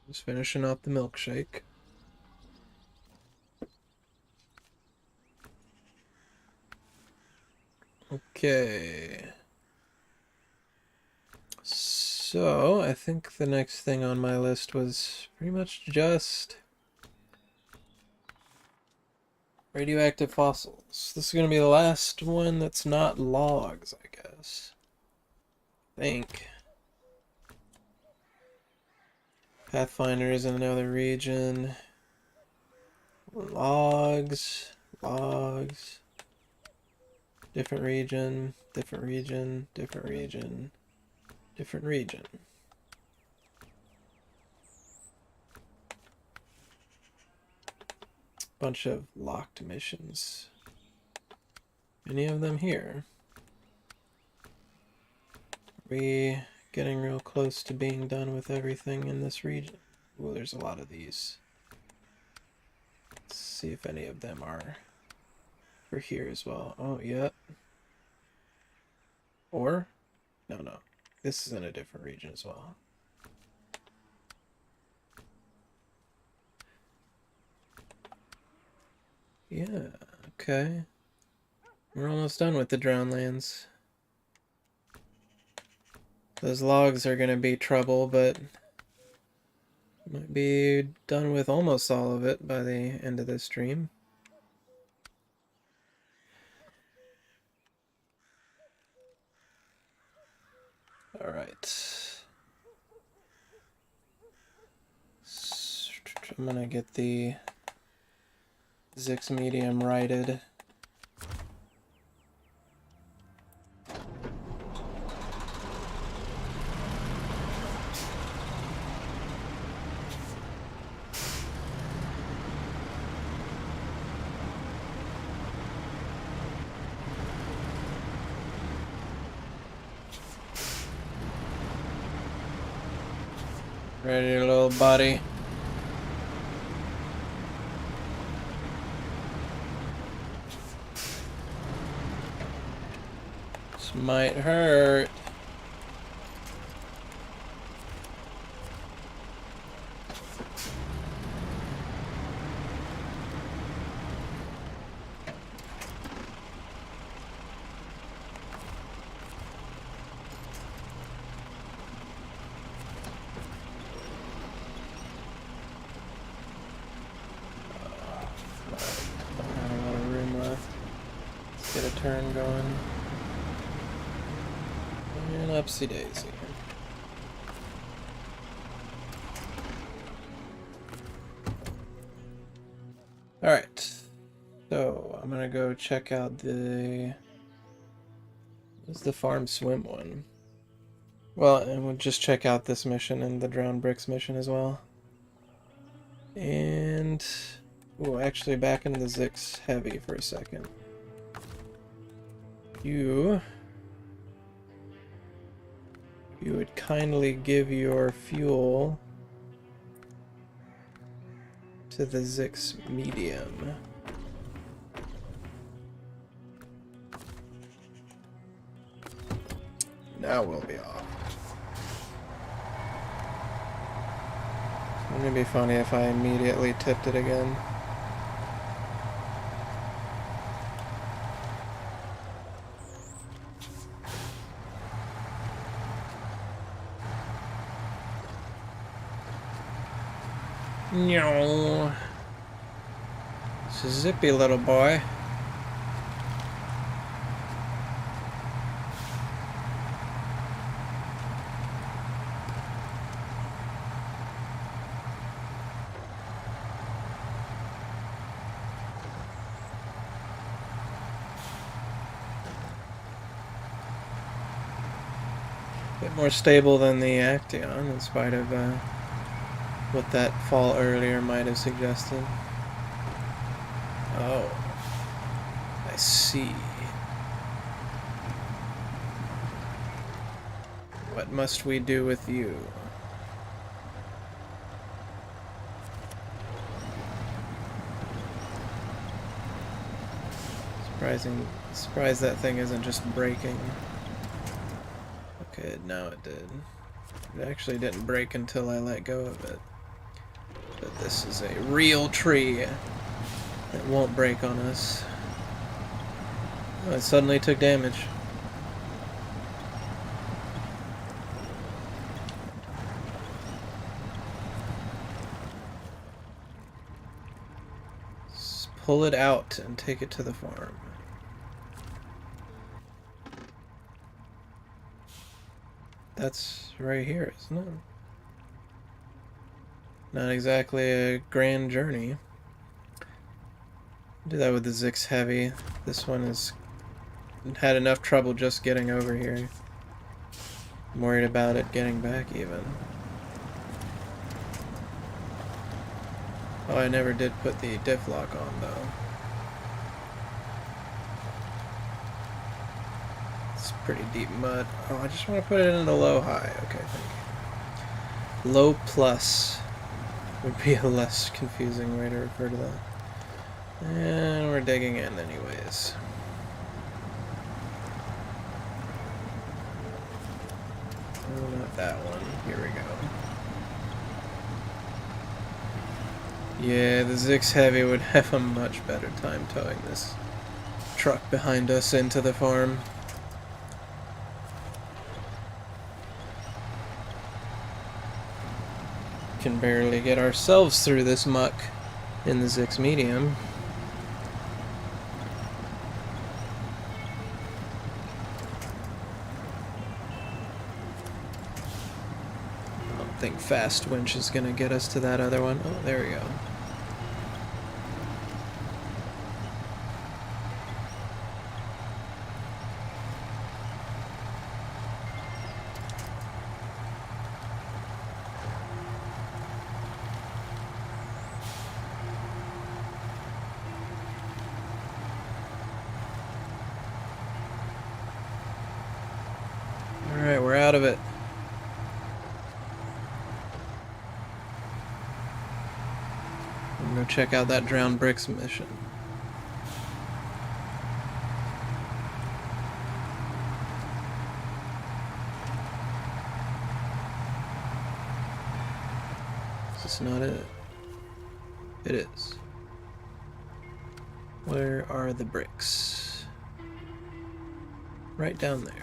Speaker 1: Just finishing off the milkshake. Okay. So, I think the next thing on my list was pretty much just radioactive fossils. This is going to be the last one that's not logs, I guess. I think. Pathfinder is in another region. Logs. Logs. Different region. Different region. Different region. Different region. Bunch of locked missions. Any of them here? Are we getting real close to being done with everything in this region? Ooh, there's a lot of these. Let's see if any of them are for here as well. Oh, yeah. Or? No. This is in a different region as well. Yeah, okay. We're almost done with the Drownlands. Those logs are gonna be trouble, but might be done with almost all of it by the end of this stream. Alright. I'm gonna get the Zix medium righted. Ready, little buddy? This might hurt. Turn going. And upsy daisy. Alright. So I'm gonna go check out what's the farm swim one? Well, and we'll just check out this mission and the drowned bricks mission as well. And oh, actually back into the Zix heavy for a second. You would kindly give your fuel to the Zix medium. Now we'll be off. Wouldn't it be funny if I immediately tipped it again? No. It's a zippy little boy. Bit more stable than the Action, in spite of what that fall earlier might have suggested. Oh, I see. What must we do with you? Surprised that thing isn't just breaking. Okay, now it did. It actually didn't break until I let go of it. But this is a real tree that won't break on us. Oh, it suddenly took damage. Just pull it out and take it to the farm. That's right here, isn't it? Not exactly a grand journey. Do that with the Zix Heavy. This one has had enough trouble just getting over here. I'm worried about it getting back even. Oh, I never did put the diff lock on though. It's pretty deep mud. Oh, I just want to put it in the low high. Okay, thank you. Low plus would be a less confusing way to refer to that. And we're digging in anyways. Oh, not that one. Here we go. Yeah, the Zix Heavy would have a much better time towing this truck behind us into the farm. Can barely get ourselves through this muck in the Zix Medium. I don't think fast winch is gonna get us to that other one. Oh, there we go. Alright, we're out of it. I'm gonna go check out that drowned bricks mission. Is this not it? It is. Where are the bricks? Right down there.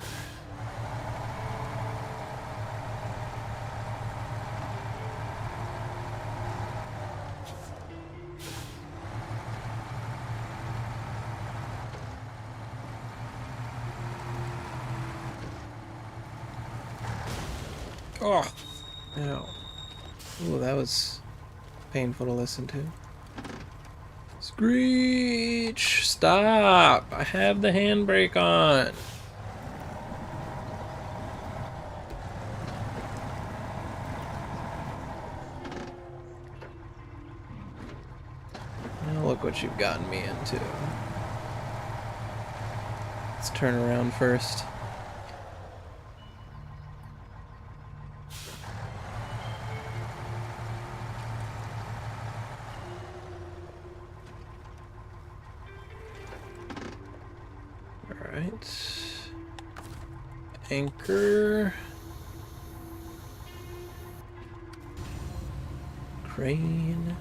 Speaker 1: Oh! Ow. Ooh, that was painful to listen to. Screech! Stop! I have the handbrake on! Now look what you've gotten me into. Let's turn around first. Anchor. Crane.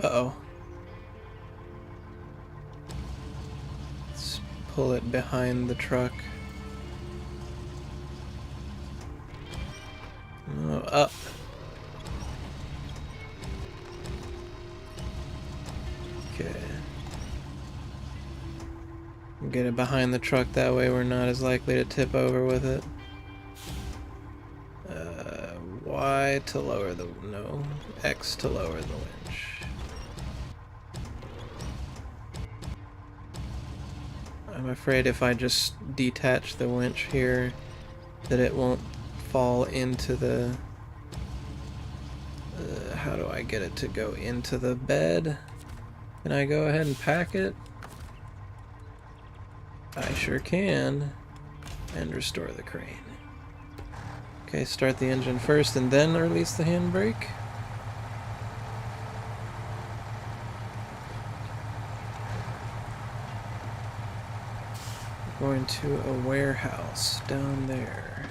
Speaker 1: Uh-oh. Let's pull it behind the truck. up. Okay. Get it behind the truck, that way we're not as likely to tip over with it. Y to lower the... no. X to lower the winch. I'm afraid if I just detach the winch here, that it won't fall into the... how do I get it to go into the bed? Can I go ahead and pack it? I sure can. And restore the crane. Okay, start the engine first and then release the handbrake. Going to a warehouse down there.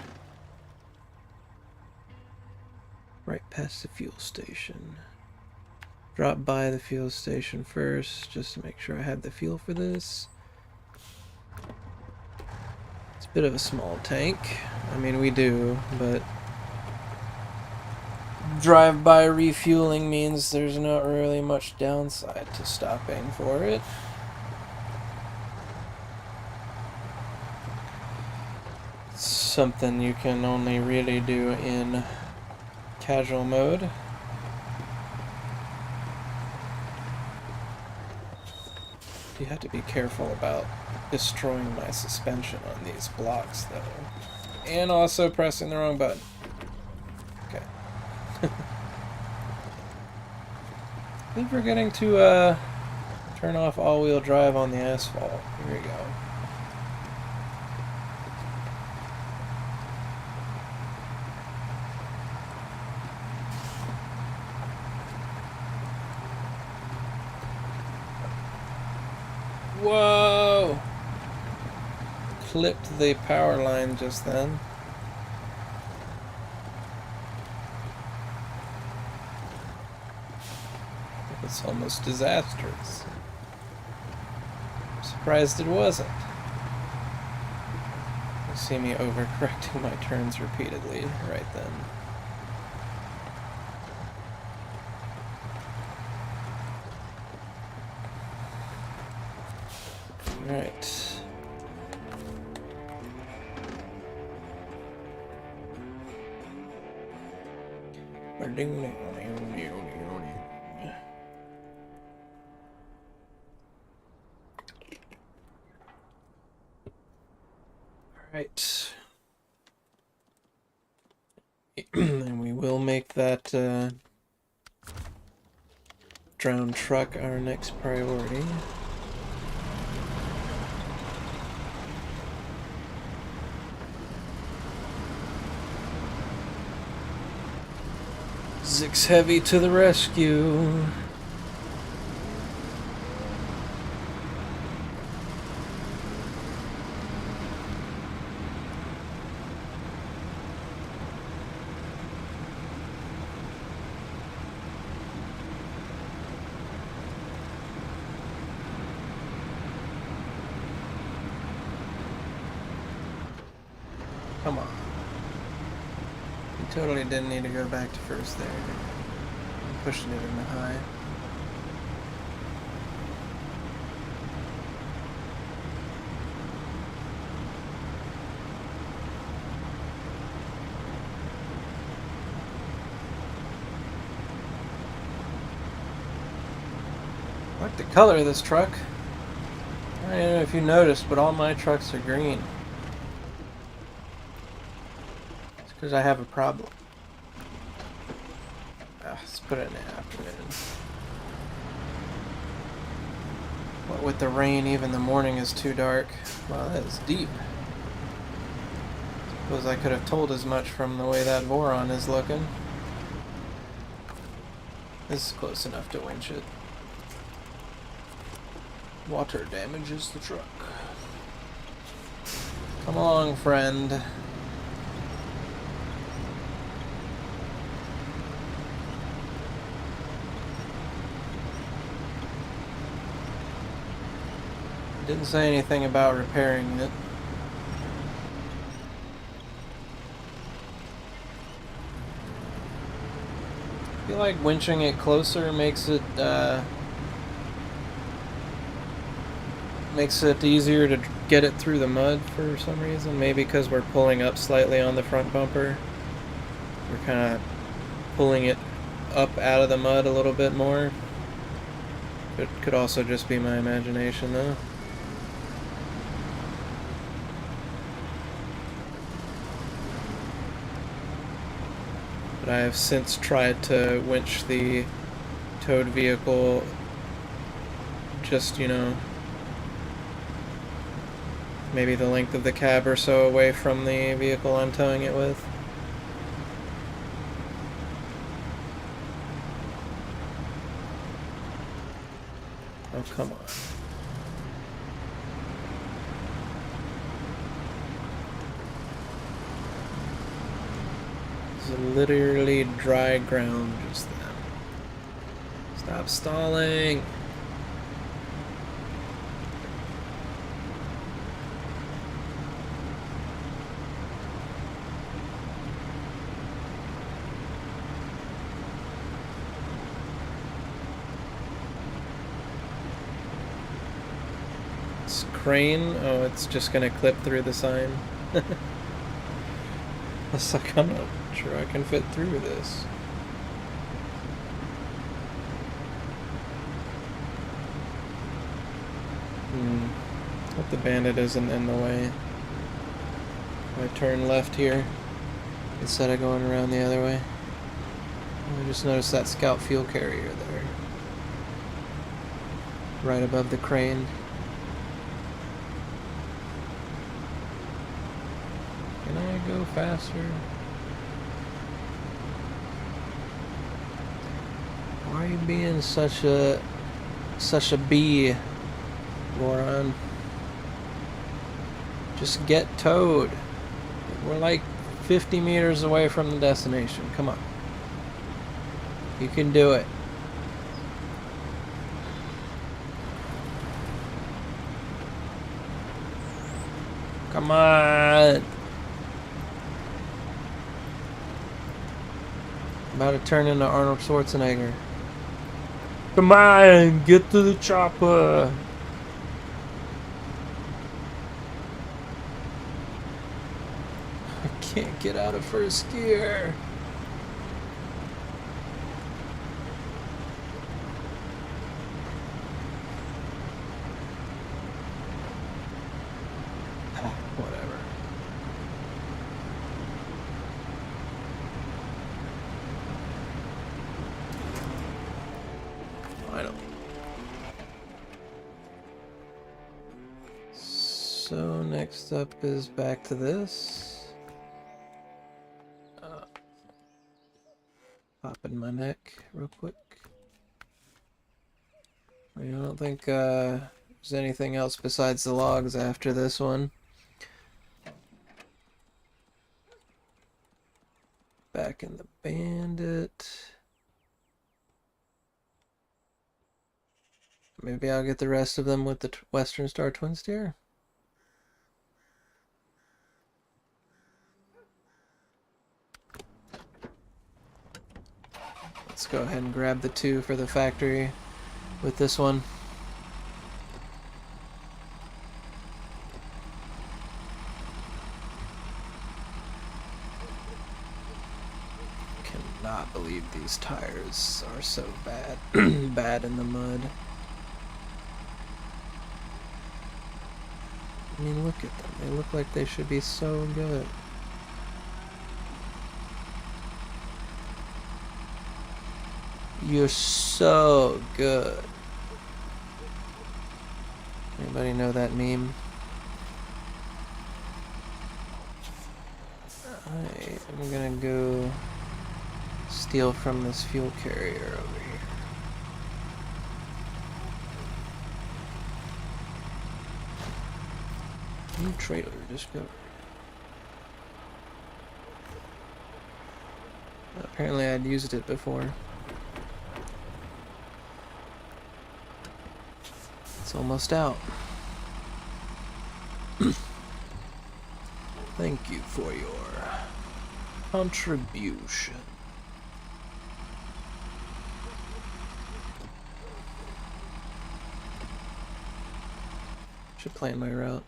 Speaker 1: Right past the fuel station. Drop by the fuel station first, just to make sure I have the fuel for this. It's a bit of a small tank. I mean, we do, but drive-by refueling means there's not really much downside to stopping for it. It's something you can only really do in casual mode. You have to be careful about destroying my suspension on these blocks, though. And also pressing the wrong button. Okay. Keep forgetting to turn off all-wheel drive on the asphalt. Here we go. Whoa! Clipped the power line just then. It's almost disastrous. I'm surprised it wasn't. You see me overcorrecting my turns repeatedly right then. Alright. Alright. And we will make that drowned truck our next priority. Zix Heavy to the rescue. Come on. You totally didn't need to go back to first there. I'm pushing it in the high. I like the color of this truck. I don't know if you noticed, but all my trucks are green. Because I have a problem. Let's put it in the afternoon. What with the rain, even the morning is too dark. Wow, that is deep. Suppose I could have told as much from the way that Voron is looking. This is close enough to winch it. Water damages the truck. Come along, friend. Didn't say anything about repairing it. feel like winching it closer makes it easier to get it through the mud for some reason. Maybe because we're pulling up slightly on the front bumper. We're kind of pulling it up out of the mud a little bit more. It could also just be my imagination though. But I have since tried to winch the towed vehicle just, you know, maybe the length of the cab or so away from the vehicle I'm towing it with. Oh, come on. It's literally dry ground just then. Stop stalling. Crane? Oh, it's just gonna clip through the sign. It's like, I'm not sure I can fit through this. Hope the bandit isn't in the way. I turn left here instead of going around the other way. I just noticed that scout fuel carrier there. Right above the crane. Can I go faster? Why are you being such a bee, Goron? Just get towed. We're like 50 meters away from the destination. Come on. You can do it. Come on. About to turn into Arnold Schwarzenegger. Come on, get to the chopper. I can't get out of first gear. Whatever. Finally. So next up is back to this. Pop in my neck real quick. I don't think there's anything else besides the logs after this one. Back in the bandit. Maybe I'll get the rest of them with the Western Star Twin Steer. Let's go ahead and grab the 2 for the factory with this one. Cannot believe these tires are so bad, bad in the mud. I mean, look at them. They look like they should be so good. You're so good. Anybody know that meme? I'm gonna go steal from this fuel carrier over here. New trailer discovered. Apparently I'd used it before. It's almost out. Thank you for your contribution. should plan my route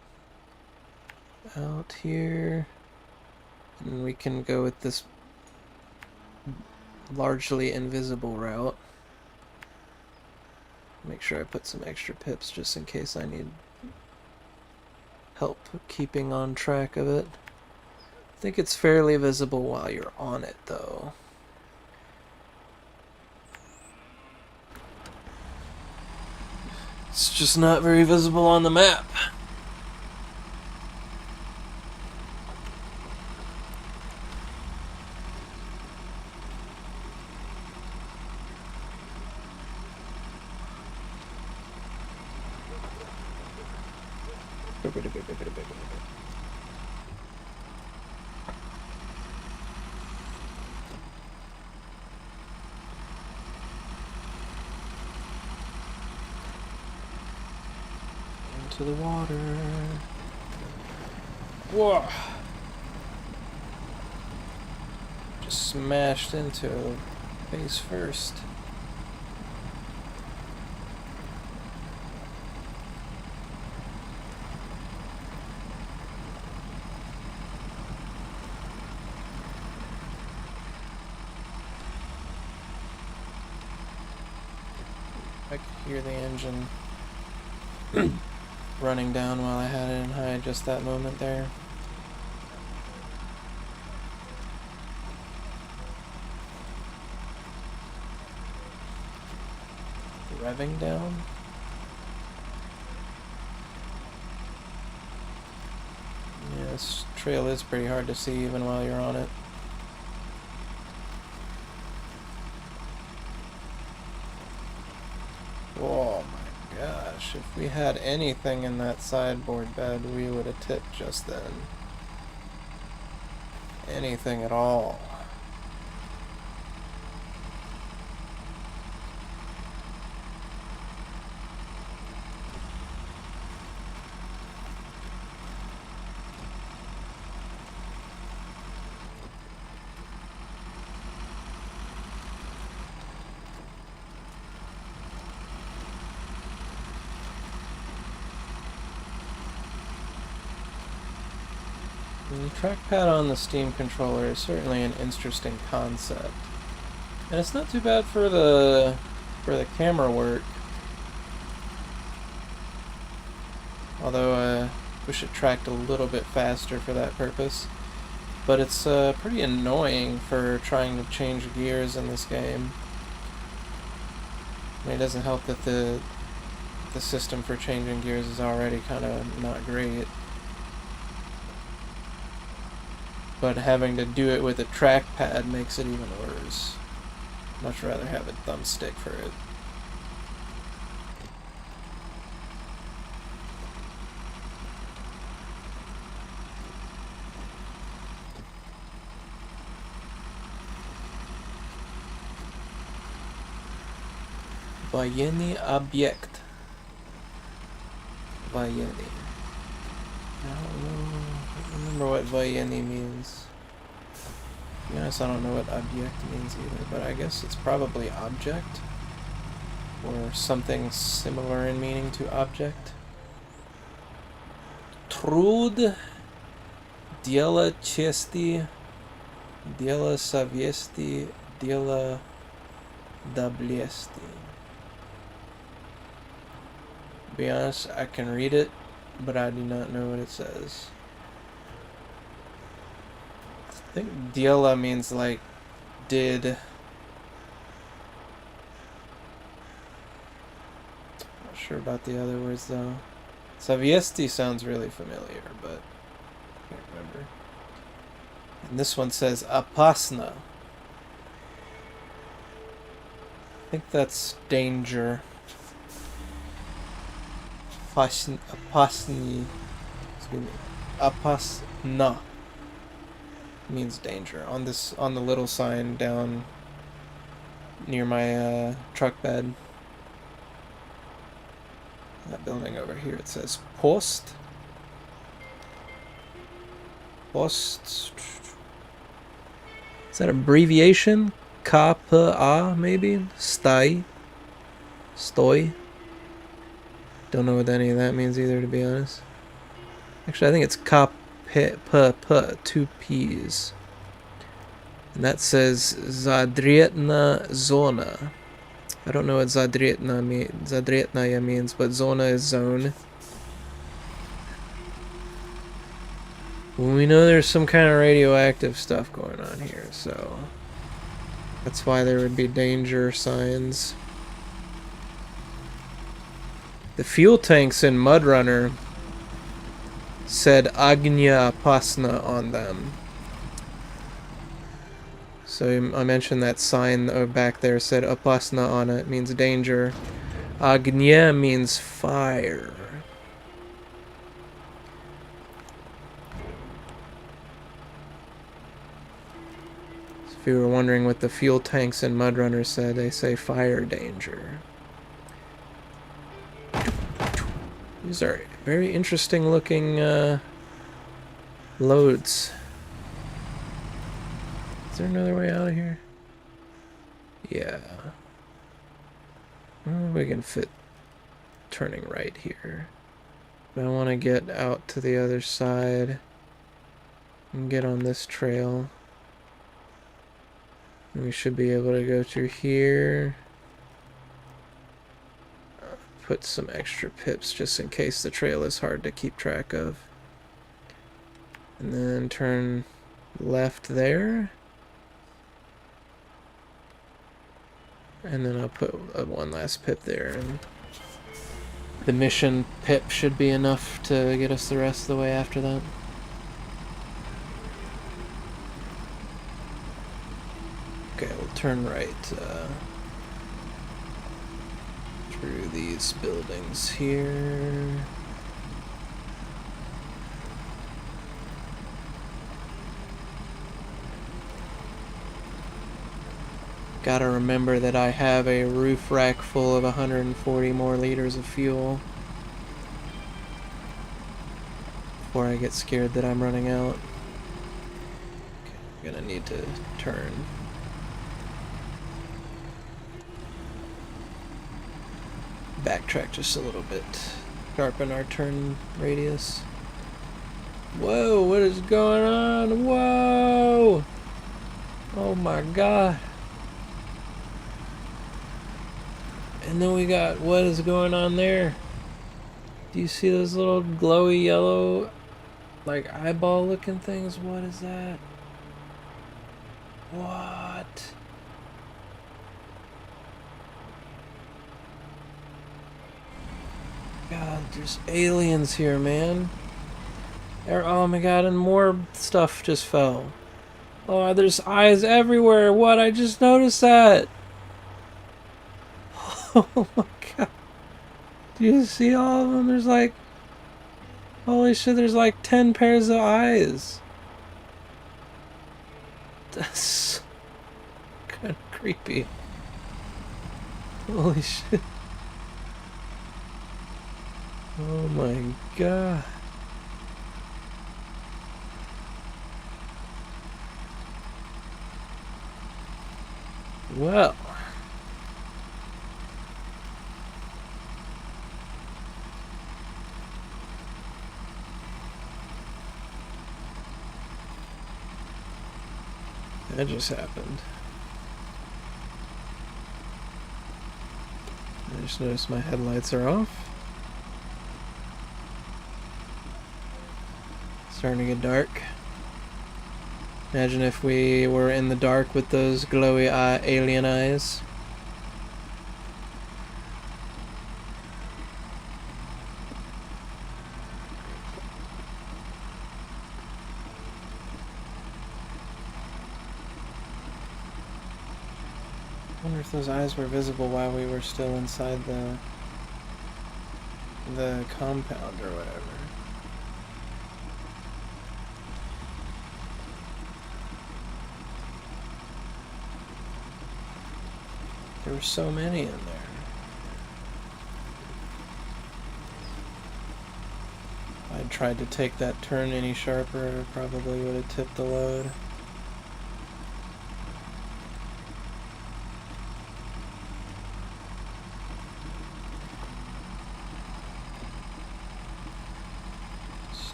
Speaker 1: out here. And we can go with this largely invisible route. Make sure I put some extra pips just in case I need help keeping on track of it. I think it's fairly visible while you're on it, though. It's just not very visible on the map. Into the water. Whoa! Just smashed into face first. I could hear the engine running down while I had it in high just that moment there. Revving down. Yeah, this trail is pretty hard to see even while you're on it. Oh my gosh, if we had anything in that sideboard bed, we would have tipped just then. Anything at all. The trackpad on the Steam controller is certainly an interesting concept, and it's not too bad for the camera work. Although I wish it tracked a little bit faster for that purpose. But it's pretty annoying for trying to change gears in this game. I mean, it doesn't help that the system for changing gears is already kind of not great. But having to do it with a trackpad makes it even worse. Much rather have a thumbstick for it. Военный объект. Военный. I don't remember what voyeni means. To be honest, I don't know what object means either, but I guess it's probably object, or something similar in meaning to object. Trud, дело чести, дело совести, дело доблести. To be honest, I can read it, but I do not know what it says. I think diela means like did. Not sure about the other words though. Saviesti sounds really familiar, but I can't remember. And this one says apasna. I think that's danger. Apasni. Excuse me. Apasna means danger. On the little sign down near my truck bed. That building over here, it says post. Post. Is that abbreviation? KPA maybe? Stai. Stoi. Don't know what any of that means either, to be honest. Actually, I think it's kap p p 2 P's. And that says Zadrietna Zona. I don't know what Zadrietnaya means, but Zona is zone. Well, we know there's some kind of radioactive stuff going on here, so that's why there would be danger signs. The fuel tanks in MudRunner said Agnya Pasna on them. So I mentioned that sign back there said Apasna on it, means danger. Agnya means fire. So if you were wondering what the fuel tanks in MudRunner said, they say fire danger. These are very interesting looking loads. Is there another way out of here? Yeah. Well, we can fit turning right here. But I want to get out to the other side and get on this trail. And we should be able to go through here. Put some extra pips just in case the trail is hard to keep track of. And then turn left there. And then I'll put one last pip there, and the mission pip should be enough to get us the rest of the way after that. Okay, we'll turn right through these buildings here. Gotta remember that I have a roof rack full of 140 more liters of fuel before I get scared that I'm running out. Okay, I'm gonna need to turn. Backtrack just a little bit. Sharpen our turn radius. Whoa, what is going on? Whoa! Oh my god. And then we got, what is going on there? Do you see those little glowy yellow, like eyeball looking things? What is that? What? God, there's aliens here, man. Oh my god, and more stuff just fell. Oh, there's eyes everywhere. What? I just noticed that. Oh my god. Do you see all of them? There's like... Holy shit, there's like 10 pairs of eyes. That's kind of creepy. Holy shit. Oh my god. Well. That just happened. I just noticed my headlights are off. Starting to get dark. Imagine if we were in the dark with those glowy alien eyes. I wonder if those eyes were visible while we were still inside the compound or whatever. There were so many in there. If I'd tried to take that turn any sharper, I probably would have tipped the load.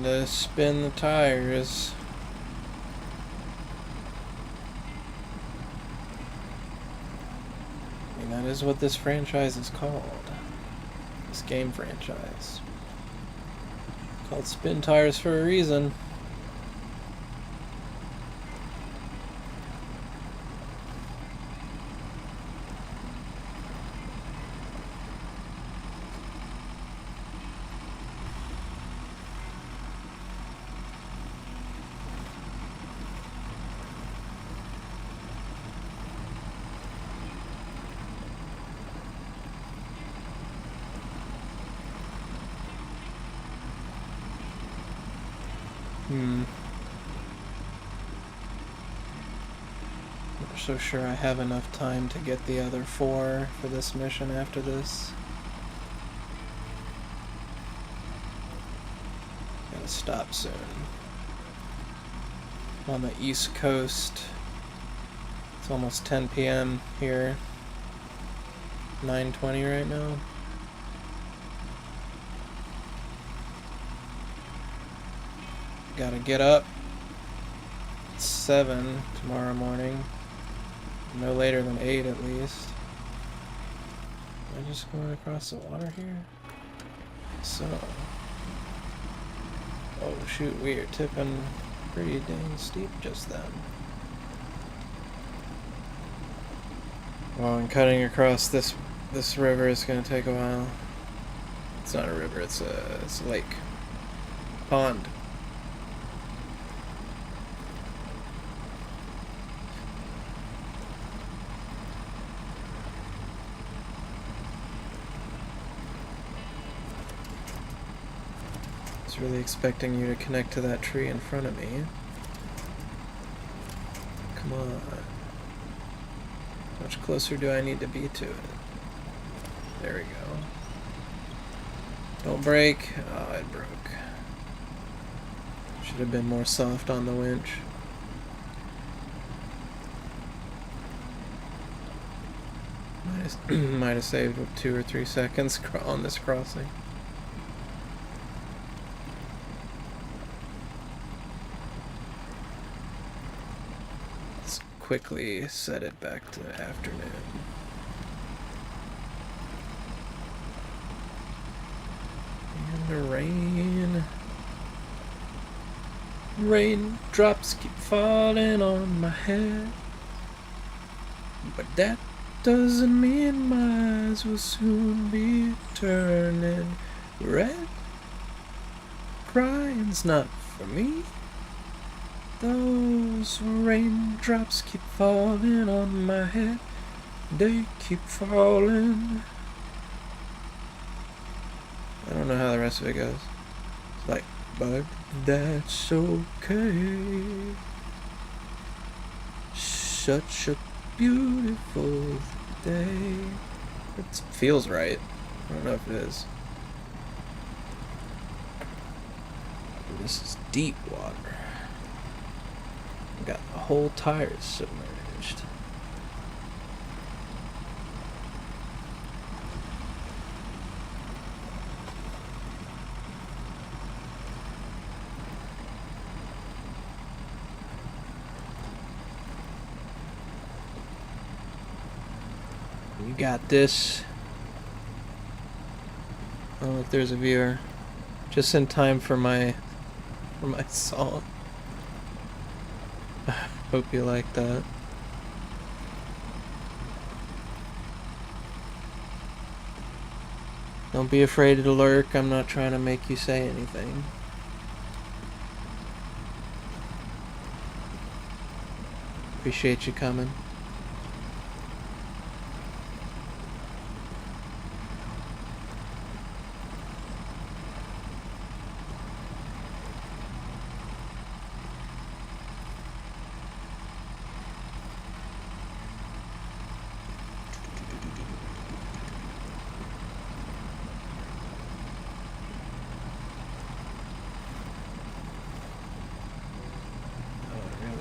Speaker 1: to spin the tires. I mean, that is what this franchise is called. This game franchise. Called Spin Tires for a reason. Not so sure I have enough time to get the other 4 for this mission after this. Gotta stop soon. I'm on the East Coast. It's almost 10 p.m. here. 9:20 right now. Gotta get up at 7 tomorrow morning. No later than 8 at least. Am I just going across the water here? So. Oh shoot, we are tipping pretty dang steep just then. Well, and cutting across this river is gonna take a while. It's not a river, it's a lake. Pond. Really expecting you to connect to that tree in front of me. Come on. How much closer do I need to be to it? There we go. Don't break. Oh, it broke. Should have been more soft on the winch. Might have saved 2 or 3 seconds on this crossing. Quickly set it back to the afternoon. And the rain. Raindrops keep falling on my head. But that doesn't mean my eyes will soon be turning red. Crying's not for me. Those raindrops keep falling on my head. They keep falling. I don't know how the rest of it goes. It's like, but that's okay. Such a beautiful day. It feels right. I don't know if it is. This is deep water. Got the whole tires submerged. You got this. Oh, look, there's a viewer. Just in time for my song. Hope you like that. Don't be afraid to lurk. I'm not trying to make you say anything. Appreciate you coming.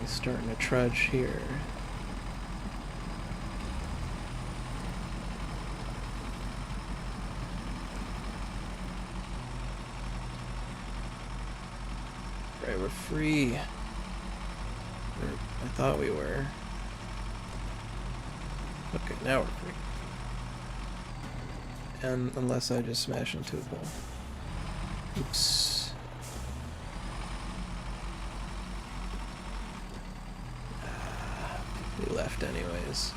Speaker 1: Starting to trudge here. free. I thought we were. Okay, now we're free. And unless I just smash into a pole. Oops. We left anyways.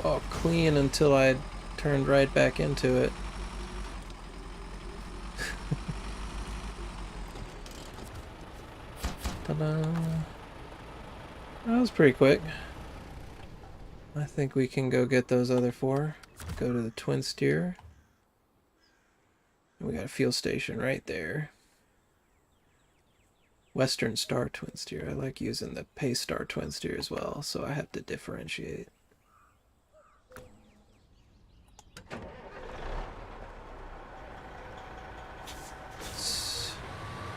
Speaker 1: Oh, clean until I turned right back into it. Ta-da! That was pretty quick. I think we can go get those other 4. Go to the twin steer. We got a fuel station right there. Western Star twin steer. I like using the Paystar twin steer as well, so I have to differentiate.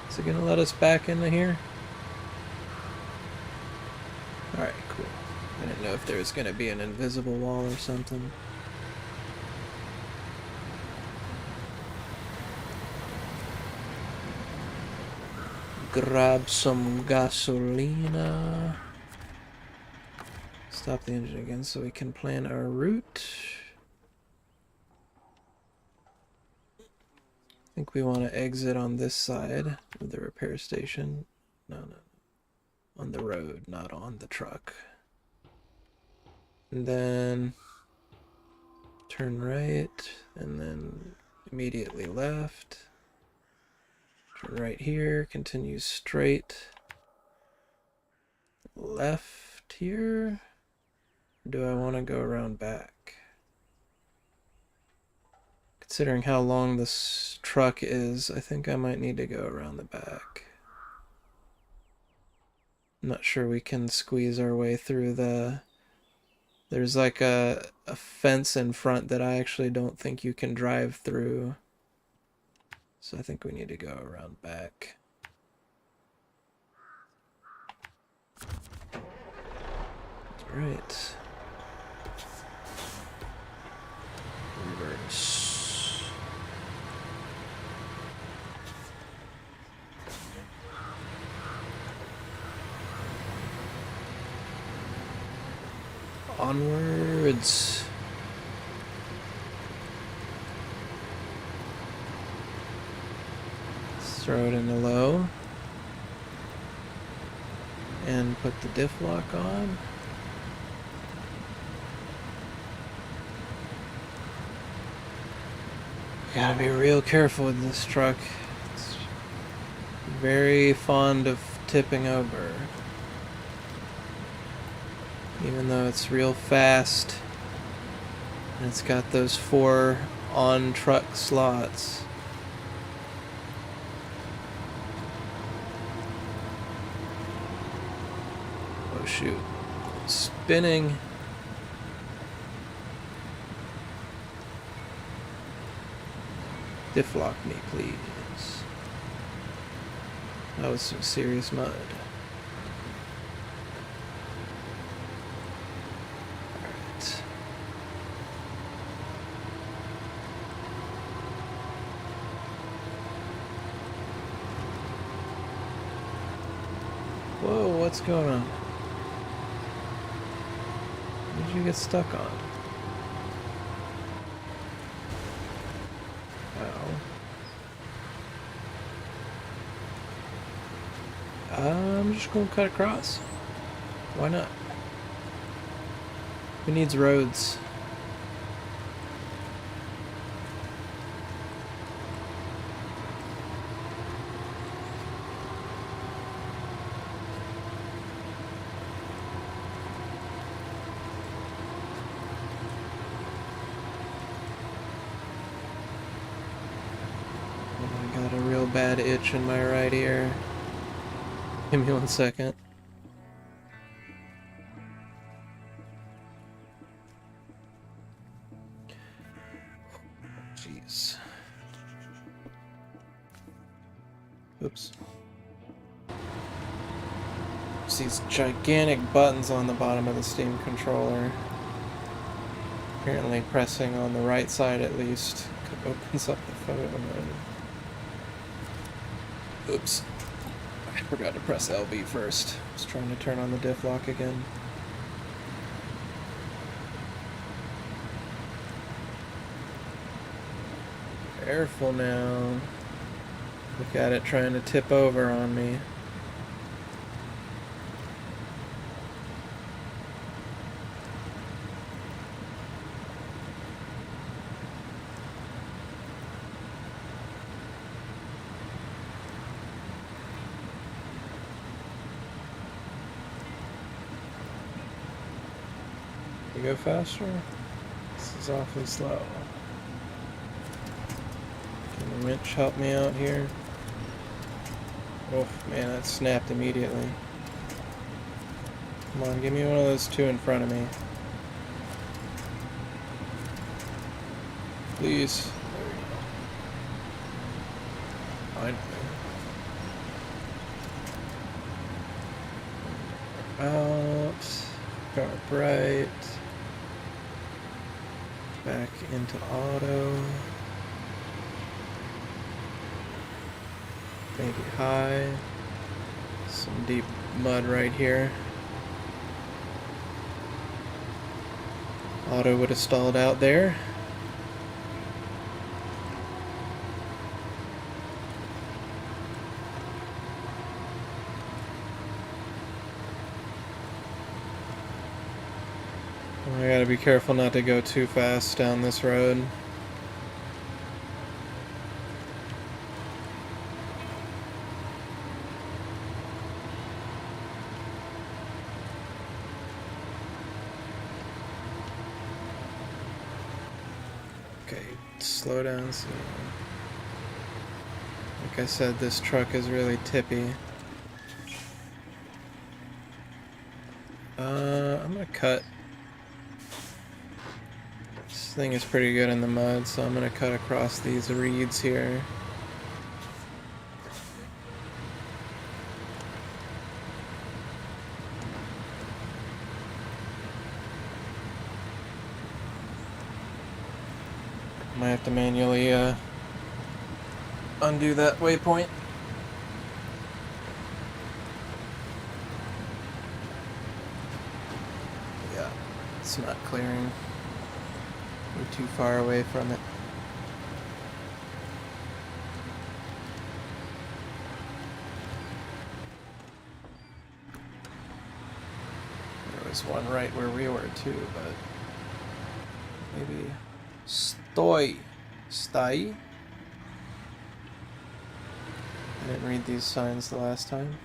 Speaker 1: Is it gonna let us back into here? Alright, cool. I didn't know if there was gonna be an invisible wall or something. Grab some gasolina. Stop the engine again so we can plan our route. I think we want to exit on this side of the repair station. No. On the road, not on the truck. And then turn right, and then immediately left. Turn right here, continue straight. Left here. Or do I want to go around back? Considering how long this truck is, I think I might need to go around the back. I'm not sure we can squeeze our way through the... There's like a fence in front that I actually don't think you can drive through. So I think we need to go around back. Alright. Reverse. Onwards. Let's throw it in the low. And put the diff lock on. Gotta be real careful with this truck. It's very fond of tipping over. Even though it's real fast. And it's got those 4 on-truck slots. Oh shoot. Spinning. Diff lock me, please. That was some serious mud. Alright. Whoa, what's going on? What did you get stuck on? I'm just going to cut across. Why not? Who needs roads? Oh, I got a real bad itch in my right ear. Give me 1 second. Jeez. Oops. There's these gigantic buttons on the bottom of the Steam controller. Apparently pressing on the right side at least opens up the photo mode. Oops. I forgot to press LB first. I was trying to turn on the diff lock again. Careful now. Look at it trying to tip over on me. You go faster? This is awfully slow. Can the winch help me out here? Oh man, that snapped immediately. Come on, give me one of those two in front of me. Please. There we go. Finally. Out. Car bright. Back into auto. Maybe high. Some deep mud right here. Auto would have stalled out there. I gotta be careful not to go too fast down this road. Okay, slow down. So, like I said, this truck is really tippy. I'm gonna cut. This thing is pretty good in the mud, so I'm gonna cut across these reeds here. Might have to manually undo that waypoint. Yeah, it's not clearing. We're too far away from it. There was one right where we were too, but maybe Stai. I didn't read these signs the last time.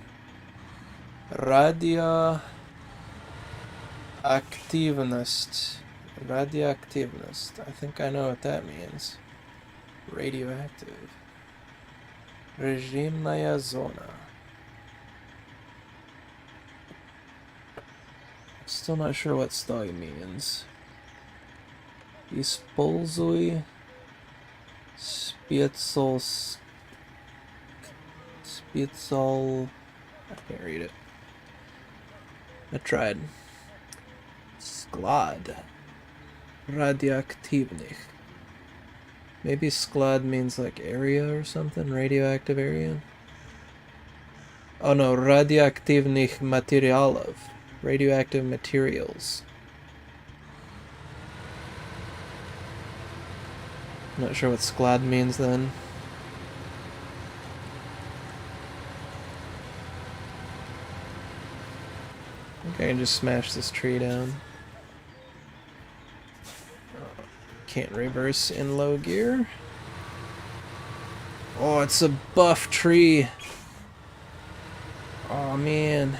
Speaker 1: Radioactivnost. Radioactivnost. I think I know what that means. Radioactive. Rejimnaya zona. Still not sure what Stai means. Используй спецл... I can't read it. I tried. Sklad. Radioaktivnych. Maybe sklad means like area or something? Radioactive area? Oh no, radioaktivnych materialov. Radioactive materials. Not sure what sklad means then. Okay, I can just smash this tree down. Can't reverse in low gear. Oh, it's a buff tree. Oh man.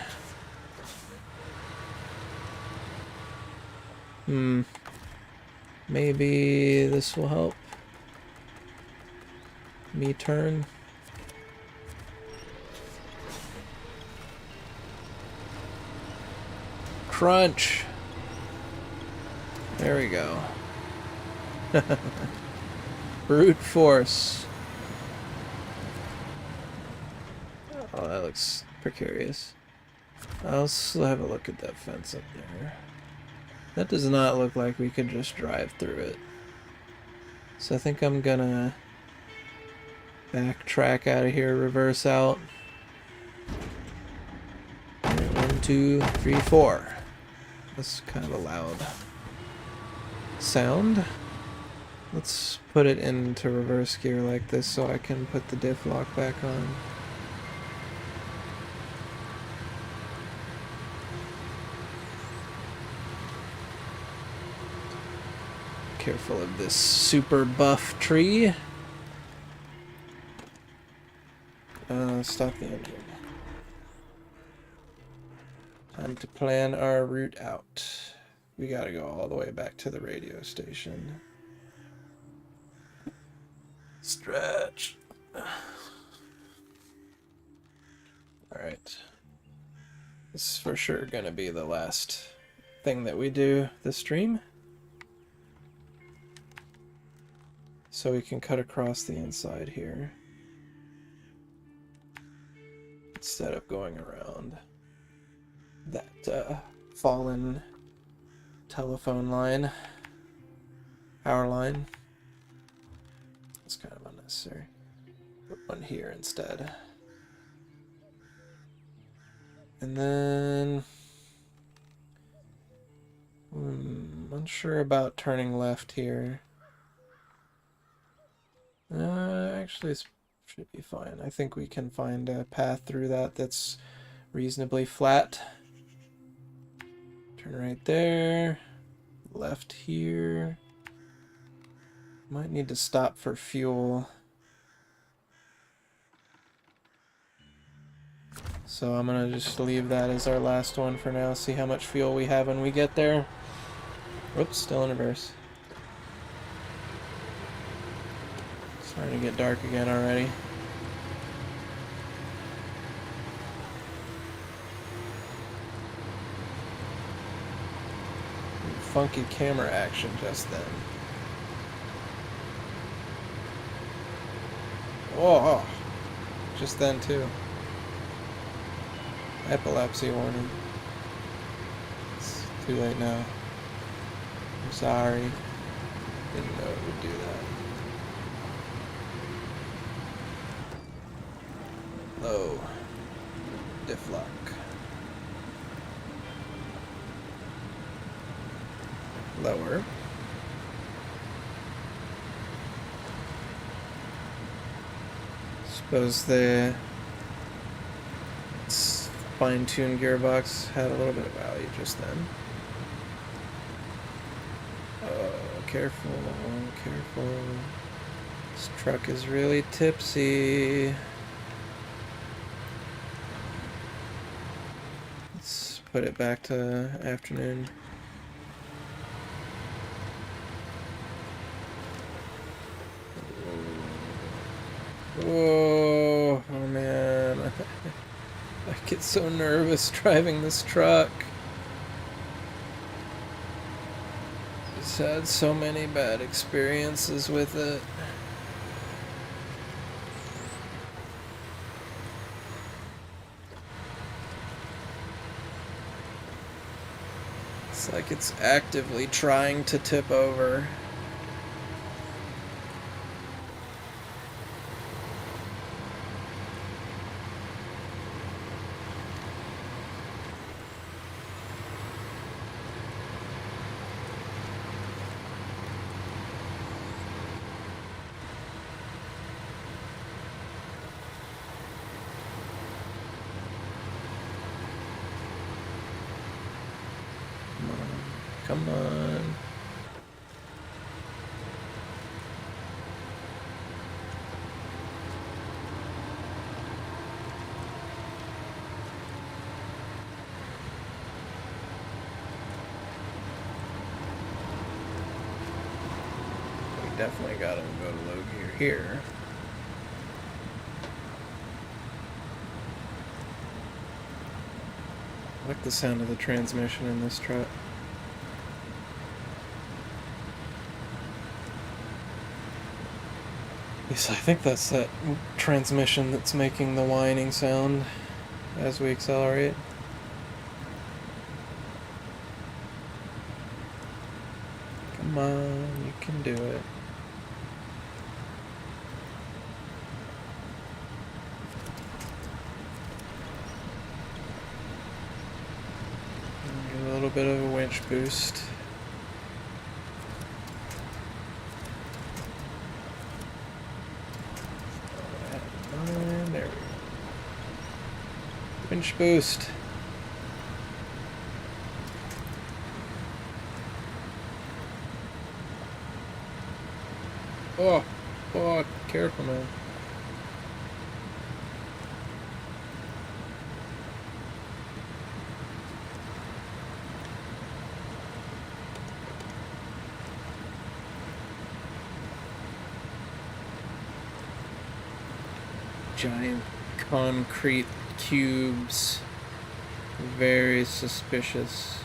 Speaker 1: Maybe this will help me turn. Crunch. There we go. Brute force. Oh, that looks precarious. I'll still have a look at that fence up there. That does not look like we could just drive through it. So I think I'm gonna backtrack out of here, reverse out. 1, 2, 3, 4. That's kind of a loud sound. Let's put it into reverse gear like this so I can put the diff lock back on. Careful of this super buff tree. Stop the engine. Time to plan our route out. We gotta go all the way back to the radio station. Stretch. Alright. This is for sure gonna be the last thing that we do this stream. So we can cut across the inside here. Instead of going around that fallen telephone line, power line. It's kind of unnecessary. Put one here instead. And then unsure about turning left here. Actually, this should be fine. I think we can find a path through that that's reasonably flat. Turn right there. Left here. Might need to stop for fuel. So I'm gonna just leave that as our last one for now. See how much fuel we have when we get there. Whoops, still in reverse. Starting to get dark again already. Funky camera action just then. Oh, just then too. Epilepsy warning. It's too late now. I'm sorry. Didn't know it would do that. Low. Diff lock. Lower. Suppose the fine-tuned gearbox had a little bit of value just then. Oh, careful, careful. This truck is really tipsy. Let's put it back to afternoon. Whoa, oh man, I get so nervous driving this truck. Just had so many bad experiences with it. It's like it's actively trying to tip over. Come on. We definitely gotta go to low gear here. I like the sound of the transmission in this truck. Yes, I think that's that transmission that's making the whining sound as we accelerate. Come on, you can do it. Get a little bit of a winch boost. And there we go. Winch boost. Oh, oh, careful, man. Giant concrete cubes. Very suspicious.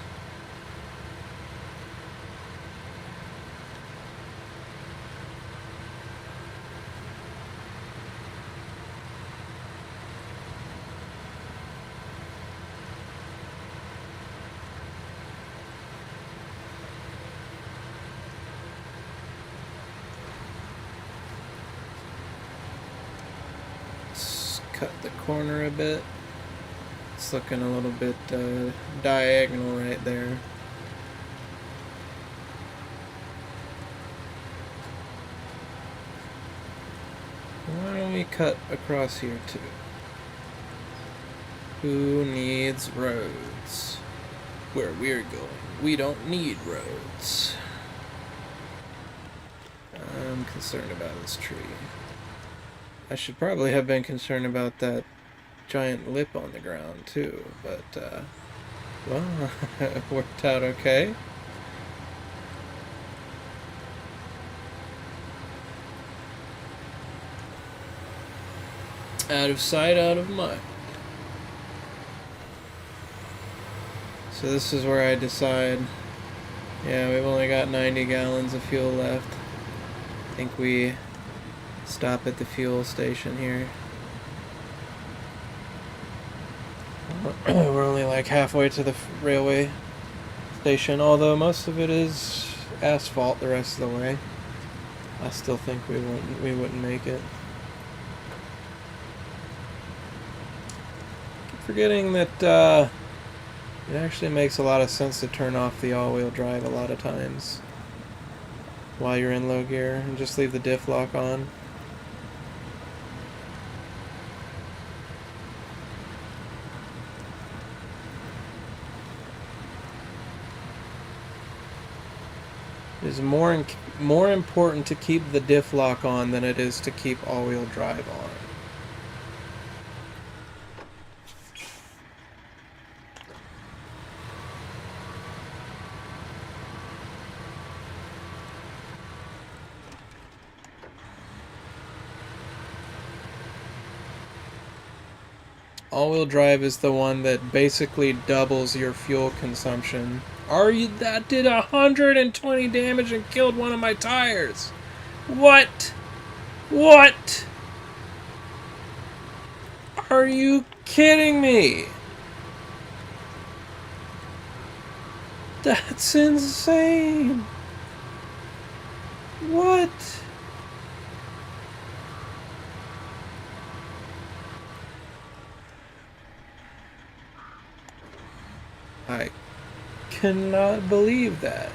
Speaker 1: Cut the corner a bit. It's looking a little bit diagonal right there. Why don't we cut across here too? Who needs roads? Where we're going, we don't need roads. I'm concerned about this tree. I should probably have been concerned about that giant lip on the ground too, but well, it worked out okay. Out of sight, out of mind. So this is where I decide, yeah, we've only got 90 gallons of fuel left. I think we stop at the fuel station here. We're only like halfway to the railway station, although most of it is asphalt the rest of the way. I still think we wouldn't make it. Keep forgetting that it actually makes a lot of sense to turn off the all-wheel drive a lot of times while you're in low gear and just leave the diff lock on. It is more important to keep the diff lock on than it is to keep all-wheel drive on. All-wheel drive is the one that basically doubles your fuel consumption. That did 120 damage and killed one of my tires. What? What? Are you kidding me? That's insane. What? I cannot believe that.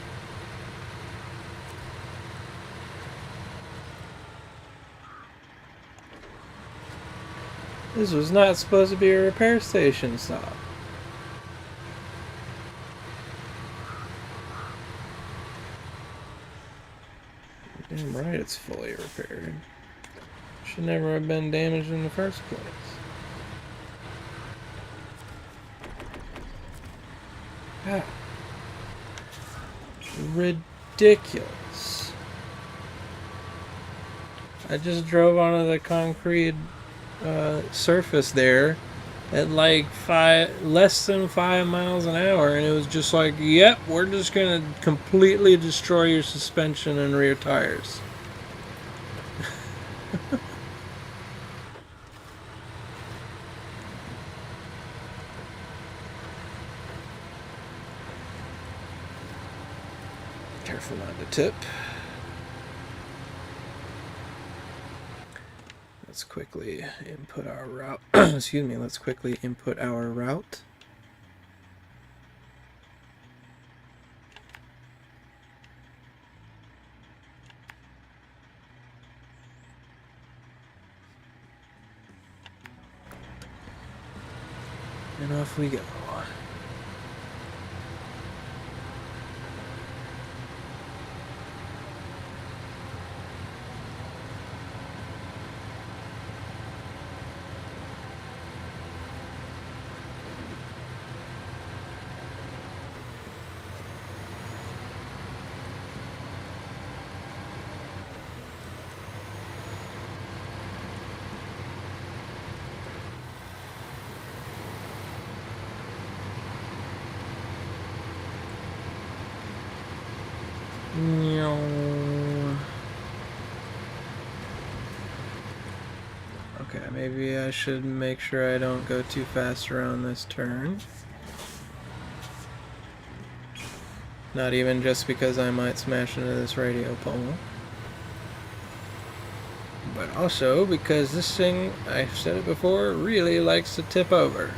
Speaker 1: This was not supposed to be a repair station stop. Damn right it's fully repaired. Should never have been damaged in the first place. Ah. Ridiculous. I just drove onto the concrete surface there at like less than 5 miles an hour, and it was just like, yep, we're just gonna completely destroy your suspension and rear tires. careful not to tip. Let's quickly input our route. Excuse me, let's quickly input our route. And off we go. Okay, maybe I should make sure I don't go too fast around this turn. Not even just because I might smash into this radio pole. But also because this thing, I've said it before, really likes to tip over.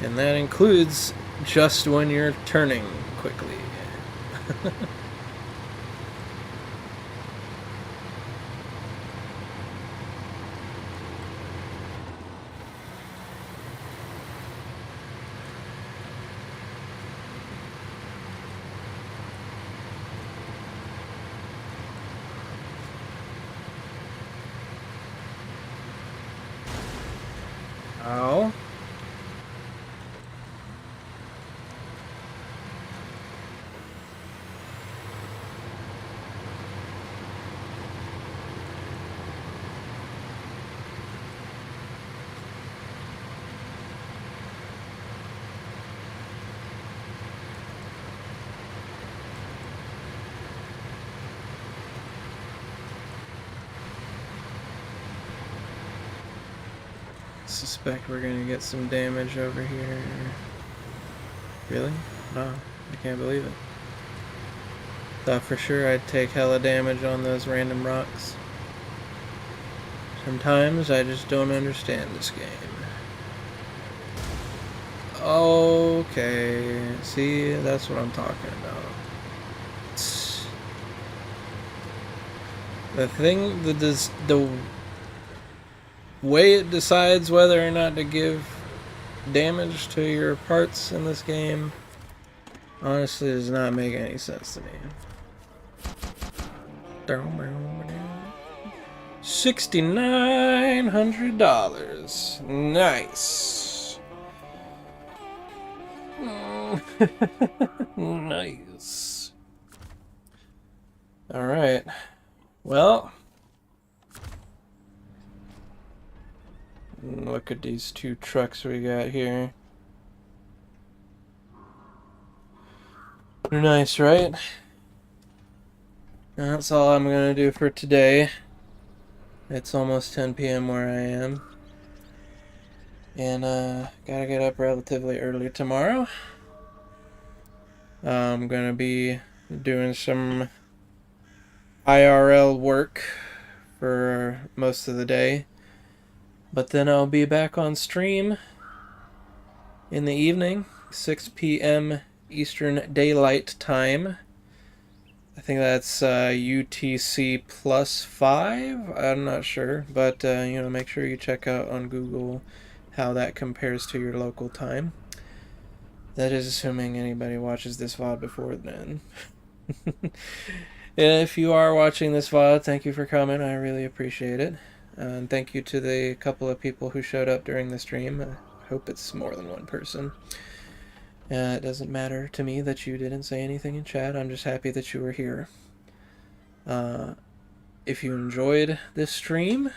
Speaker 1: And that includes just when you're turning quickly. Ow. Suspect we're gonna get some damage over here. Really? Wow, I can't believe it. Thought for sure I'd take hella damage on those random rocks. Sometimes I just don't understand this game. Okay, see, that's what I'm talking about. The thing that does the way it decides whether or not to give damage to your parts in this game honestly does not make any sense to me. $6,900. Nice. Nice. All right. Well, look at these two trucks we got here. They're nice, right? That's all I'm gonna do for today. It's almost 10 p.m. where I am. And gotta get up relatively early tomorrow. I'm gonna be doing some IRL work for most of the day. But then I'll be back on stream in the evening, 6 p.m. Eastern Daylight Time. I think that's UTC plus 5. I'm not sure, but you know, make sure you check out on Google how that compares to your local time. That is assuming anybody watches this VOD before then. If you are watching this VOD, thank you for coming. I really appreciate it. And thank you to the couple of people who showed up during the stream. I hope it's more than one person. It doesn't matter to me that you didn't say anything in chat. I'm just happy that you were here. If you enjoyed this stream,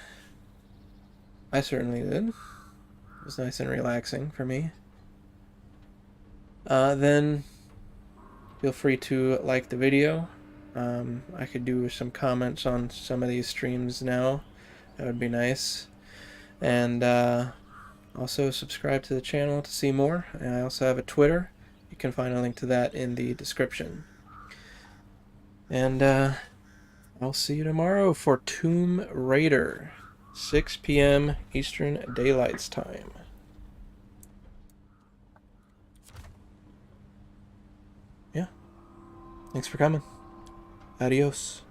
Speaker 1: I certainly did. It was nice and relaxing for me. Then feel free to like the video. I could do some comments on some of these streams now. That would be nice. And also subscribe to the channel to see more. And I also have a Twitter. You can find a link to that in the description. And I'll see you tomorrow for Tomb Raider, 6 p.m. Eastern Daylight Time. Yeah. Thanks for coming. Adios.